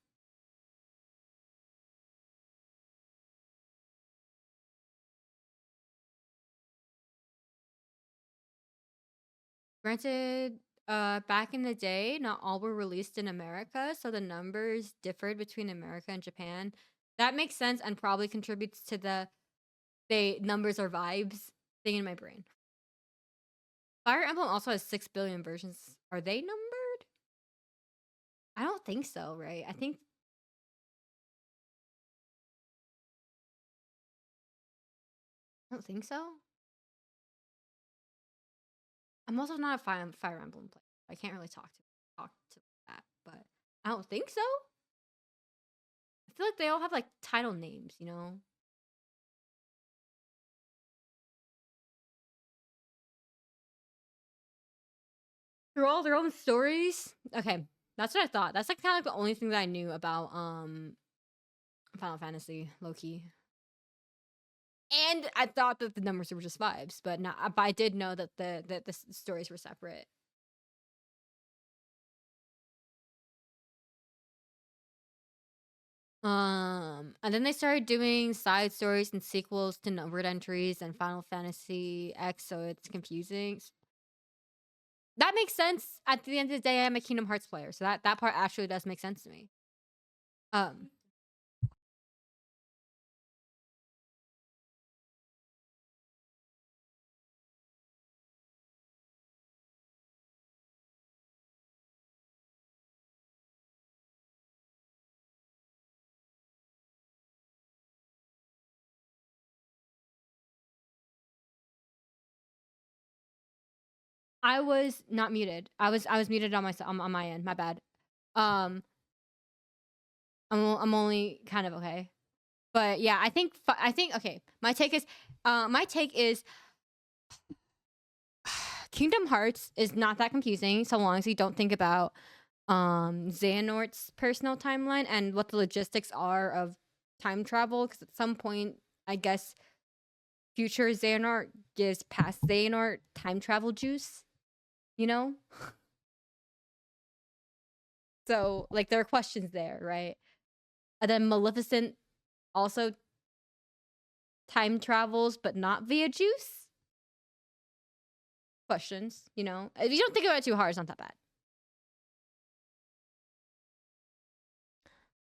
Speaker 1: Granted, back in the day, not all were released in America, so the numbers differed between America and Japan. That makes sense and probably contributes to the they numbers are vibes thing in my brain. Fire Emblem also has 6 billion versions. Are they numbered? I don't think so, right? I don't think so. I'm also not a Fire Emblem player. I can't really talk to that, but I don't think so. I feel like they all have like title names, you know? They're all their own stories. Okay, that's what I thought. That's like kind of like the only thing that I knew about Final Fantasy, low key. And I thought that the numbers were just vibes, but not. But I did know that the stories were separate. And then they started doing side stories and sequels to numbered entries and Final Fantasy X, so it's confusing. That makes sense. At the end of the day, I'm a Kingdom Hearts player, so that part actually does make sense to me. Um, I was not muted. I was muted on my end. My bad. Um, I'm only kind of okay. But yeah, I think okay. My take is Kingdom Hearts is not that confusing so long as you don't think about Xehanort's personal timeline and what the logistics are of time travel, because at some point I guess future Xehanort gives past Xehanort time travel juice, you know? So like there are questions there, right? And then Maleficent also time travels but not via juice. Questions, you know? If you don't think about it too hard, it's not that bad.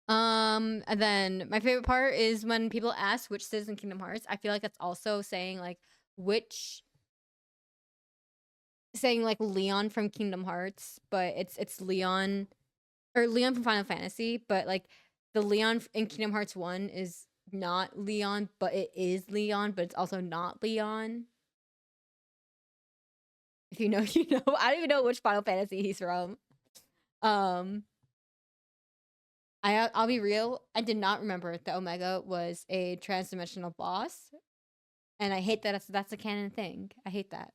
Speaker 1: And then my favorite part is when people ask which Sis in Kingdom Hearts. I feel like that's also saying like which saying like Leon from Kingdom Hearts, but it's Leon or Leon from Final Fantasy, but like the Leon in Kingdom Hearts 1 is not Leon, but it is Leon, but it's also not Leon. If you know, you know. I don't even know which Final Fantasy he's from. Um I'll be real, I did not remember that Omega was a transdimensional boss. And I hate that that's a canon thing. I hate that.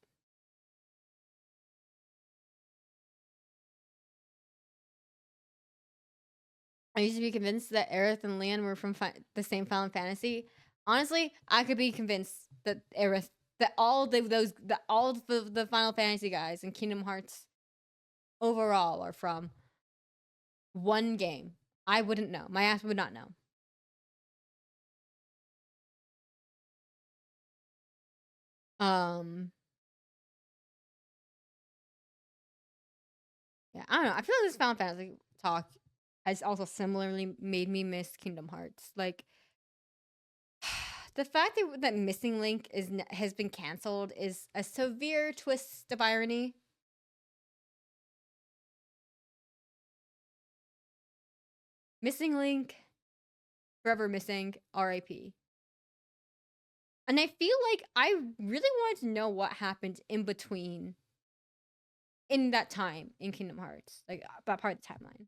Speaker 1: I used to be convinced that Aerith and Leon were from the same Final Fantasy. Honestly, I could be convinced that all the Final Fantasy guys in Kingdom Hearts overall are from one game. I wouldn't know. My ass would not know. Yeah, I don't know. I feel like this Final Fantasy talk has also similarly made me miss Kingdom Hearts. Like the fact that Missing Link has been canceled is a severe twist of irony. Missing Link, forever missing, R.I.P. And I feel like I really wanted to know what happened in between in that time in Kingdom Hearts, like that part of the timeline.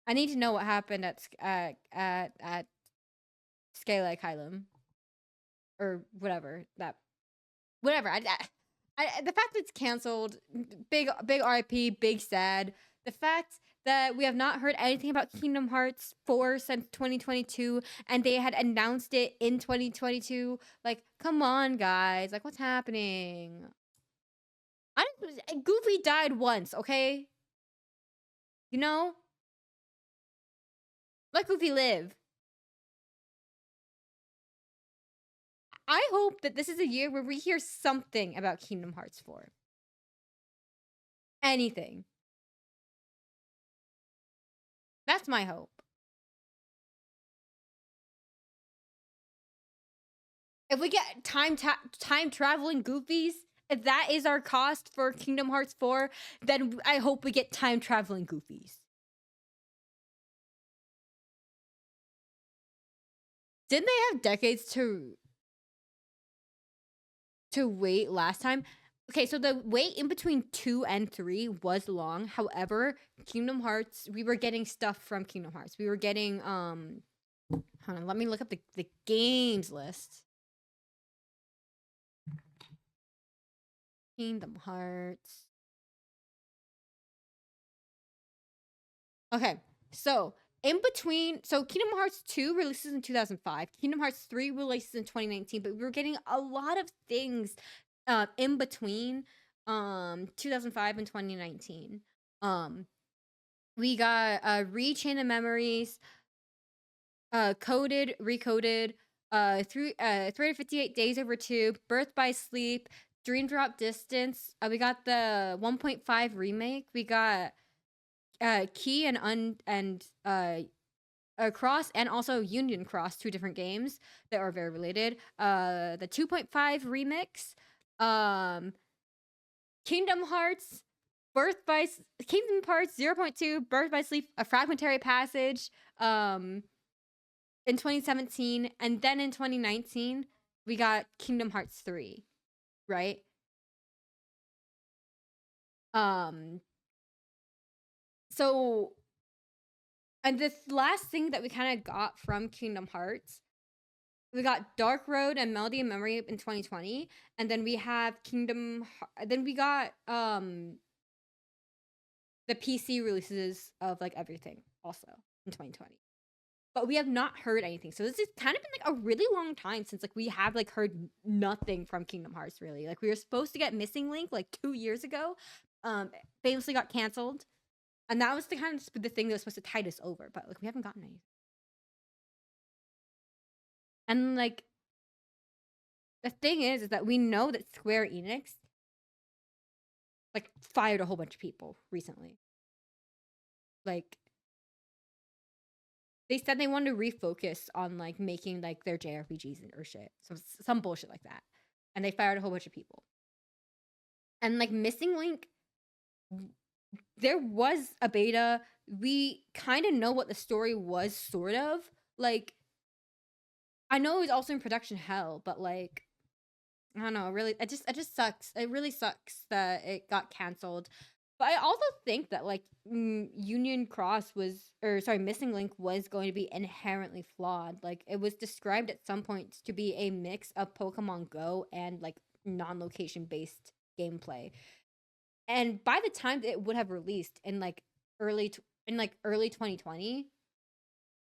Speaker 1: I need to know what happened at Skylight Hylium or whatever that whatever. The fact that it's canceled, big RIP, big sad. The fact that we have not heard anything about Kingdom Hearts 4 since 2022, and they had announced it in 2022. Like, come on, guys! Like, what's happening? Goofy died once, okay? You know, let Goofy live. I hope that this is a year where we hear something about Kingdom Hearts 4. Anything. That's my hope. If we get time traveling goofies if that is our cost for Kingdom Hearts 4, then I hope we get time traveling goofies. Didn't they have decades to wait last time? Okay, so the wait in between 2 and 3 was long. However, Kingdom Hearts, we were getting stuff from Kingdom Hearts. We were getting hold on, let me look up the games list. Kingdom Hearts. Okay, so in between, so Kingdom Hearts 2 releases in 2005. Kingdom Hearts 3 releases in 2019, but we were getting a lot of things in between 2005 and 2019. We got Rechain of Memories, Coded, Recoded, 358 Days Over 2, Birth by Sleep, Dream Drop Distance. We got the 1.5 remake. We got Key and Cross, and also Union Cross, 2 different games that are very related. The 2.5 remix, Kingdom Hearts, Kingdom Hearts 0.2, Birth by Sleep, A Fragmentary Passage, in 2017, and then in 2019 we got Kingdom Hearts 3, right? So, and this last thing that we kind of got from Kingdom Hearts, we got Dark Road and Melody and Memory in 2020, and then we have then we got the PC releases of like everything also in 2020. But we have not heard anything. So this has kind of been like a really long time since like we have like heard nothing from Kingdom Hearts really. Like we were supposed to get Missing Link like 2 years ago. Famously got canceled. And that was the kind of the thing that was supposed to tide us over, but like we haven't gotten anything. And like the thing is that we know that Square Enix like fired a whole bunch of people recently. Like they said they wanted to refocus on like making like their JRPGs or shit. So some bullshit like that. And they fired a whole bunch of people. And like Missing Link, there was a beta. We kind of know what the story was, sort of. Like, I know it was also in production hell, but like, I don't know. Really, it just sucks. It really sucks that it got canceled. But I also think that like Union Cross Missing Link was going to be inherently flawed. Like it was described at some points to be a mix of Pokemon Go and like non-location based gameplay. And by the time that it would have released in like early 2020,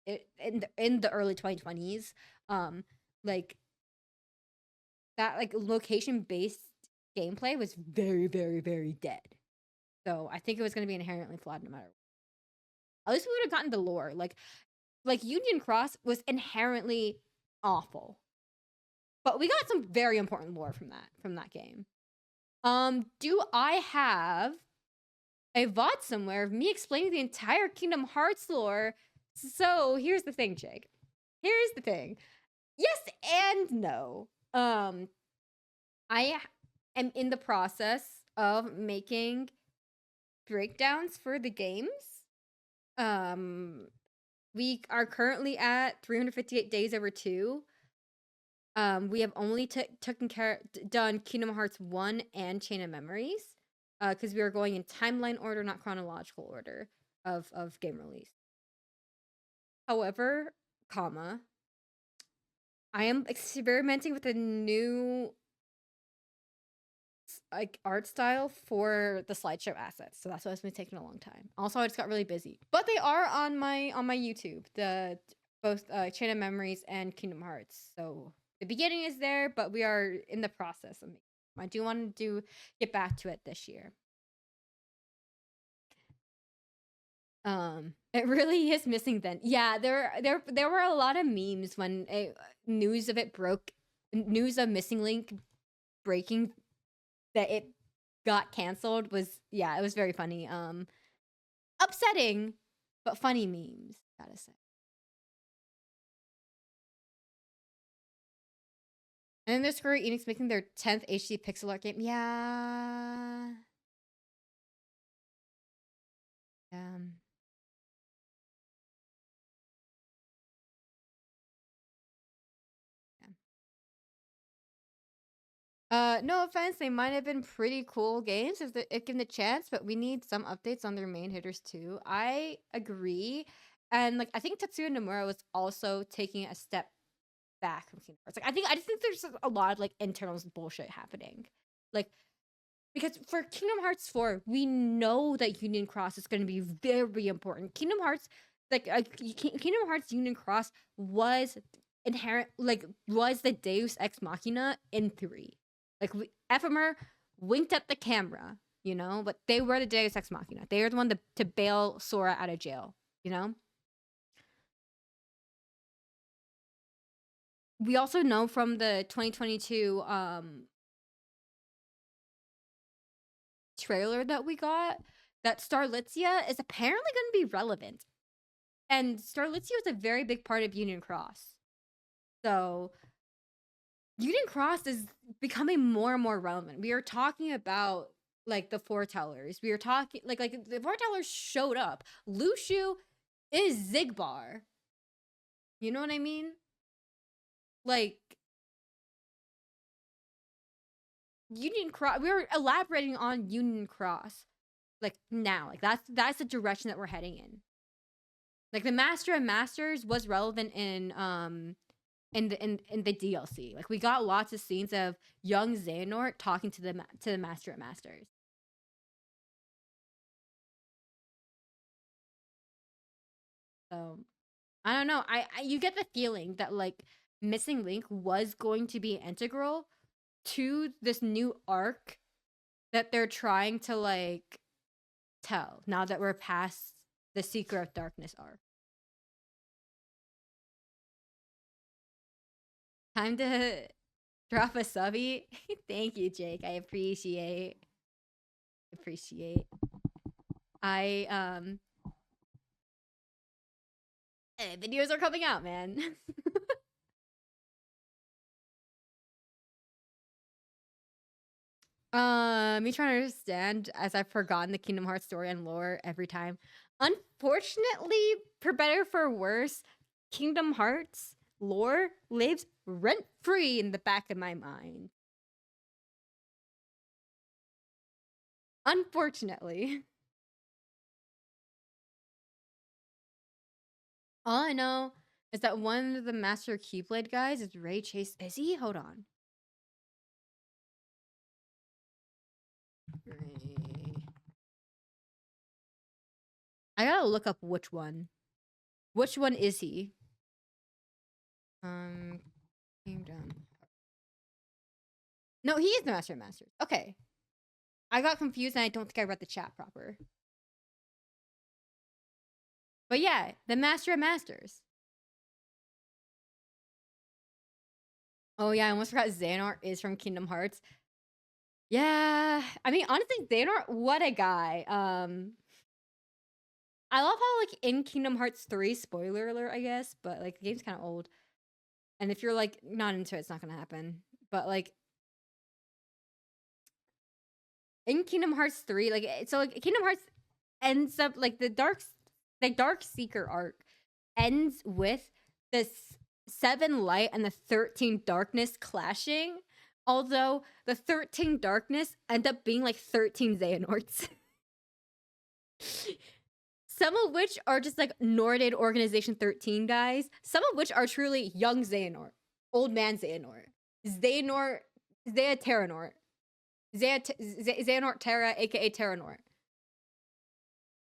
Speaker 1: in the early 2020s, like that like location based gameplay was very, very, very dead. So I think it was going to be inherently flawed no matter what. At least we would have gotten the lore. Like Union Cross was inherently awful. But we got some very important lore from that game. Do I have a VOD somewhere of me explaining the entire Kingdom Hearts lore? So here's the thing, Jake. Here's the thing. Yes and no. I am in the process of making breakdowns for the games. We are currently at 358 Days Over 2. We have only done Kingdom Hearts 1 and Chain of Memories, because we are going in timeline order, not chronological order of game release. However, I am experimenting with a new like art style for the slideshow assets, so that's why it's been taking a long time. Also, I just got really busy, but they are on my YouTube, both Chain of Memories and Kingdom Hearts. So the beginning is there, but we are in the process of making them. I do want to get back to it this year. It really is missing then. Yeah, there were a lot of memes when news of it broke, news of Missing Link breaking, that it got canceled was, yeah, it was very funny. Upsetting, but funny memes, gotta say. And then there's Square Enix making their 10th HD pixel art game. Yeah. Yeah. No offense, they might have been pretty cool games if given the chance, but we need some updates on their main hitters too. I agree. And like I think Tetsuya Nomura was also taking a step back from Kingdom Hearts. Like I just think there's a lot of like internal bullshit happening. Like because for Kingdom Hearts 4, we know that Union Cross is going to be very important. Kingdom Hearts, Kingdom Hearts Union Cross was inherent, like was the Deus Ex Machina in 3. Like Ephemer winked at the camera, you know, but they were the Deus Ex Machina. They were the one to bail Sora out of jail, you know. We also know from the 2022 trailer that we got that Starlitzia is apparently going to be relevant. And Starlitzia was a very big part of Union Cross. So Union Cross is becoming more and more relevant. We are talking about like the foretellers. We are talking like the foretellers showed up. Lushu is Zigbar. You know what I mean? Like Union Cross, we were elaborating on Union Cross like now. Like that's the direction that we're heading in. Like the Master and Masters was relevant in the DLC. Like we got lots of scenes of young Xehanort talking to the Master and Masters. So I don't know. I you get the feeling that like Missing Link was going to be integral to this new arc that they're trying to like tell now that we're past the Secret of Darkness arc. Time to drop a subby. Thank you, Jake. I appreciate. I videos are coming out, man. Me trying to understand as I've forgotten the Kingdom Hearts story and lore every time. Unfortunately, for better for worse, Kingdom Hearts lore lives rent free in the back of my mind. Unfortunately. All I know is that one of the Master Keyblade guys is Ray Chase. Is he? Hold on. Ray. I gotta look up which one. Which one is he? Kingdom. No, he is the Master of Masters. Okay. I got confused and I don't think I read the chat proper. But yeah, the Master of Masters. Oh yeah, I almost forgot Xehanort is from Kingdom Hearts. Yeah, I mean honestly, Xehanort, what a guy. I love how like in Kingdom Hearts 3, spoiler alert, I guess, but like the game's kind of old. And if you're like not into it, it's not gonna happen. But like in Kingdom Hearts 3, like so like Kingdom Hearts ends up like the Dark Seeker arc ends with this 7 light and the 13 darkness clashing. Although the 13 darkness end up being like 13 Xehanorts. Some of which are just like Nordaid Organization 13 guys. Some of which are truly young Xehanort. Old man Xehanort. Xehanort. Xehanort Terra, aka Terranort.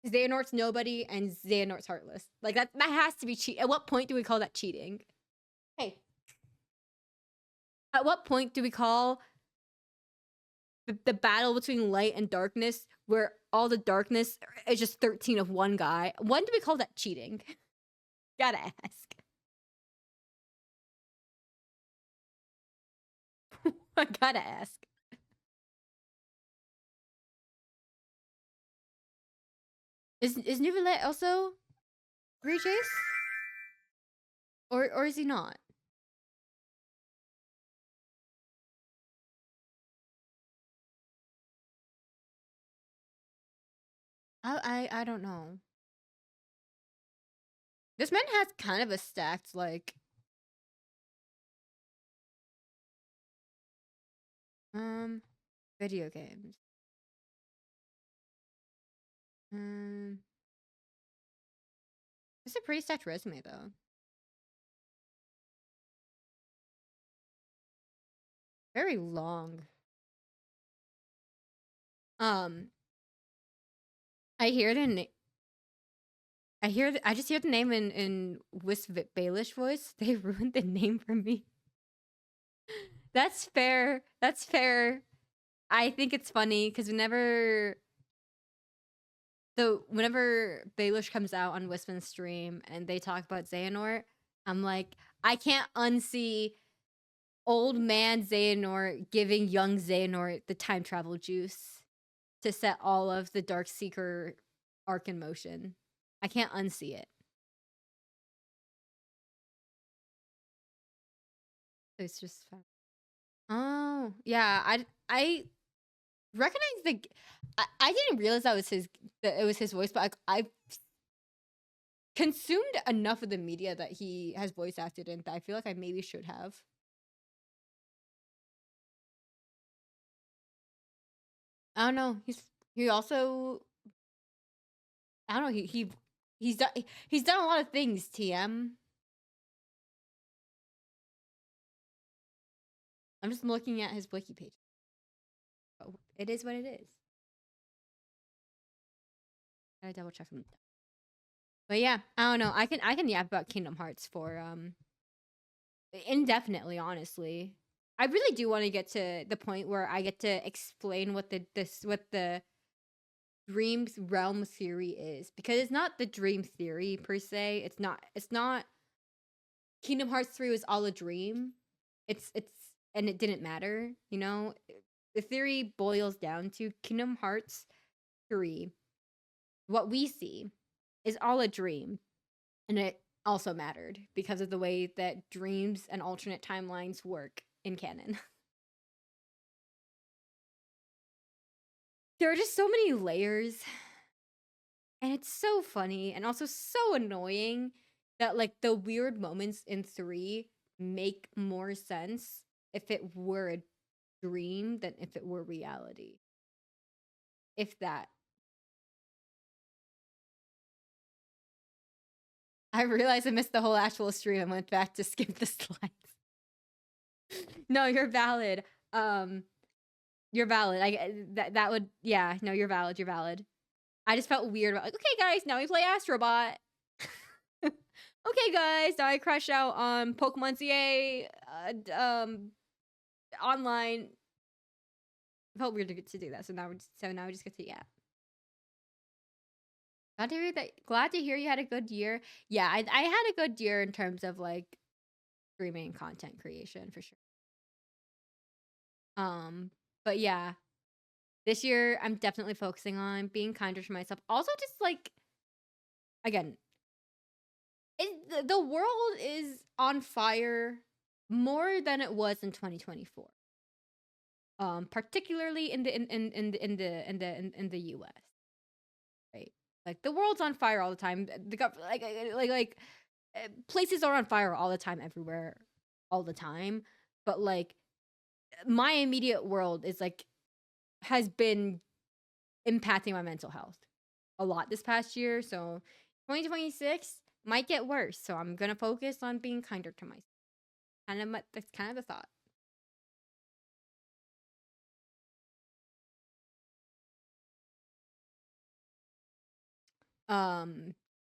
Speaker 1: Xehanort's nobody and Xehanort's heartless. Like that has to be cheat. At what point do we call that cheating? Hey. At what point do we call the battle between light and darkness where all the darkness is just 13 of one guy? When do we call that cheating? Gotta ask. I gotta ask. Is Neuvillette also Ray Chase? Or is he not? I don't know. This man has kind of a stacked like video games. It's a pretty stacked resume though. Very long. I hear the I just hear the name in Wisp Baelish voice. They ruined the name for me. That's fair. That's fair. I think it's funny because whenever Baelish comes out on Wispin's stream and they talk about Xehanort, I'm like, I can't unsee old man Xehanort giving young Xehanort the time travel juice to set all of the Darkseeker arc in motion. I can't unsee it. It's just fun. Oh, yeah. I recognize I didn't realize that it was his voice, but I've consumed enough of the media that he has voice acted in that I feel like I maybe should have. I don't know. He also I don't know. He's done a lot of things. TM. I'm just looking at his wiki page. Oh, it is what it is. Gotta double check him. But yeah, I don't know. I can yap about Kingdom Hearts for indefinitely. Honestly, I really do want to get to the point where I get to explain what the dreams realm theory is, because it's not the dream theory per se. It's not Kingdom Hearts 3 was all a dream. It's and it didn't matter, you know? The theory boils down to Kingdom Hearts 3. What we see is all a dream, and it also mattered because of the way that dreams and alternate timelines work in canon. There are just so many layers, and it's so funny and also so annoying that like the weird moments in 3 make more sense if it were a dream than if it were reality. If that. I realized I missed the whole actual stream and went back to skip the slides. No, you're valid. You're valid. That would, yeah, no, you're valid. You're valid. I just felt weird about like, okay guys, now we play Astrobot. Okay guys, now I crash out on Pokemon CA online. It felt weird to get to do that, so now we just get to Glad to hear you had a good year. Yeah, I had a good year in terms of like streaming content creation for sure. But yeah, this year I'm definitely focusing on being kinder to myself. Also, just like again, the world is on fire more than it was in 2024. Particularly in the US, right? Like the world's on fire all the time. Places are on fire all the time, everywhere, all the time. But like my immediate world is like has been impacting my mental health a lot this past year. So 2026 might get worse. So I'm gonna focus on being kinder to myself. That's kind of the thought.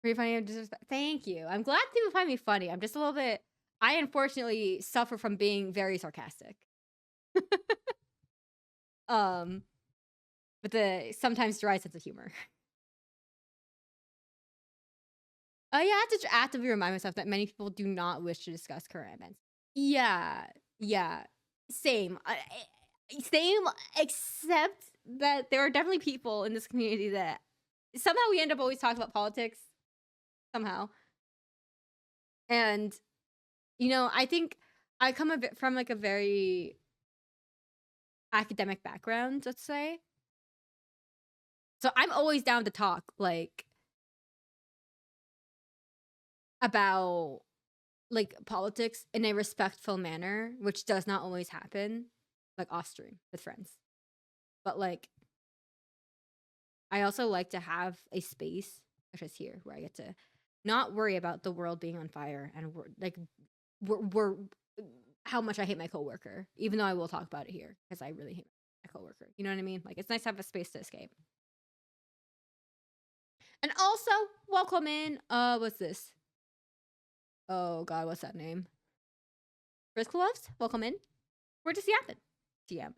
Speaker 1: Pretty funny. Thank you. I'm glad people find me funny. I'm just a little bit. I unfortunately suffer from being very sarcastic. With the sometimes dry sense of humor. Oh yeah, I have to actively remind myself that many people do not wish to discuss current events. Yeah, yeah, same, same. Except that there are definitely people in this community that somehow we end up always talking about politics. Somehow, and you know, I think I come a bit from like a very academic background, let's say. So I'm always down to talk like about like politics in a respectful manner, which does not always happen, like off stream with friends. But like I also like to have a space, which is here, where I get to not worry about the world being on fire and we're how much I hate my coworker, even though I will talk about it here because I really hate my coworker. You know what I mean? Like it's nice to have a space to escape. And also, welcome in. What's this? Oh God, what's that name? Risk Gloves, welcome in. Where does he happen? TM.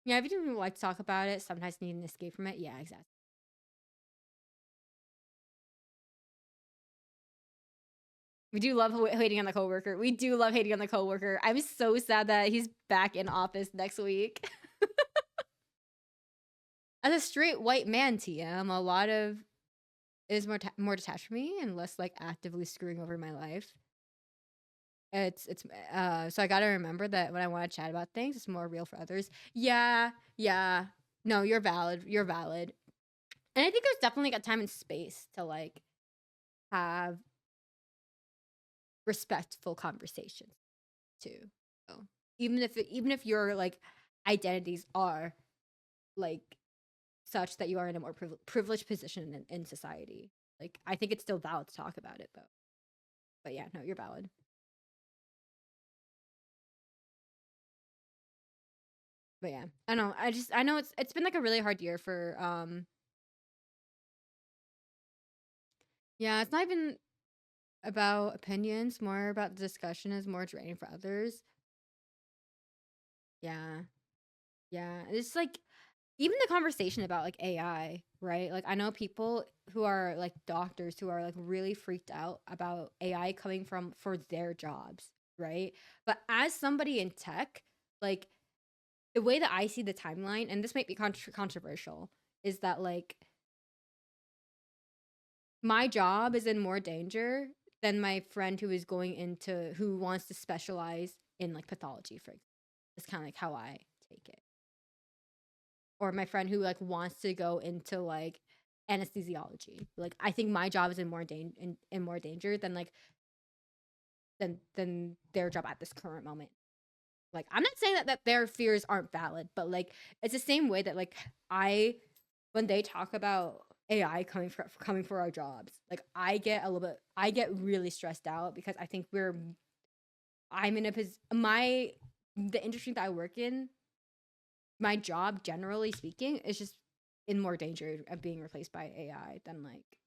Speaker 1: Yeah, if you didn't like to talk about it, sometimes need an escape from it. Yeah, exactly. We do love hating on the coworker. We do love hating on the coworker. I'm so sad that he's back in office next week. As a straight white man, TM, a lot of it is more detached from me and less like actively screwing over my life. It's so I gotta remember that when I want to chat about things, it's more real for others. Yeah, yeah. No, you're valid. You're valid. And I think there's definitely like a time and space to like have respectful conversations too. So even if your like identities are like such that you are in a more privileged position in society, like I think it's still valid to talk about it. But yeah, no, you're valid. But yeah, I know. I know it's been like a really hard year for yeah, it's not even about opinions, more about the discussion is more draining for others. Yeah. Yeah. It's like even the conversation about like AI, right? Like I know people who are like doctors who are like really freaked out about AI coming from for their jobs, right? But as somebody in tech, like the way that I see the timeline, and this might be controversial, is that like my job is in more danger than my friend who wants to specialize in like pathology, for example. It's kind of like how I take it. Or my friend who like wants to go into like anesthesiology. Like I think my job is in more danger than like than their job at this current moment. Like I'm not saying that their fears aren't valid, but like it's the same way that like when they talk about AI coming for our jobs, like I get really stressed out because I think I'm in the industry that I work in, my job generally speaking is just in more danger of being replaced by AI than like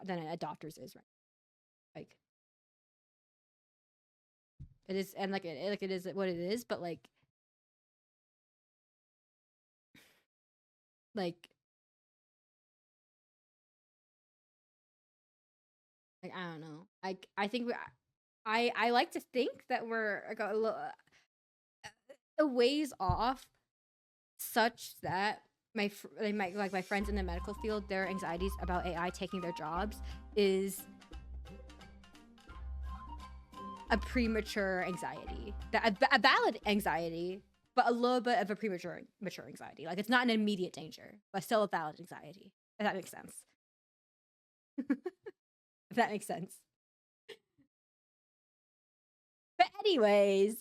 Speaker 1: than a doctor's is, right? Like it is, and like it is what it is, but like like I don't know. I think I like to think that we're like a ways off, such that my friends in the medical field, their anxieties about AI taking their jobs is a premature anxiety, a valid anxiety, but a little bit of a mature anxiety. Like it's not an immediate danger, but still a valid anxiety. If that makes sense. If that makes sense. But anyways,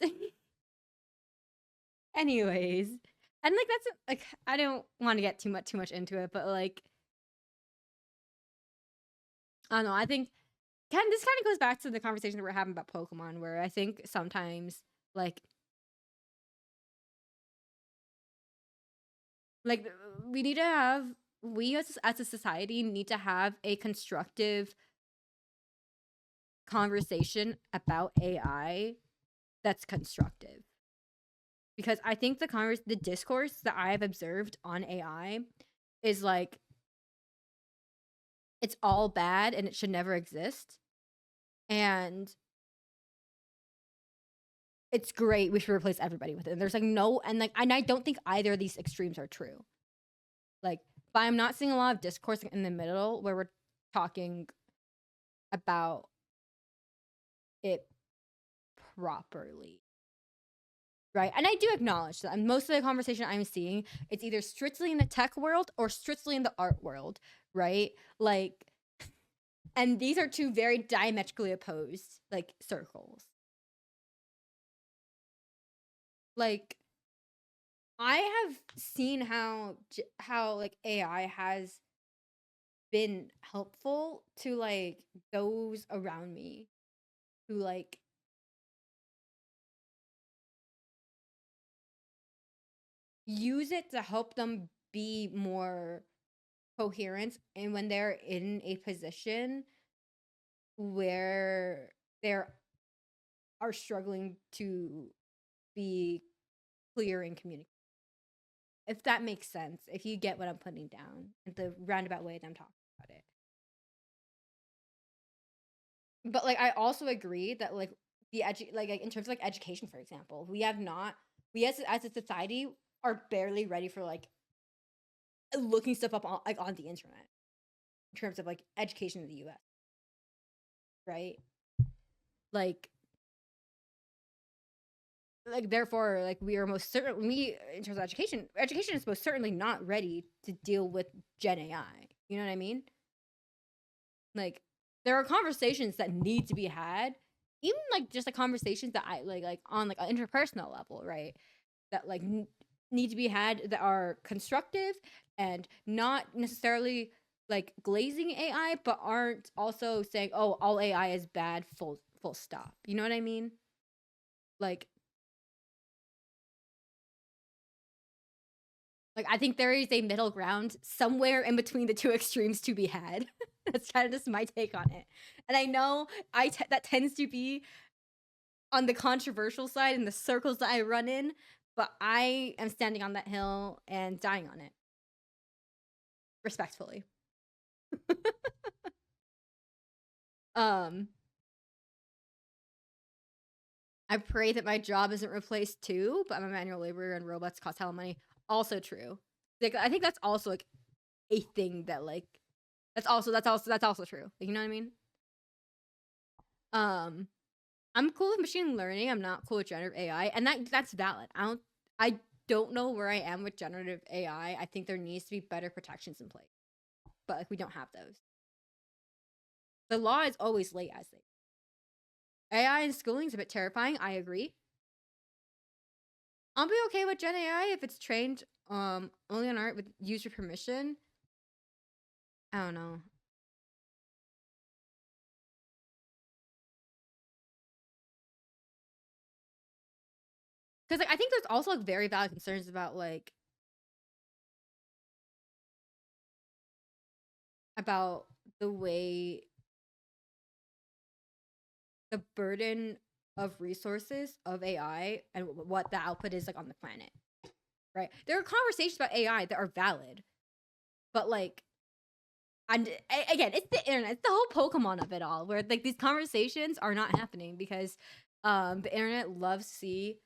Speaker 1: anyways, and like that's like I don't want to get too much into it, but like I don't know. I think this kind of goes back to the conversation that we're having about Pokemon, where I think sometimes like like we need to have we as a society need to have a constructive conversation about AI that's constructive. Because I think the discourse that I've observed on AI is like it's all bad and it should never exist. And it's great. We should replace everybody with it. And there's like and I don't think either of these extremes are true. Like, but I'm not seeing a lot of discourse in the middle where we're talking about it properly. right? And I do acknowledge that most of the conversation I'm seeing, it's either strictly in the tech world or strictly in the art world, right? Like, and these are two very diametrically opposed like circles. Like, I have seen how like AI has been helpful to like those around me who like use it to help them be more coherent, and when they're in a position where they're are struggling to be clear and communicate, if that makes sense, if you get what I'm putting down and the roundabout way that I'm talking about it. But like I also agree that like like in terms of like education, for example, we as a society are barely ready for like looking stuff up on the internet in terms of like education in the US, right? Like therefore like we are most certainly in terms of education is most certainly not ready to deal with Gen AI. You know what I mean? Like there are conversations that need to be had, even like just the conversations that I like on like an interpersonal level, right? That like need to be had that are constructive and not necessarily like glazing AI, but aren't also saying, "Oh, all AI is bad." Full stop. You know what I mean? Like I think there is a middle ground somewhere in between the two extremes to be had. That's kind of just my take on it. And I know that tends to be on the controversial side in the circles that I run in, but I am standing on that hill and dying on it respectfully. um I pray that my job isn't replaced too, but I'm a manual laborer and robots cost hella money. Also true. Like I think that's also like a thing that like that's also true. Like, you know what I mean? Um I'm cool with machine learning. I'm not cool with generative AI, and that's valid. I don't know where I am with generative AI. I think there needs to be better protections in place, but like we don't have those. The law is always late, as they. AI in schooling is a bit terrifying. I agree. I'll be okay with Gen AI if it's trained only on art with user permission. I don't know. Because like I think there's also like very valid concerns about like about the way the burden of resources of AI and what the output is like on the planet. Right? There are conversations about AI that are valid, but like and again, it's the internet. It's the whole Pokemon of it all, where like these conversations are not happening because the internet loves to see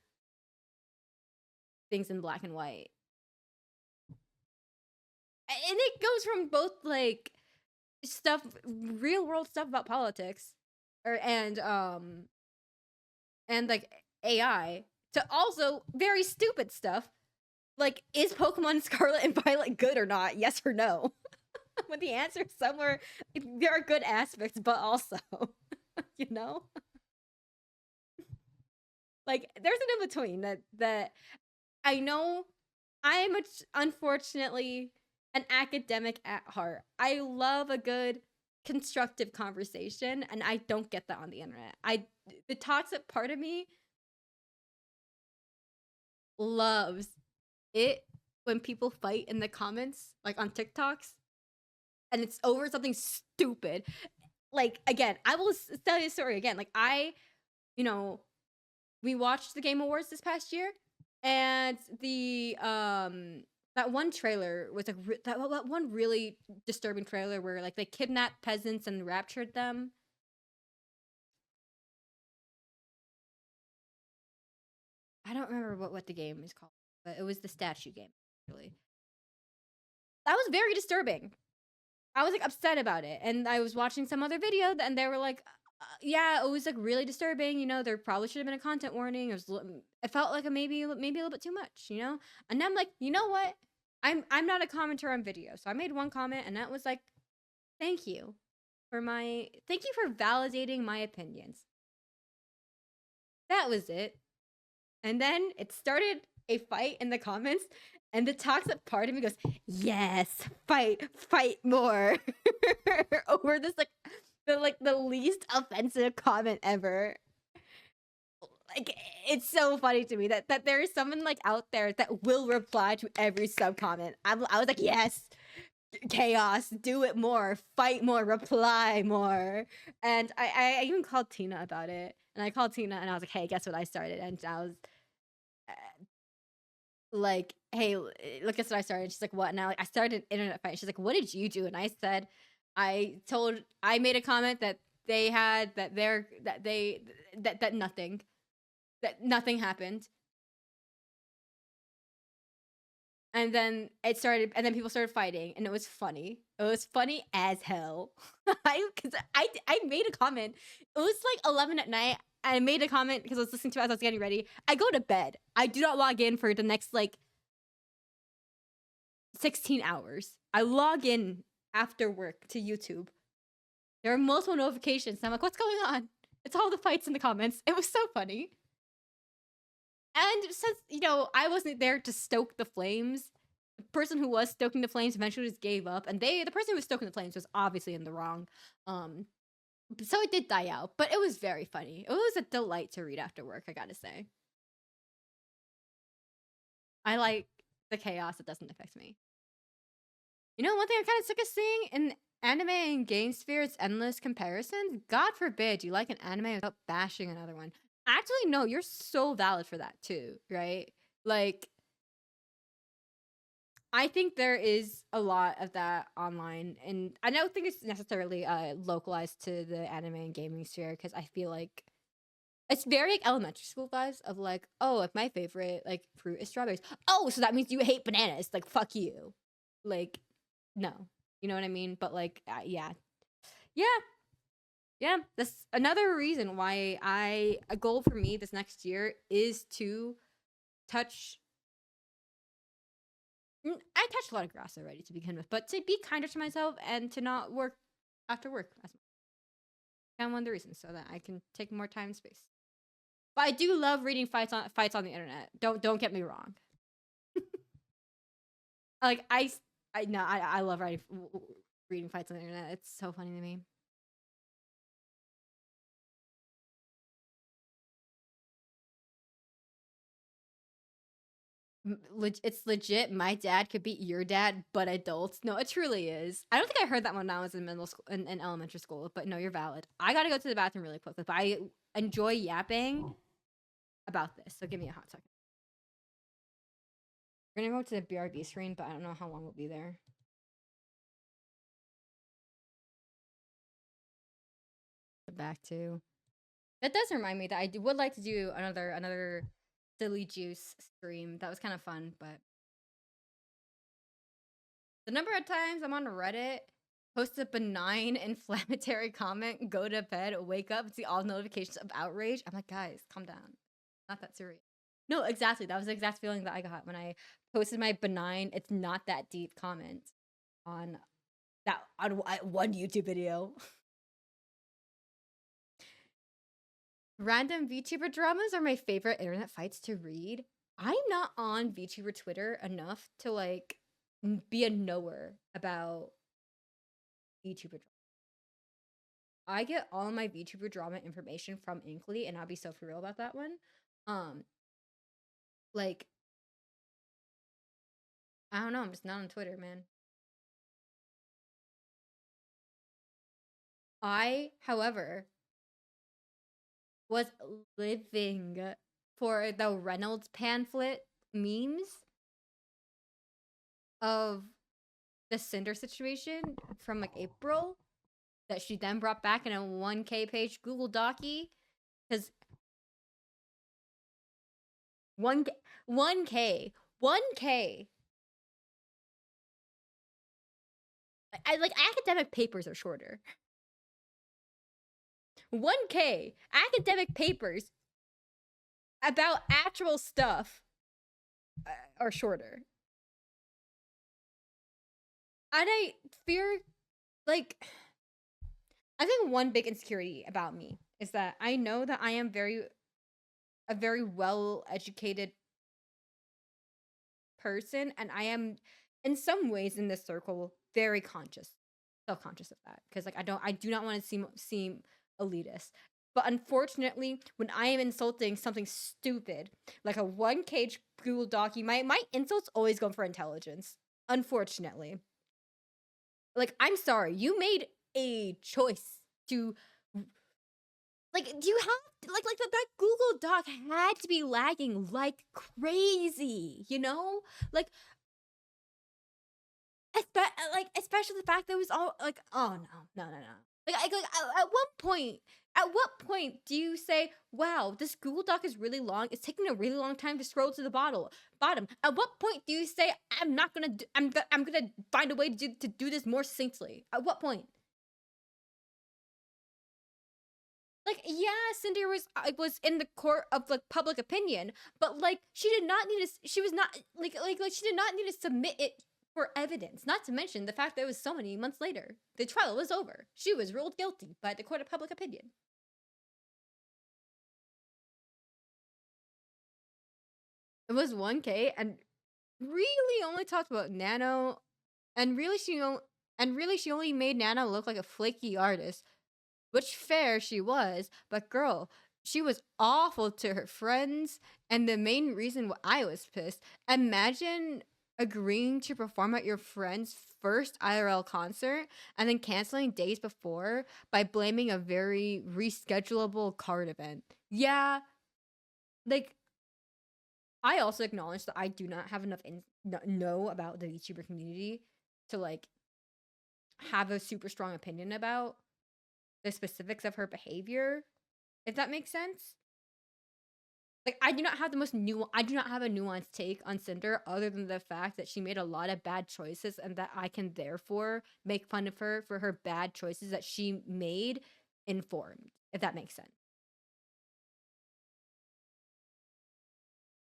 Speaker 1: things in black and white. And it goes from both like stuff, real world stuff about politics, or and like AI, to also very stupid stuff like, is Pokemon Scarlet and Violet good or not? Yes or no? But the answer is somewhere, there are good aspects, but also, you know, like there's an in between that I know. I'm unfortunately an academic at heart. I love a good constructive conversation, and I don't get that on the internet. The toxic part of me loves it when people fight in the comments, like on TikToks, and it's over something stupid. Like again, I will tell you a story again. Like you know, we watched the Game Awards this past year, and the that one trailer was like that one really disturbing trailer where like they kidnapped peasants and raptured them. I don't remember what the game is called, but it was the statue game. Really, that was very disturbing. I was like upset about it, and I was watching some other video, and they were like, yeah, it was like really disturbing. You know, there probably should have been a content warning. It felt like maybe a little bit too much. You know, and I'm like, you know what? I'm not a commenter on video, so I made one comment, and that was like, thank you thank you for validating my opinions. That was it. And then it started a fight in the comments, and the toxic part of me goes, yes, fight more over this the least offensive comment ever. Like, it's so funny to me that there is someone like out there that will reply to every sub comment. I was like, yes, chaos, do it more, fight more, reply more. And I even called Tina about it, and I called Tina and I was like, hey, guess what I started? And I was like, hey, look, guess what I started? She's like, what? And I started an internet fight. She's like, what did you do? And I said, I made a comment that they had that nothing happened. And then people started fighting, and it was funny. It was funny as hell. I made a comment. It was like 11 at night. I made a comment because I was listening to it as I was getting ready. I go to bed. I do not log in for the next like 16 hours. I log in after work to YouTube. There are multiple notifications. And I'm like, what's going on? It's all the fights in the comments. It was so funny. And since, you know, I wasn't there to stoke the flames, the person who was stoking the flames eventually just gave up. And the person who was stoking the flames was obviously in the wrong. So it did die out, but it was very funny. It was a delight to read after work, I gotta say. I like the chaos that doesn't affect me. You know, one thing I'm kind of sick of seeing in anime and game sphere is endless comparisons. God forbid you like an anime without bashing another one. Actually, no, you're so valid for that too, right? Like, I think there is a lot of that online, and I don't think it's necessarily localized to the anime and gaming sphere, because I feel like it's very like elementary school vibes of like, oh, if my favorite like fruit is strawberries, oh, so that means you hate bananas. Like, fuck you. Like, no, you know what I mean? But like, yeah, that's another reason why a goal for me this next year is to touch. I touched a lot of grass already to begin with, but to be kinder to myself and to not work after work as much. And one of the reasons, so that I can take more time and space. But I do love reading fights on the internet. Don't get me wrong. Like, I love reading fights on the internet. It's so funny to me. It's legit. My dad could beat your dad, but adults. No, it truly is. I don't think I heard that when I was in middle school, in elementary school. But no, you're valid. I gotta go to the bathroom really quickly. But I enjoy yapping about this. So give me a hot second. We're gonna go to the BRB screen, but I don't know how long we'll be there. Back to. That does remind me that I would like to do another silly juice stream. That was kind of fun, but the number of times I'm on Reddit, post a benign inflammatory comment, go to bed, wake up, see all notifications of outrage. I'm like, guys, calm down. Not that serious. No, exactly. That was the exact feeling that I got when I posted my benign, it's not that deep comment on one YouTube video. Random VTuber dramas are my favorite internet fights to read. I'm not on VTuber Twitter enough to like be a knower about VTuber drama. I get all my VTuber drama information from Inkly, and I'll be so for real about that one. Like, I don't know, I'm just not on Twitter, man. I, however, was living for the Reynolds pamphlet memes of the Cinder situation from like April that she then brought back in a 1K page Google Docie, because 1K I like academic papers are shorter. 1K academic papers about actual stuff are shorter. And I fear, like, I think one big insecurity about me is that I know that I am a very well educated person, and I am, in some ways, in this circle, very self-conscious of that, because like I do not want to seem elitist. But unfortunately, when I am insulting something stupid like a 1K Google Doc, my insults always go for intelligence. Unfortunately, like, I'm sorry, you made a choice to, like, do you have like that Google Doc had to be lagging like crazy, you know? Like, especially the fact that it was all like, oh no. Like, at what point do you say, wow, this Google Doc is really long, it's taking a really long time to scroll to the bottom? At what point do you say, I'm not gonna I'm gonna find a way to do this more succinctly? At what point? Like, yeah, Cindy was in the court of like public opinion, but like she did not need to. She was not like she did not need to submit it for evidence. Not to mention the fact that it was so many months later. The trial was over. She was ruled guilty by the court of public opinion. It was 1K, and really only talked about Nano, and really she only made Nano look like a flaky artist. Which fair she was, but girl, she was awful to her friends. And the main reason why I was pissed, imagine agreeing to perform at your friend's first IRL concert and then canceling days before by blaming a very reschedulable card event. Yeah, like, I also acknowledge that I do not have enough know about the VTuber community to like have a super strong opinion about the specifics of her behavior, if that makes sense. Like, I do not have I do not have a nuanced take on Cinder other than the fact that she made a lot of bad choices and that I can therefore make fun of her for her bad choices that she made informed, if that makes sense.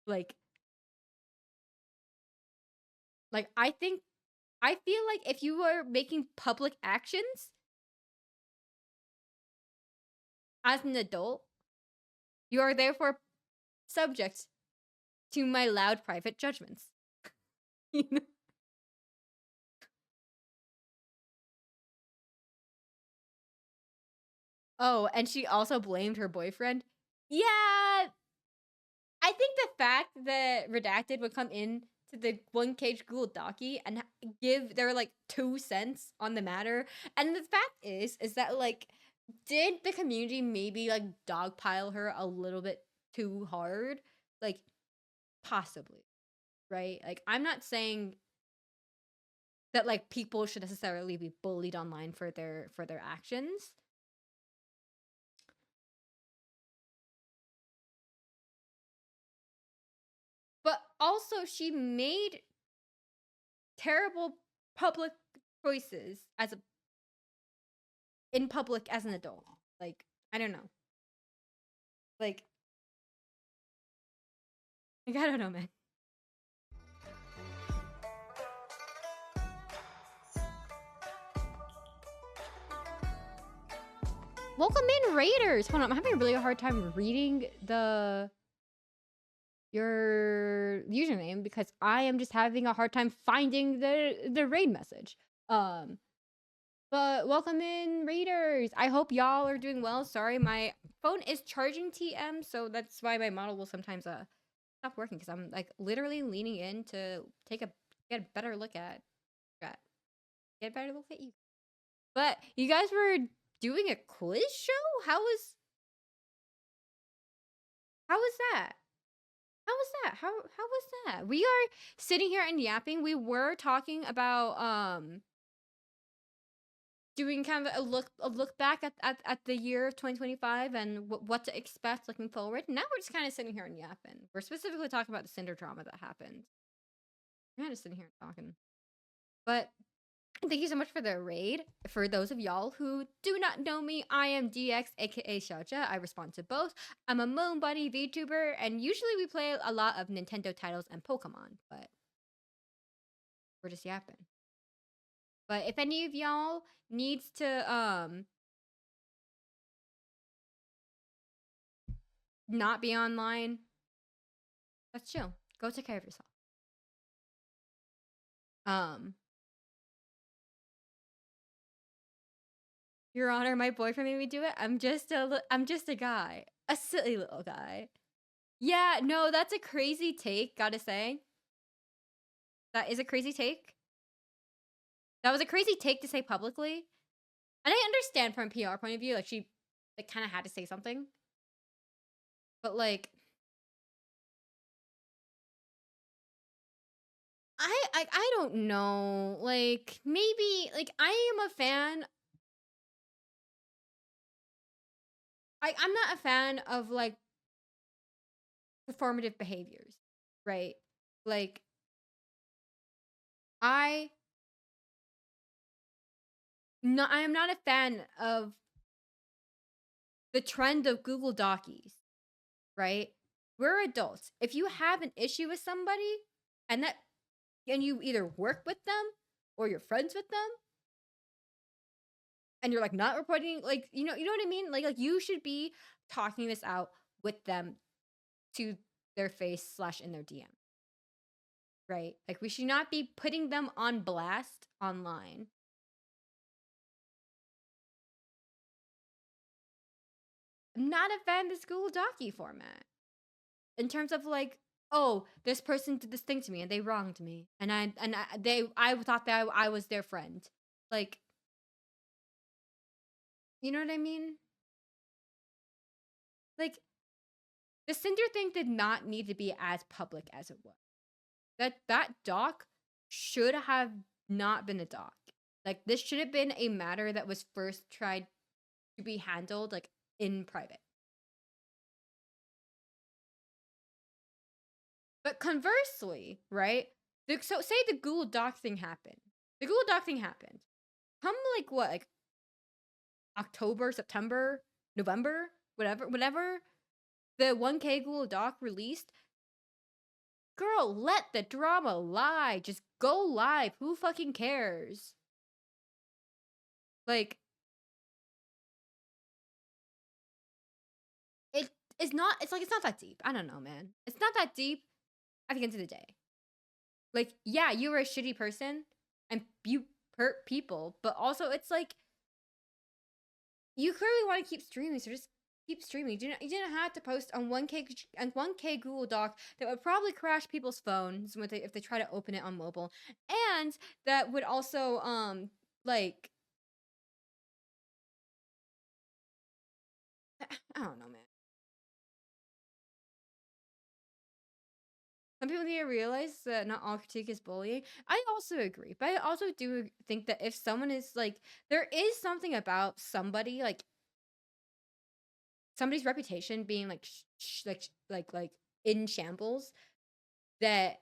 Speaker 1: Like I feel like if you were making public actions as an adult, you are therefore subject to my loud private judgments. You know? Oh, and she also blamed her boyfriend. Yeah, I think the fact that Redacted would come in to the 1K Google Docky and give their like 2 cents on the matter, and the fact is that like, did the community maybe like dogpile her a little bit too hard? Like, possibly, right? Like, I'm not saying that like people should necessarily be bullied online for their actions. But also she made terrible public choices in public as an adult. Like, I don't know. Like, I don't know, man. Welcome in, Raiders. Hold on, I'm having a really hard time reading your username because I am just having a hard time finding the raid message. But welcome in, Raiders. I hope y'all are doing well. Sorry, my phone is charging TM, so that's why my model will sometimes stop working because I'm like literally leaning in to get a better look at get a better look at you. But you guys were doing a quiz show? How was that? How was that? We are sitting here and yapping. We were talking about doing kind of a look back at the year of 2025 and what to expect looking forward. Now we're just kind of sitting here and yapping. We're specifically talking about the Cinder drama that happened. We're kind of sitting here and talking. But Thank you so much for the raid. For those of y'all who do not know me, I am DX, aka Xiaojia. I respond to both. I'm a Moon Bunny VTuber, and usually we play a lot of Nintendo titles and Pokemon, but we're just yapping. But if any of y'all needs to not be online, that's chill. Go take care of yourself. Your Honor, my boyfriend made me do it. I'm just a guy, a silly little guy. Yeah, no, that's a crazy take. Gotta say, that is a crazy take. That was a crazy take to say publicly, and I understand from a PR point of view. Like she, like, kind of had to say something, but like, I don't know. Like maybe like I am a fan. I'm not a fan of like performative behaviors, right? Like I I am not a fan of the trend of Google Docies, right? We're adults. If you have an issue with somebody and that and you either work with them or you're friends with them and you're like not reporting, like, you know what I mean? Like you should be talking this out with them to their face slash in their DM. Right? Like we should not be putting them on blast online. I'm not a fan of this Google Docu format. In terms of like, oh, this person did this thing to me and they wronged me. And I thought that I was their friend. Like, you know what I mean? Like, the Cinder thing did not need to be as public as it was. That doc should have not been a doc. Like, this should have been a matter that was first tried to be handled like in private. But conversely, right? So say the Google Doc thing happened. The Google Doc thing happened. Come like what, like October, September, November, whatever the 1K Google Doc released. Girl, let the drama lie. Just go live. Who fucking cares? Like, it is not. It's like it's not that deep. I don't know, man. It's not that deep. At the end of the day, like, yeah, you were a shitty person and you hurt people, but also it's like you clearly want to keep streaming, so just keep streaming. You didn't have to post on 1K Google Doc that would probably crash people's phones if they try to open it on mobile, and that would also like I don't know, man. Some people need to realize that not all critique is bullying. I also agree, but I also do think that if someone is like, there is something about somebody like somebody's reputation being like like in shambles that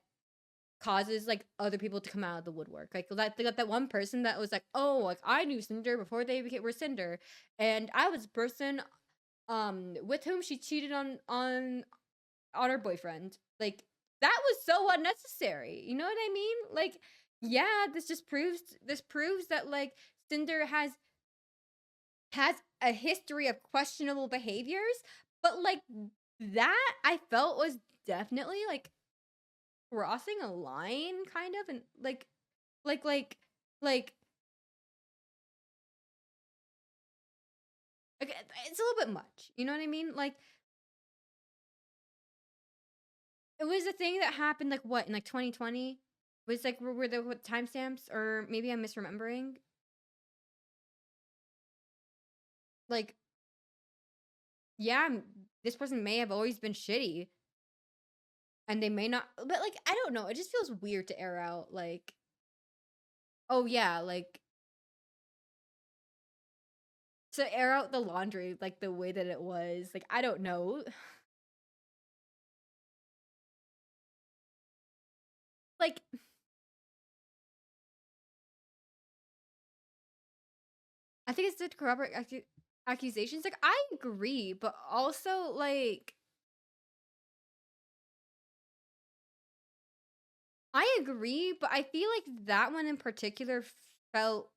Speaker 1: causes like other people to come out of the woodwork. Like that one person that was like, oh, like I knew Cinder before they were Cinder, and I was a person with whom she cheated on her boyfriend. Like that was so unnecessary. You know what I mean? Like, yeah, this proves that like Cinder has a history of questionable behaviors, but like that I felt was definitely like crossing a line kind of, and like like it's a little bit much. You know what I mean? Like it was a thing that happened like what in like 2020? Was like were there what timestamps, or maybe I'm misremembering? Like, yeah, this person may have always been shitty and they may not, but like I don't know, it just feels weird to air out like, oh yeah, like to air out the laundry like the way that it was. Like I don't know. Like I think it's to corroborate accusations. Like, I agree, but also, like, I agree, but I feel like that one in particular felt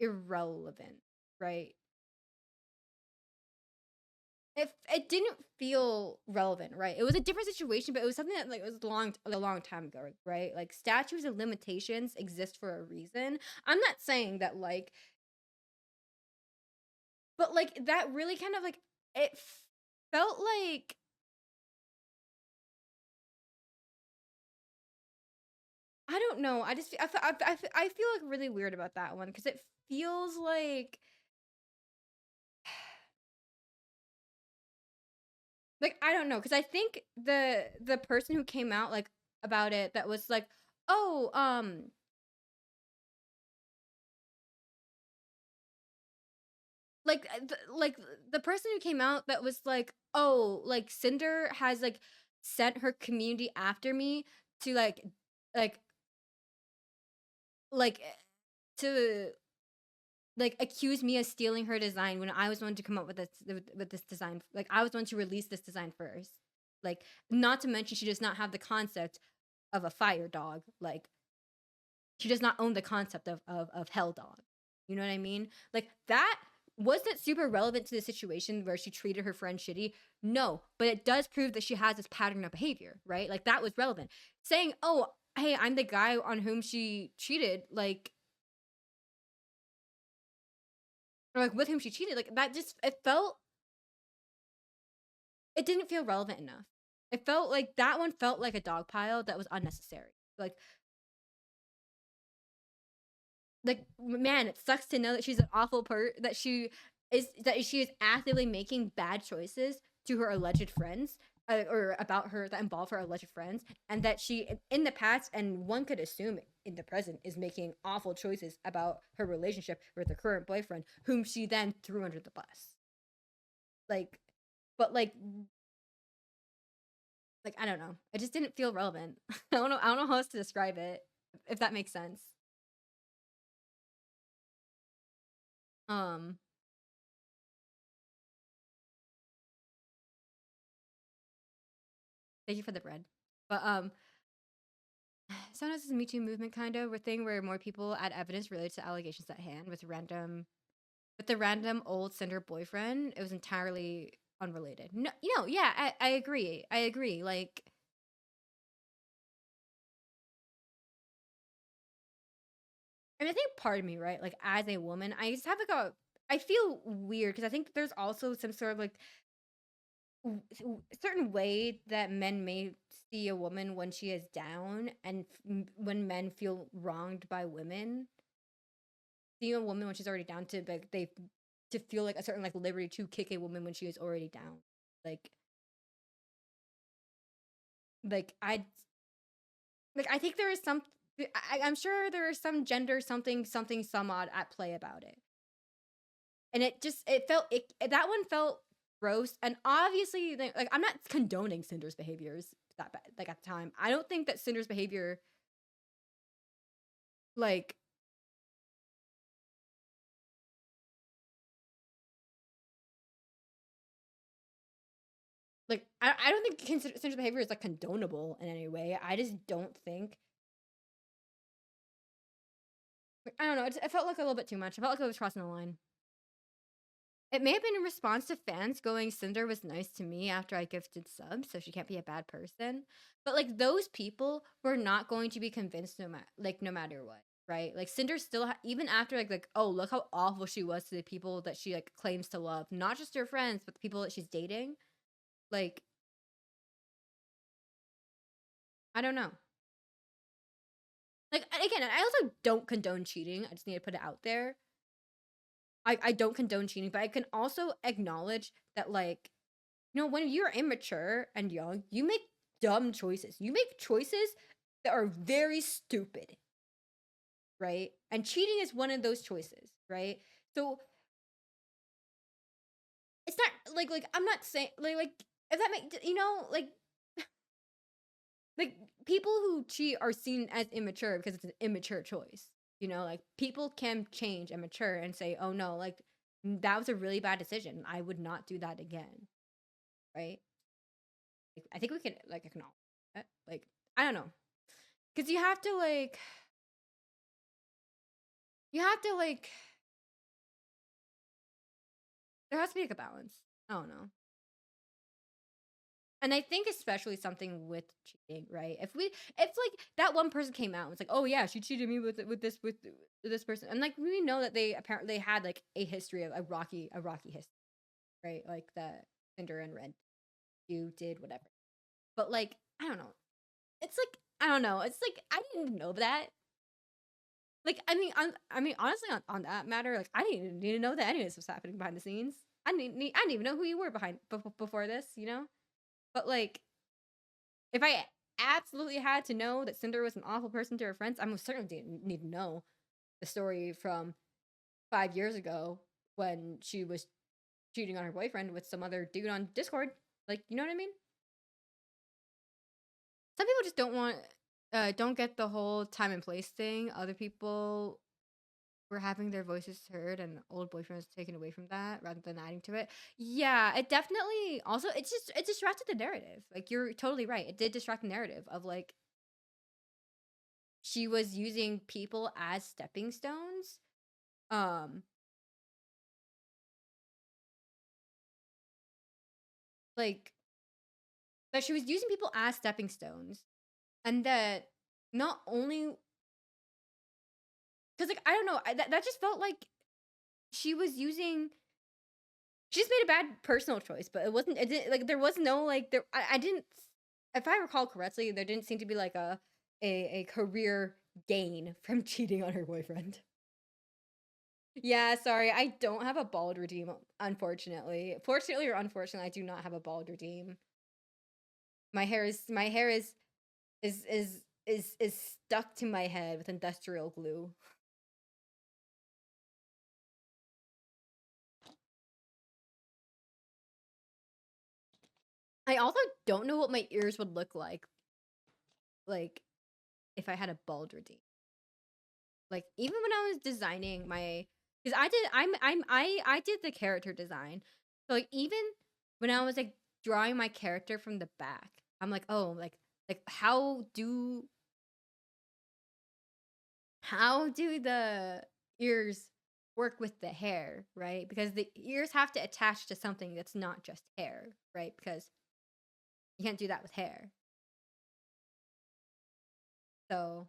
Speaker 1: irrelevant, right? It didn't feel relevant, right? It was a different situation, but it was something that like it was a long time ago, right? Like statutes and limitations exist for a reason. I'm not saying that like, but like that really kind of like it felt like I don't know. I just I feel like really weird about that one because it feels like I don't know because I think the person who came out like about it that was like, oh, like the person who came out that was like, "Oh, like Cinder has like sent her community after me to like like to like accuse me of stealing her design when I was the one to come up with this design. Like I was the one to release this design first. Like not to mention she does not have the concept of a fire dog. Like she does not own the concept of hell dog. You know what I mean? Like that wasn't super relevant to the situation where she treated her friend shitty. No, but it does prove that she has this pattern of behavior, right? Like that was relevant. Saying, "Oh, hey, I'm the guy on whom she cheated," like or like with whom she cheated, like that just it didn't feel relevant enough. It felt like that one felt like a dog pile that was unnecessary. Man, it sucks to know that she's an awful that she is actively making bad choices to her alleged friends or about her that involve her alleged friends, and that she in the past and one could assume in the present is making awful choices about her relationship with her current boyfriend, whom she then threw under the bus. Like, but like I don't know, it just didn't feel relevant. I don't know how else to describe it, if that makes sense. Um, Thank you for the bread, but sometimes it's a Me Too movement kind of a thing where more people add evidence related to allegations at hand with the random old Cinder boyfriend. It was entirely unrelated. No, yeah, I agree. I agree. Like, and I think part of me, right, like as a woman, I just have like a I feel weird because I think there's also some sort of like certain way that men may see a woman when she is down and when men feel wronged by women see a woman when she's already down to like they to feel like a certain like liberty to kick a woman when she is already down. Like I I think there is some I'm sure there is some gender something some odd at play about it. And it felt that one felt gross and obviously like I'm not condoning Cinder's behaviors that bad like at the time. I don't think that Cinder's behavior like I don't think Cinder's behavior is like condonable in any way. I just don't think I don't know. It felt like a little bit too much. I felt like it was crossing the line. It may have been in response to fans going, Cinder was nice to me after I gifted subs, so she can't be a bad person. But like those people were not going to be convinced no matter what, right? Like Cinder still even after oh look how awful she was to the people that she like claims to love, not just her friends, but the people that she's dating. Like I don't know. Like again, I also don't condone cheating. I just need to put it out there. I don't condone cheating, but I can also acknowledge that when you're immature and young, you make dumb choices. You make choices that are very stupid, right? And cheating is one of those choices, right? So it's not I'm not saying if that make like people who cheat are seen as immature because it's an immature choice. You know, like people can change and mature and say, "Oh no, like that was a really bad decision. I would not do that again." Right? Like, I think we can like acknowledge that. Like, I don't know. Cuz you have to like there has to be like a balance. I don't know. And I think especially something with cheating, right? If like that one person came out and was like, "Oh yeah, she cheated me with this person," and like we know that they apparently had like a history of a rocky history, right? Like that Cinder and Red, you did whatever, but like I don't know. It's like I don't know. It's like I didn't know that. Like I mean honestly on that matter, like I didn't even need to know that any of this was happening behind the scenes. I didn't even know who you were before this, you know. But like if I absolutely had to know that Cinder was an awful person to her friends, I most certainly didn't need to know the story from 5 years ago when she was cheating on her boyfriend with some other dude on Discord. Like, you know what I mean? Some people just don't get the whole time and place thing. Other people were having their voices heard and old boyfriend was taken away from that rather than adding to it. Yeah, it definitely also it distracted the narrative. Like you're totally right. It did distract the narrative of like she was using people as stepping stones. Um, like that she was using people as stepping stones, and that not only because like I don't know, that just felt like she was using. She just made a bad personal choice, but it wasn't. It didn't like there was no like there. I didn't. If I recall correctly, there didn't seem to be like a career gain from cheating on her boyfriend. Yeah, sorry, I don't have a bald redeem, unfortunately. Fortunately or unfortunately, I do not have a bald redeem. My hair is stuck to my head with industrial glue. I also don't know what my ears would look like if I had a bald redeem. Like even when I was designing my, because I did the character design, so like even when I was like drawing my character from the back, I'm like, oh, like how do the ears work with the hair, right? Because the ears have to attach to something that's not just hair, right? Because you can't do that with hair. So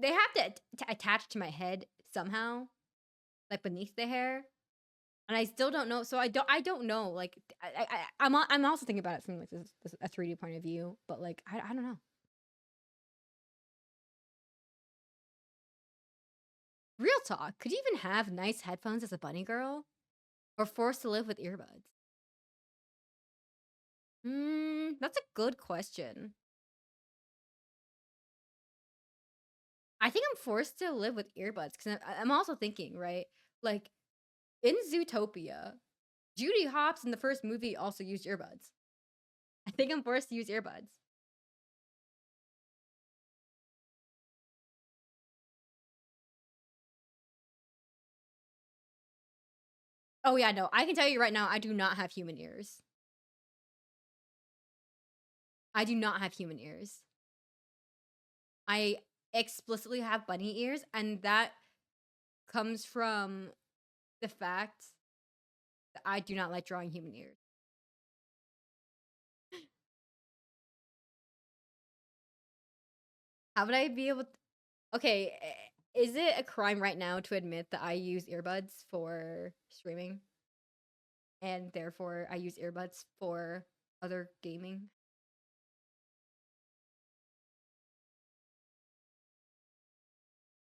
Speaker 1: they have to attach to my head somehow, like beneath the hair. And I still don't know. So I don't know. Like I'm also thinking about it from like this a 3D point of view, but like I don't know. Real talk. Could you even have nice headphones as a bunny girl, or forced to live with earbuds? That's a good question. I think I'm forced to live with earbuds because I'm also thinking, right? Like in Zootopia, Judy Hopps in the first movie also used earbuds. I think I'm forced to use earbuds. Oh yeah, no, I can tell you right now, I do not have human ears. I do not have human ears. I explicitly have bunny ears, and that comes from the fact that I do not like drawing human ears. How would I be able to? Okay, is it a crime right now to admit that I use earbuds for streaming? And therefore I use earbuds for other gaming?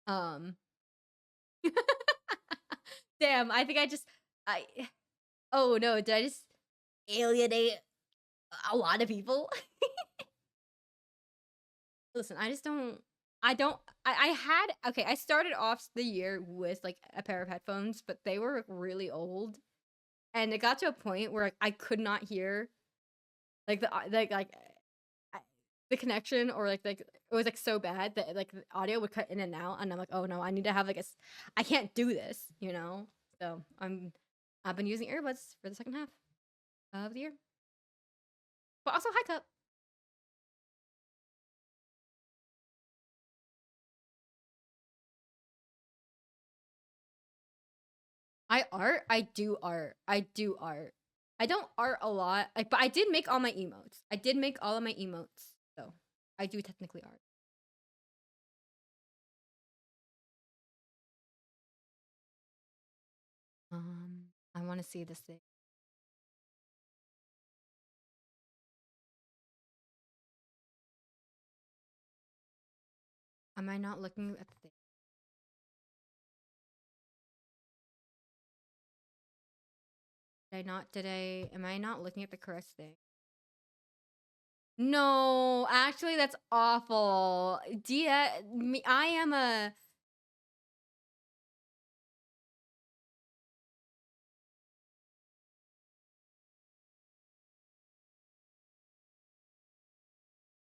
Speaker 1: Um Damn, I think I oh no, did I just alienate a lot of people? Listen, I just don't I don't I had okay, I started off the year with like a pair of headphones, but they were really old. And it got to a point where I could not hear like the I, the connection or like it was like so bad that like the audio would cut in and out, and I'm like, oh no, I need to have like I can't do this, you know. So I've been using earbuds for the second half of the year, but also high cup. I do art. I do art. I don't art a lot, like, but I did make all my emotes. I did make all of my emotes, so I do technically art. I want to see this thing. Am I not looking at the thing? Am I not looking at the correct thing? No, actually, that's awful. I am a.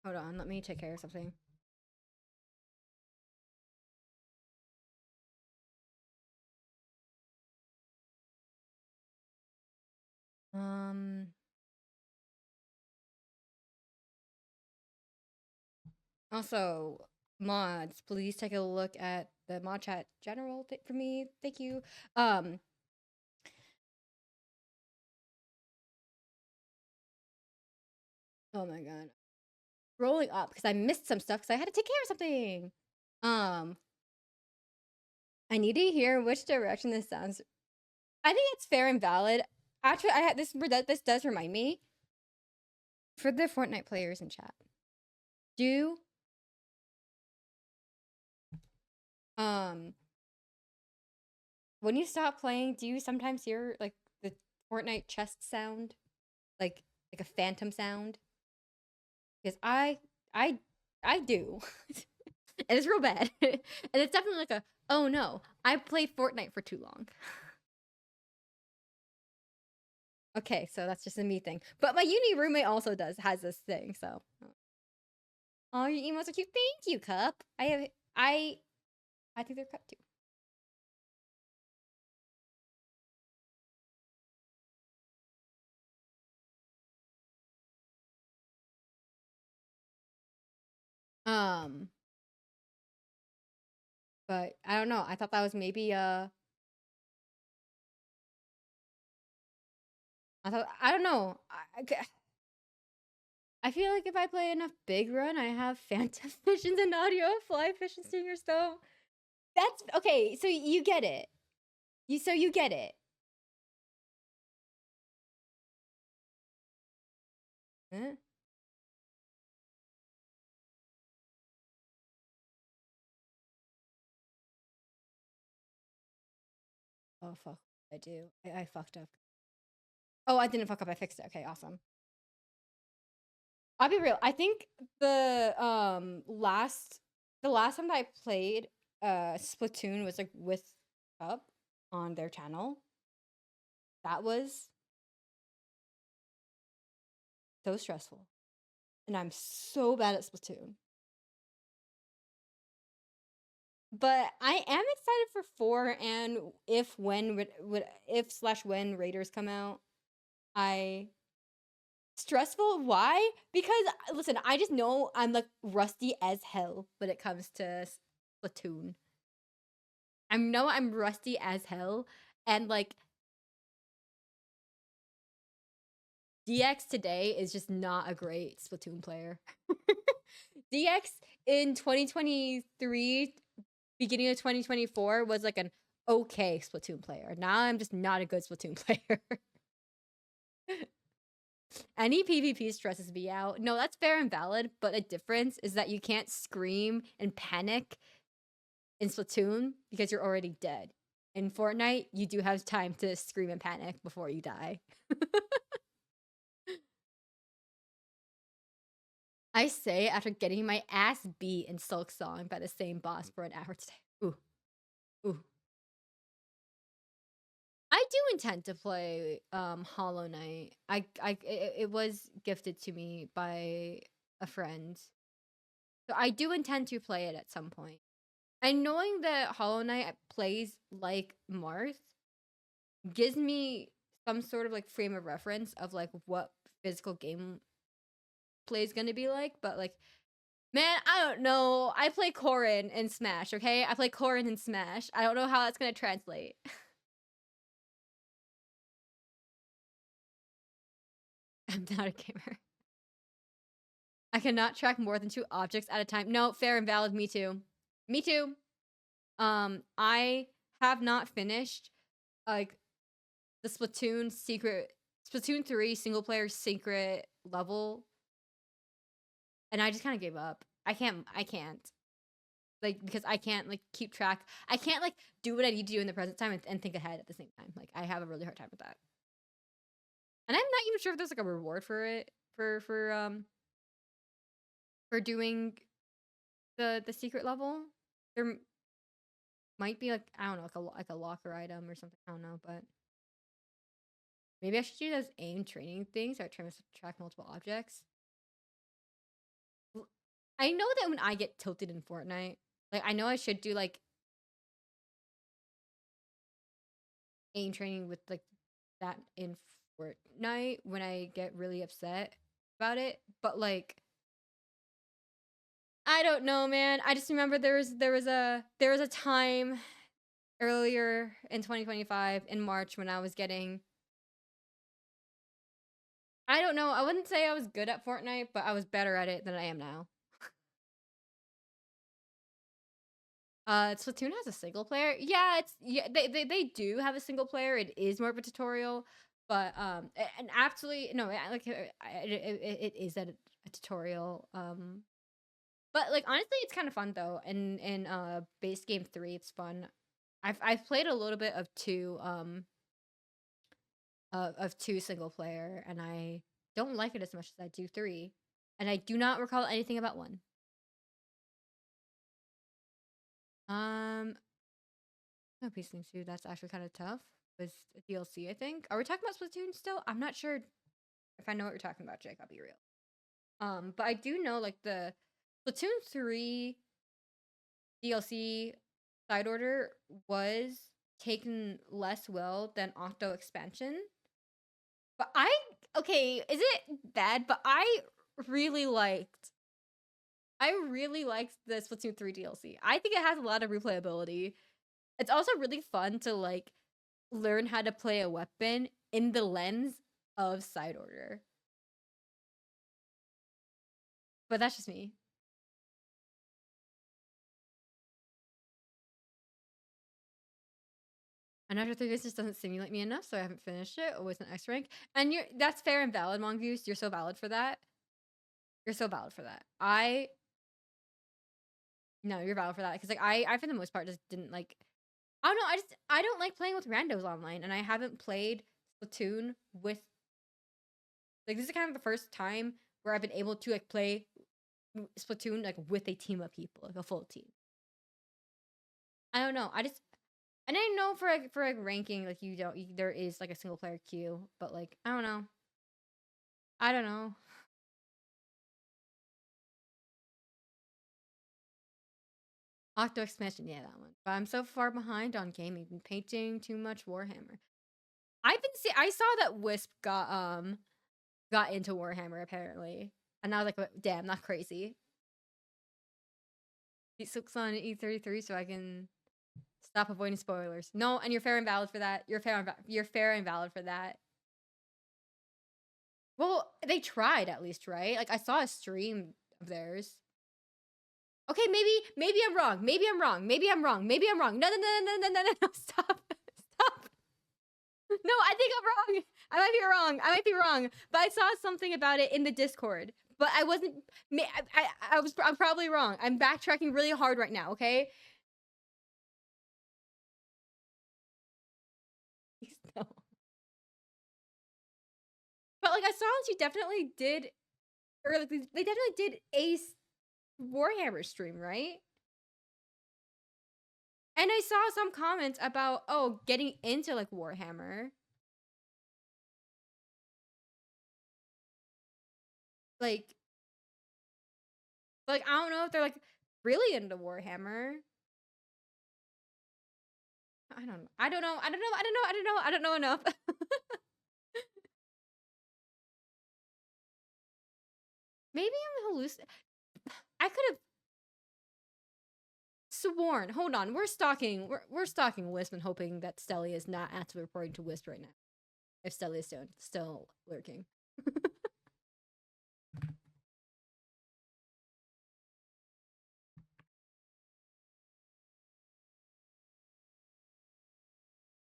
Speaker 1: Hold on, let me take care of something. Also, mods, please take a look at the mod chat general for me. Thank you. Oh my god. Rolling up because I missed some stuff because I had to take care of something. I need to hear which direction this sounds. I think it's fair and valid. Actually, I had this does remind me for the Fortnite players in chat. Do when you stop playing, do you sometimes hear like the Fortnite chest sound? Like a phantom sound? Because I do. And it's real bad. And it's definitely like oh no, I played Fortnite for too long. Okay, so that's just a me thing. But my uni roommate also has this thing, so. Oh, your emails are cute. Thank you, Cup. I think they're Cup too. But I don't know. I thought that was maybe I don't know. I feel like if I play enough Big Run, I have phantom visions and audio fly fish and stinger stuff. That's okay. So you get it. You get it. Huh? Oh fuck! I do. I fucked up. Oh, I didn't fuck up. I fixed it. Okay, awesome. I'll be real. I think the last time that I played Splatoon was like with Up on their channel. That was so stressful. And I'm so bad at Splatoon. But I am excited for 4 and when Raiders come out. Stressful? Why? Because listen, I just know I'm like rusty as hell when it comes to Splatoon. I know I'm rusty as hell, and like DX today is just not a great Splatoon player. DX in 2023, beginning of 2024 was like an okay Splatoon player. Now I'm just not a good Splatoon player. Any PvP stresses me out. No, that's fair and valid, but the difference is that you can't scream and panic in Splatoon because you're already dead. In Fortnite, you do have time to scream and panic before you die. I say after getting my ass beat in Silk Song by the same boss for an hour today. Ooh. Ooh. I do intend to play Hollow Knight. It was gifted to me by a friend So I do intend to play it at some point. And knowing that Hollow Knight plays like Marth gives me some sort of like frame of reference of like what physical game play is gonna be like. But like, man, I don't know. I play Corrin in Smash, okay? I play Corrin in Smash. I don't know how that's gonna translate. I'm not a gamer. I cannot track more than 2 objects at a time. No, fair and valid. Me too. Me too. I have not finished like the Splatoon 3 single player secret level, and I just kind of gave up. I can't like, because I can't like keep track. I can't like do what I need to do in the present time and think ahead at the same time. Like I have a really hard time with that, and I'm not even sure if there's like a reward for it for doing the secret level. There might be like, I don't know, like a locker item or something. I don't know, but maybe I should do those aim training things. I try to track multiple objects. I know that when I get tilted in Fortnite, like I know I should do like aim training with like that in Fortnite when I get really upset about it. But like, I don't know, man. I just remember there was a time earlier in 2025 in March when I was getting, I don't know, I wouldn't say I was good at Fortnite, but I was better at it than I am now. Splatoon has a single player. Yeah, they do have a single player. It is more of a tutorial, but and absolutely no, like it is a tutorial. But like honestly, it's kind of fun though. And in base game 3, it's fun. I've played a little bit of 2 of 2 single player, and I don't like it as much as I do 3, and I do not recall anything about 1. No, Peacemaker 2, that's actually kind of tough. Was a DLC, I think. Are we talking about Splatoon still? I'm not sure if I know what you're talking about, Jake. I'll be real. But I do know like the Splatoon 3 DLC side order was taken less well than Octo expansion. But okay, is it bad? But I really liked the Splatoon 3 DLC. I think it has a lot of replayability. It's also really fun to like learn how to play a weapon in the lens of side order. But that's just me. And after 3 days just doesn't simulate me enough, so I haven't finished it. It was an X rank. And that's fair and valid, Mongoose. You're so valid for that. You're so valid for that. No, you're valid for that. Because like I for the most part just didn't like, I don't know, I don't like playing with randos online, and I haven't played Splatoon with, like, this is kind of the first time where I've been able to like play Splatoon like with a team of people, like a full team. I don't know. And I know for like ranking, like there is like a single player queue, but like I don't know. I don't know. Octo expansion, yeah, that one. But I'm so far behind on gaming. Been painting too much Warhammer. I saw that Wisp got into Warhammer apparently, and I was like, damn, not crazy. Eat 6 on E33 so I can stop avoiding spoilers. No, and you're fair and valid for that. You're fair and valid for that. Well, they tried at least, right? Like I saw a stream of theirs. Okay, maybe I'm wrong. Maybe I'm wrong. No, stop. Stop. No, I think I'm wrong. I might be wrong. But I saw something about it in the Discord. But I wasn't. I'm probably wrong. I'm backtracking really hard right now. Okay. Please no. But like I saw that you definitely did, or like they definitely did a Warhammer stream, right? And I saw some comments about getting into like Warhammer. Like But, like, I don't know if they're, like, really into Warhammer. I don't know. I don't know. I don't know. I don't know. I don't know. I don't know enough. Maybe I'm hallucinating. I could have sworn. Hold on. We're stalking Wisp and hoping that Stelly is not actively reporting to Wisp right now. If Stelly is still lurking.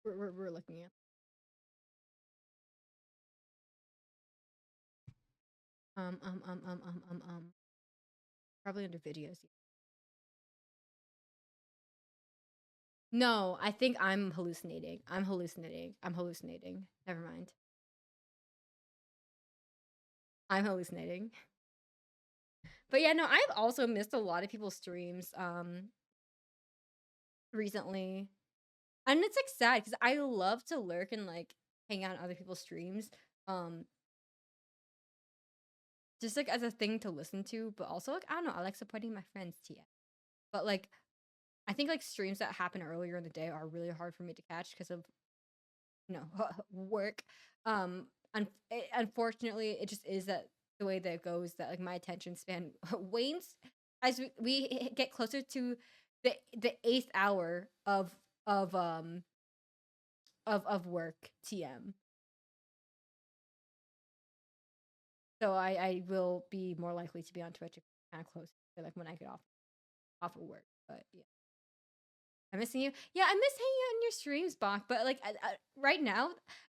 Speaker 1: We're looking at. Probably under videos. No, I think I'm hallucinating. I'm hallucinating. Never mind. I'm hallucinating. But yeah, no, I've also missed a lot of people's streams recently. And it's like sad because I love to lurk and like hang out on other people's streams. Just like as a thing to listen to, but also like I don't know, I like supporting my friends too. But like I think like streams that happen earlier in the day are really hard for me to catch because of work. Unfortunately, it just is that the way that it goes that like my attention span wanes as we get closer to the 8th hour of um of work TM. So I will be more likely to be on Twitch kind of close to like when I get off of work. But yeah. I'm missing you. Yeah, I miss hanging out in your streams, Bach. But like right now,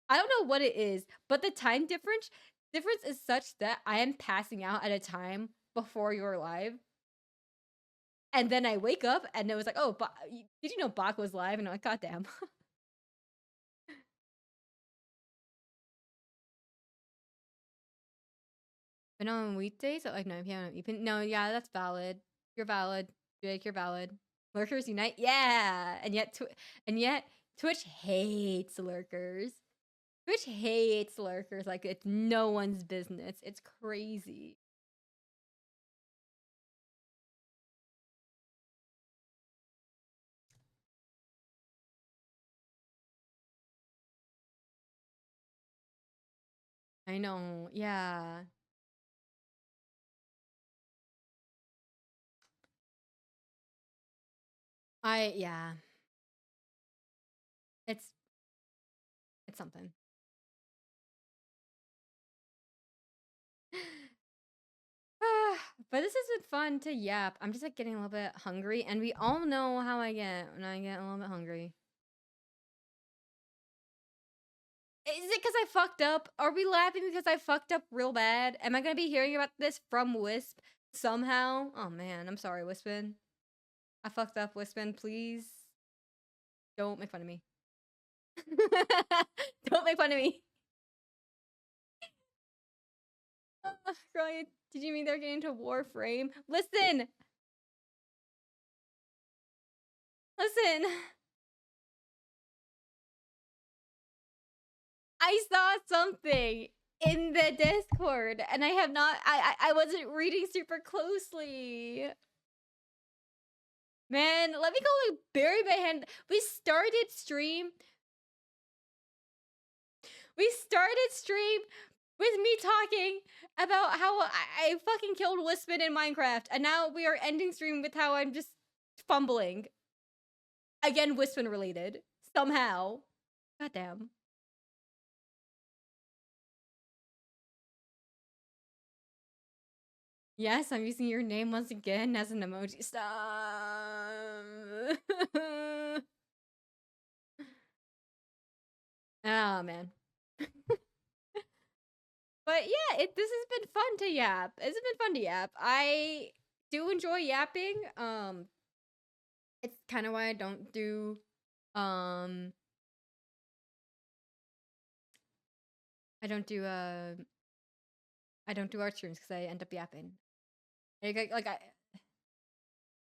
Speaker 1: I don't know what it is, but the time difference is such that I am passing out at a time before you're live. And then I wake up and it was like, oh, did you know Bach was live? And I'm like, God damn. But on weekdays at like 9 p.m. No, yeah, that's valid. You're valid. Jake, you're valid. Lurkers unite. Yeah. And yet Twitch hates lurkers. Twitch hates lurkers like it's no one's business. It's crazy. I know. Yeah. Yeah. It's something. But this has been fun to yap. I'm just like getting a little bit hungry, and we all know how I get when I get a little bit hungry. Is it because I fucked up? Are we laughing because I fucked up real bad? Am I gonna be hearing about this from Wisp somehow? Oh man, I'm sorry, Wispin. I fucked up, Wispin. Please don't make fun of me. Don't make fun of me. Girl, did you mean they're getting into Warframe? Listen! I saw something in the Discord and I have not I wasn't reading super closely. Man, let me go like bury my hand. We started stream with me talking about how I fucking killed Wispin in Minecraft, and now we are ending stream with how I'm just fumbling. Again, Wispin related. Somehow. Goddamn. Yes, I'm using your name once again as an emoji. Stop. Oh, man. But yeah, this has been fun to yap. It's been fun to yap. I do enjoy yapping. It's kind of why I don't do I don't do art streams because I end up yapping. Like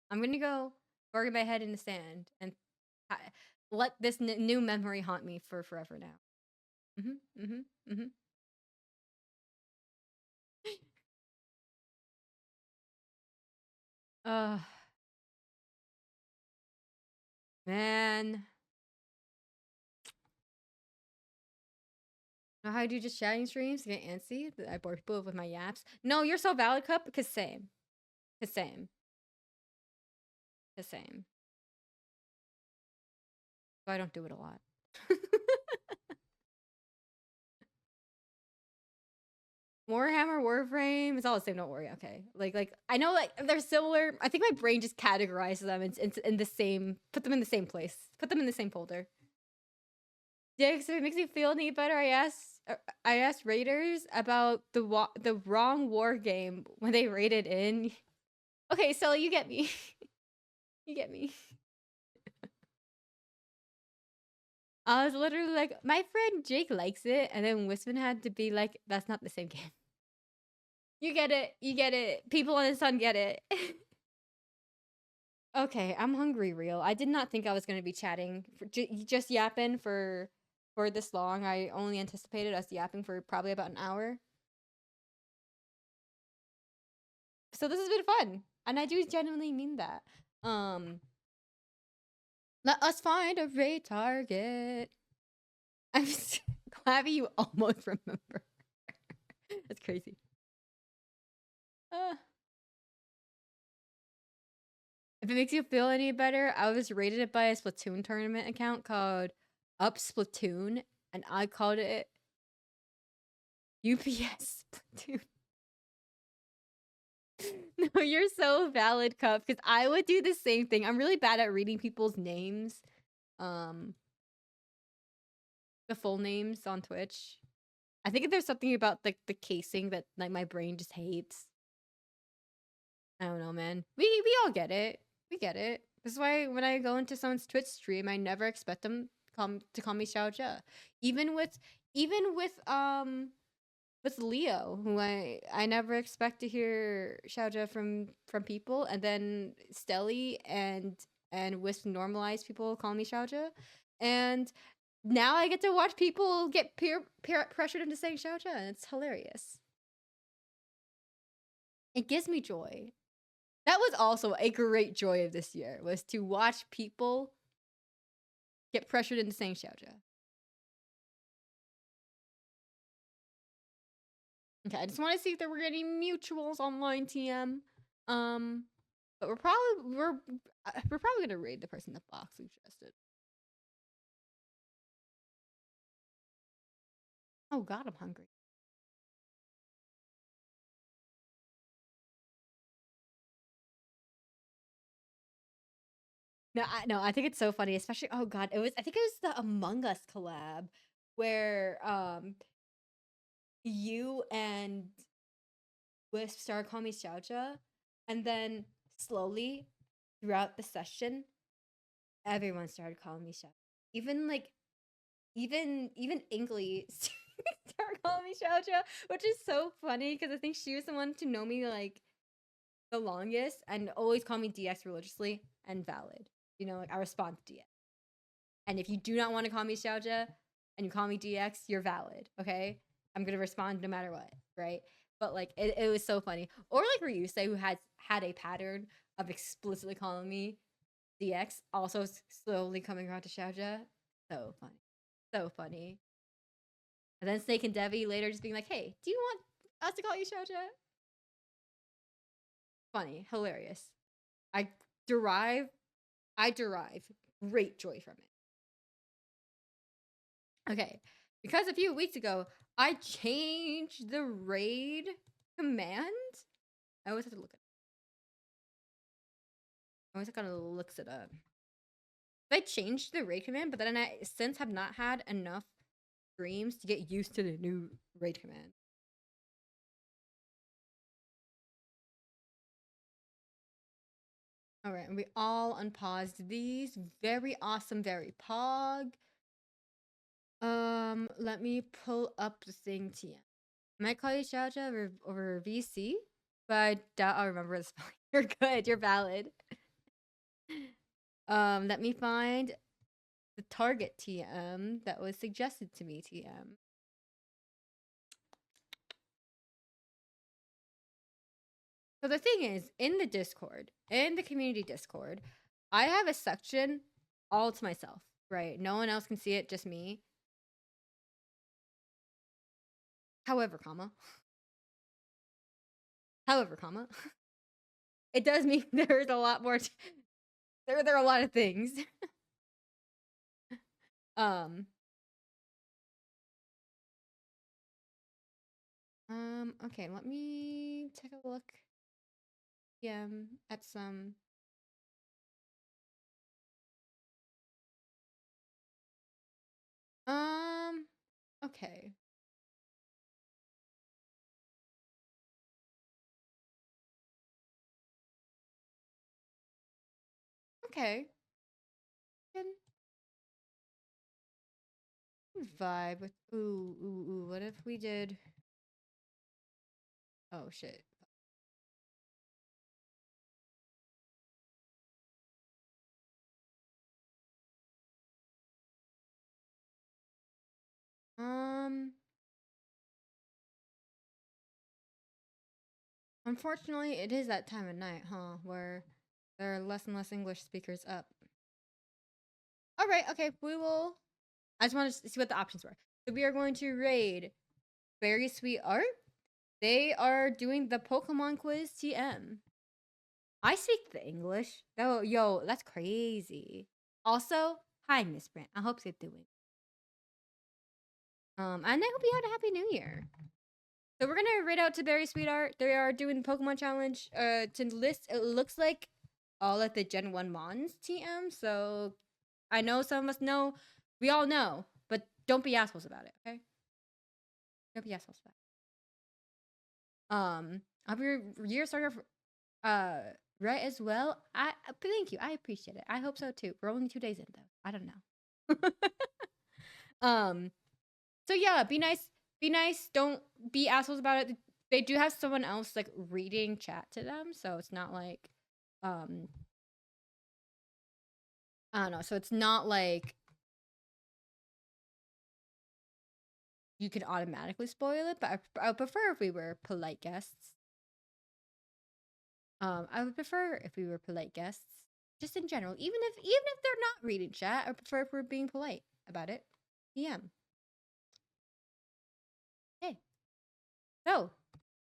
Speaker 1: I'm gonna go bury my head in the sand and let this new memory haunt me for forever now. Uh, man. Know how I do just chatting streams to get antsy? That I bore people with my yaps. No, you're so valid, Cup. Because same. Because same. Because same. But I don't do it a lot. Warhammer, Warframe, it's all the same. Don't worry. Okay, like I know like they're similar. I think my brain just categorizes them in the same. Put them in the same place. Put them in the same folder. Yeah, because if it makes me feel any better, I asked raiders about the wrong war game when they raided in. Okay, so you get me. You get me. I was literally like, my friend Jake likes it, and then Wisman had to be like, that's not the same game. You get it. You get it. People on the sun get it. Okay, I'm hungry, real. I did not think I was going to be chatting, just yapping for this long. I only anticipated us yapping for probably about an hour. So this has been fun, and I do genuinely mean that. Let us find a raid target. I'm so glad you almost remember. That's crazy. If it makes you feel any better, I was rated by a Splatoon tournament account called Up Splatoon, and I called it UPS Splatoon. No, you're so valid, Cup, because I would do the same thing. I'm really bad at reading people's names. The full names on Twitch. I think there's something about the casing that like my brain just hates. I don't know, man. We all get it. We get it. This is why when I go into someone's Twitch stream, I never expect them to call me Xiaojia. Even with Leo, who I never expect to hear Xiaojia from people, and then Stelly and with normalized people call me Xiaojia, and now I get to watch people get peer pressured into saying Xiaojia, and it's hilarious. It gives me joy. That was also a great joy of this year, was to watch people get pressured into saying Xiaojia. Okay, I just want to see if there were any mutuals online TM. But we're probably gonna raid the person that Box suggested. Oh God, I'm hungry. No, I think it's so funny, especially oh God, I think it was the Among Us collab where you and Wisp started calling me Xiaojia, and then slowly throughout the session, everyone started calling me Xiaojia. Even like even Ingley started calling me Xiaojia, which is so funny because I think she was the one to know me like the longest and always call me DX religiously and valid. You know, like I respond to DX. And if you do not want to call me Xiaojia and you call me DX, you're valid. Okay, I'm gonna respond no matter what, right? But like it was so funny. Or like Ryusei, who had a pattern of explicitly calling me DX, also slowly coming around to Xiaojia. So funny. So funny. And then Snake and Devi later just being like, hey, do you want us to call you Xiaojia? Funny. Hilarious. I derive great joy from it. Okay. Because a few weeks ago, I changed the raid command. I always have to look at it. I always gotta look it up. I changed the raid command, but then I since have not had enough streams to get used to the new raid command. All right, and we all unpaused these. Very awesome, very pog. Let me pull up the thing TM. I might call you Xiaojia over VC, but I doubt I'll remember the spelling. You're good, you're valid. Let me find the target TM that was suggested to me TM. So the thing is, in the Discord, in the community Discord, I have a section all to myself, right? No one else can see it, just me. However, it does mean there's a lot more. There are a lot of things. Okay, let me take a look. At some. Okay. Okay. Can vibe with ooh. What if we did? Oh shit. Unfortunately, it is that time of night, huh? Where there are less and less English speakers up. All right, okay, we will. I just want to see what the options were. So we are going to raid Very Sweet Art. They are doing the Pokemon quiz TM. I speak the English. Oh, yo, that's crazy. Also, hi, Miss Brent. I hope you're doing. And I hope you had a happy New Year. So we're gonna raid out to Very Sweet Art. They are doing the Pokemon challenge. To list, it looks like all at the Gen 1 Mons TM. So I know some of us know. We all know, but don't be assholes about it, okay? Don't be assholes about it. I hope your year started right as well. Thank you. I appreciate it. I hope so too. We're only 2 days in though. I don't know. So yeah, be nice. Be nice. Don't be assholes about it. They do have someone else like reading chat to them, so it's not like I don't know. So it's not like you could automatically spoil it, but I would prefer if we were polite guests. I would prefer if we were polite guests, just in general. Even if they're not reading chat, I prefer if we're being polite about it. PM. Hey. So